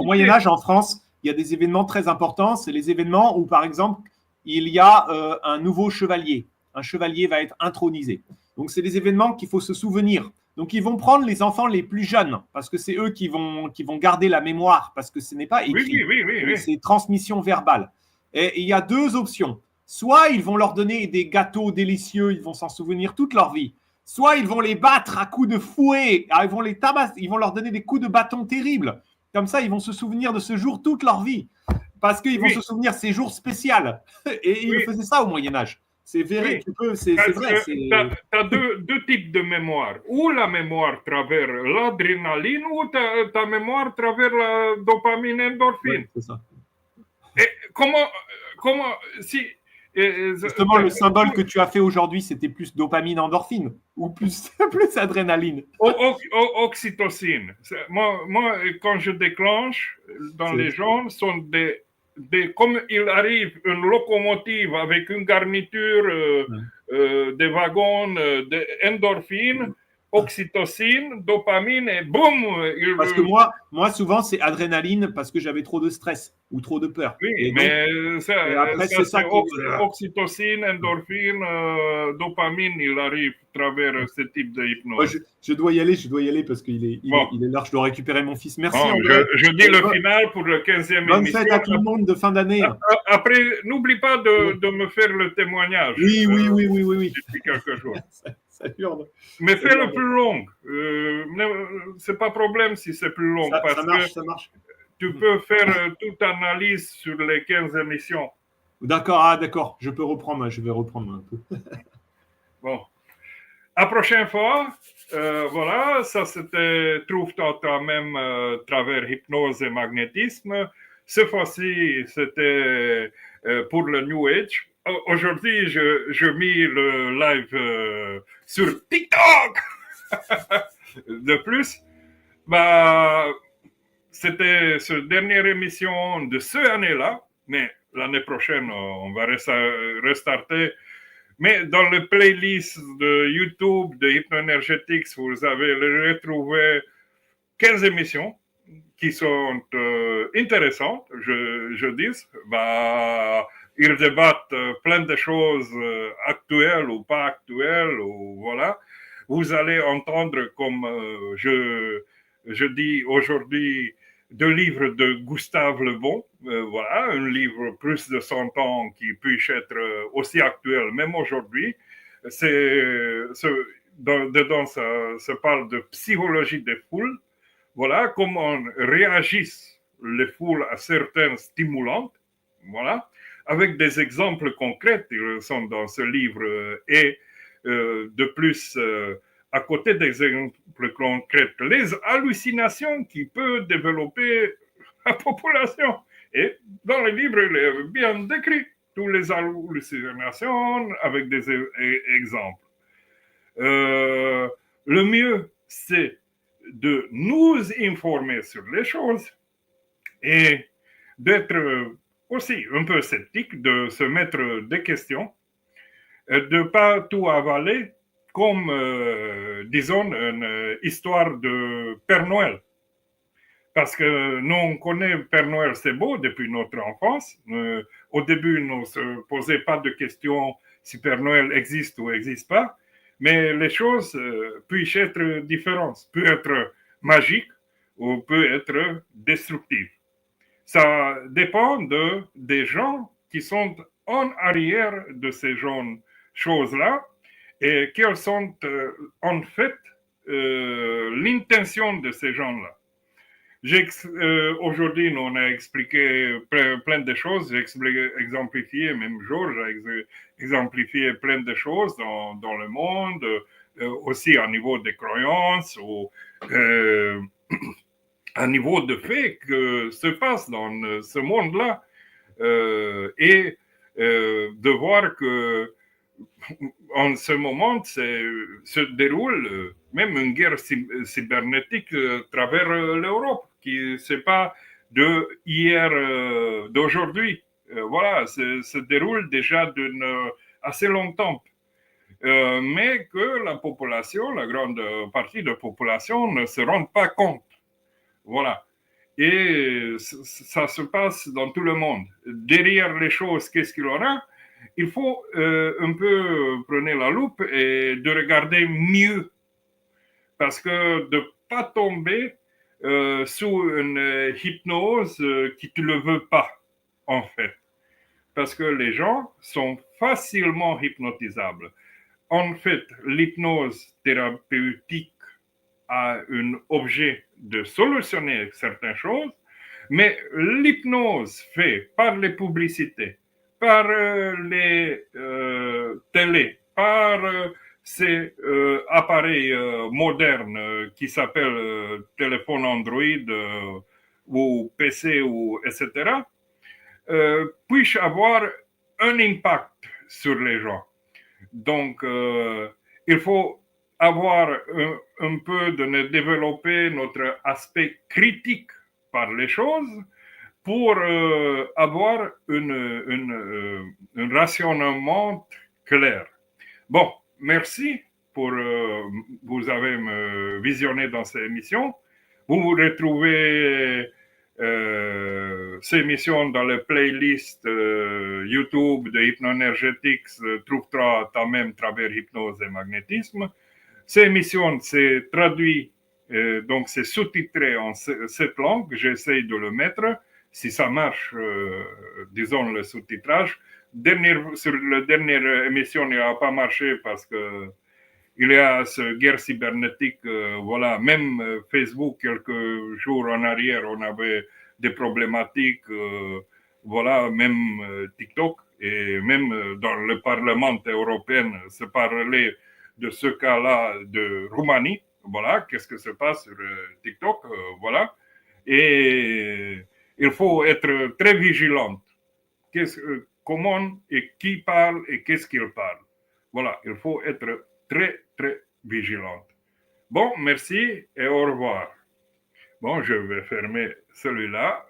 Moyen-Âge, en France, il y a des événements très importants. C'est les événements où, par exemple, il y a un nouveau chevalier. Un chevalier va être intronisé. Donc, c'est des événements qu'il faut se souvenir. Donc, ils vont prendre les enfants les plus jeunes parce que c'est eux qui vont garder la mémoire parce que ce n'est pas écrit. Oui. C'est transmission verbale. Et il y a 2 options. Soit ils vont leur donner des gâteaux délicieux, ils vont s'en souvenir toute leur vie. Soit ils vont les battre à coups de fouet, ils vont les tabasser, ils vont leur donner des coups de bâton terribles. Comme ça, ils vont se souvenir de ce jour toute leur vie. Parce qu'ils vont se souvenir de ces jours spéciaux. Et ils faisaient ça au Moyen-Âge. C'est vrai, c'est vrai. Tu as deux types de mémoire. Ou la mémoire travers l'adrénaline, ou ta mémoire travers la dopamine endorphine. C'est ça. Et comment si justement, le symbole que tu as fait aujourd'hui, c'était plus dopamine, endorphine ou plus adrénaline? Oxytocine. Moi, quand je déclenche dans les gens, sont comme il arrive une locomotive avec une garniture, des wagons d'endorphine, oxytocine, dopamine et boum. Parce que moi souvent, c'est adrénaline parce que j'avais trop de stress ou trop de peur. Oui, et mais après, c'est ça oxytocine, endorphine, dopamine, il arrive à travers ce type de hypnose. Je dois y aller parce qu'il est l'heure, je dois récupérer mon fils. Merci. Bon, je dis le final pour le 15e Bonne émission. fête à tout le monde de fin d'année. Après, n'oublie pas de me faire le témoignage. Oui. D'ici quelques jours. Ça hurle. Mais fais-le plus long. C'est pas problème si c'est plus long. Ça marche. Tu peux faire toute analyse sur les 15 émissions. D'accord. Je vais reprendre un peu. Bon. À prochaine fois. Voilà, ça c'était Trouve-toi toi-même travers hypnose et magnétisme. Cette fois-ci, c'était pour le New Age. Aujourd'hui, je mis le live sur TikTok. De plus, c'était cette dernière émission de cette année-là, mais l'année prochaine, on va restarter. Mais dans le playlist de YouTube de Hypnoenergetics, vous avez retrouvé 15 émissions qui sont intéressantes, je dis. Ils débattent plein de choses actuelles ou pas actuelles, ou voilà. Vous allez entendre, comme je dis aujourd'hui, 2 livres de Gustave Le Bon, voilà, un livre plus de 100 ans qui peut être aussi actuel, même aujourd'hui. Dedans, ça parle de psychologie des foules, voilà, comment réagissent les foules à certains stimulants, voilà, avec des exemples concrets, ils sont dans ce livre, et de plus, à côté des exemples concrets, les hallucinations qui peuvent développer la population. Et dans le livre, il est bien décrit toutes les hallucinations avec des exemples. Le mieux, c'est de nous informer sur les choses et d'être aussi un peu sceptique, de se mettre des questions, de ne pas tout avaler comme, disons, une histoire de Père Noël. Parce que nous, on connaît Père Noël, c'est beau depuis notre enfance. Au début, on ne se posait pas de questions si Père Noël existe ou n'existe pas. Mais les choses peuvent être différentes, peuvent être magiques ou peuvent être destructives. Ça dépend des gens qui sont en arrière de ces choses-là et quelles sont en fait l'intention de ces gens-là. Aujourd'hui, on a expliqué plein de choses, j'ai exemplifié, même Georges a exemplifié plein de choses dans le monde, aussi à niveau des croyances ou un niveau de fait que se passe dans ce monde-là et de voir que en ce moment se déroule même une guerre cybernétique à travers l'Europe qui c'est pas de hier d'aujourd'hui voilà se déroule déjà d'une assez longtemps mais que la population, la grande partie de la population ne se rend pas compte. Voilà. Et ça se passe dans tout le monde. Derrière les choses, qu'est-ce qu'il y aura? Il faut un peu prendre la loupe et de regarder mieux. Parce que de ne pas tomber sous une hypnose qui ne te le veut pas, en fait. Parce que les gens sont facilement hypnotisables. En fait, l'hypnose thérapeutique a un objet de solutionner certaines choses, mais l'hypnose faite par les publicités, par les télés, par ces appareils modernes qui s'appellent téléphone Android ou PC, ou, etc., puissent avoir un impact sur les gens. Donc, il faut avoir un peu de développer notre aspect critique par les choses pour avoir un rationnement clair. Bon, merci pour vous avez visionné dans cette émission. Vous retrouvez ces émissions dans la playlist YouTube de Hypnoenergetics, trouve-toi toi-même travers hypnose et magnétisme. Ces émissions, c'est traduit, donc c'est sous-titré en cette langue. J'essaye de le mettre. Si ça marche, disons le sous-titrage. Sur la dernière émission, il n'a pas marché parce que il y a cette guerre cybernétique, voilà, même Facebook, quelques jours en arrière, on avait des problématiques, voilà, même TikTok, et même dans le Parlement européen, se parlait de ce cas-là de Roumanie, voilà, qu'est-ce que se passe sur TikTok, voilà, et il faut être très vigilant. Comment et qui parle et qu'est-ce qu'il parle. Voilà, il faut être très, très vigilante. Bon, merci et au revoir. Bon, je vais fermer celui-là.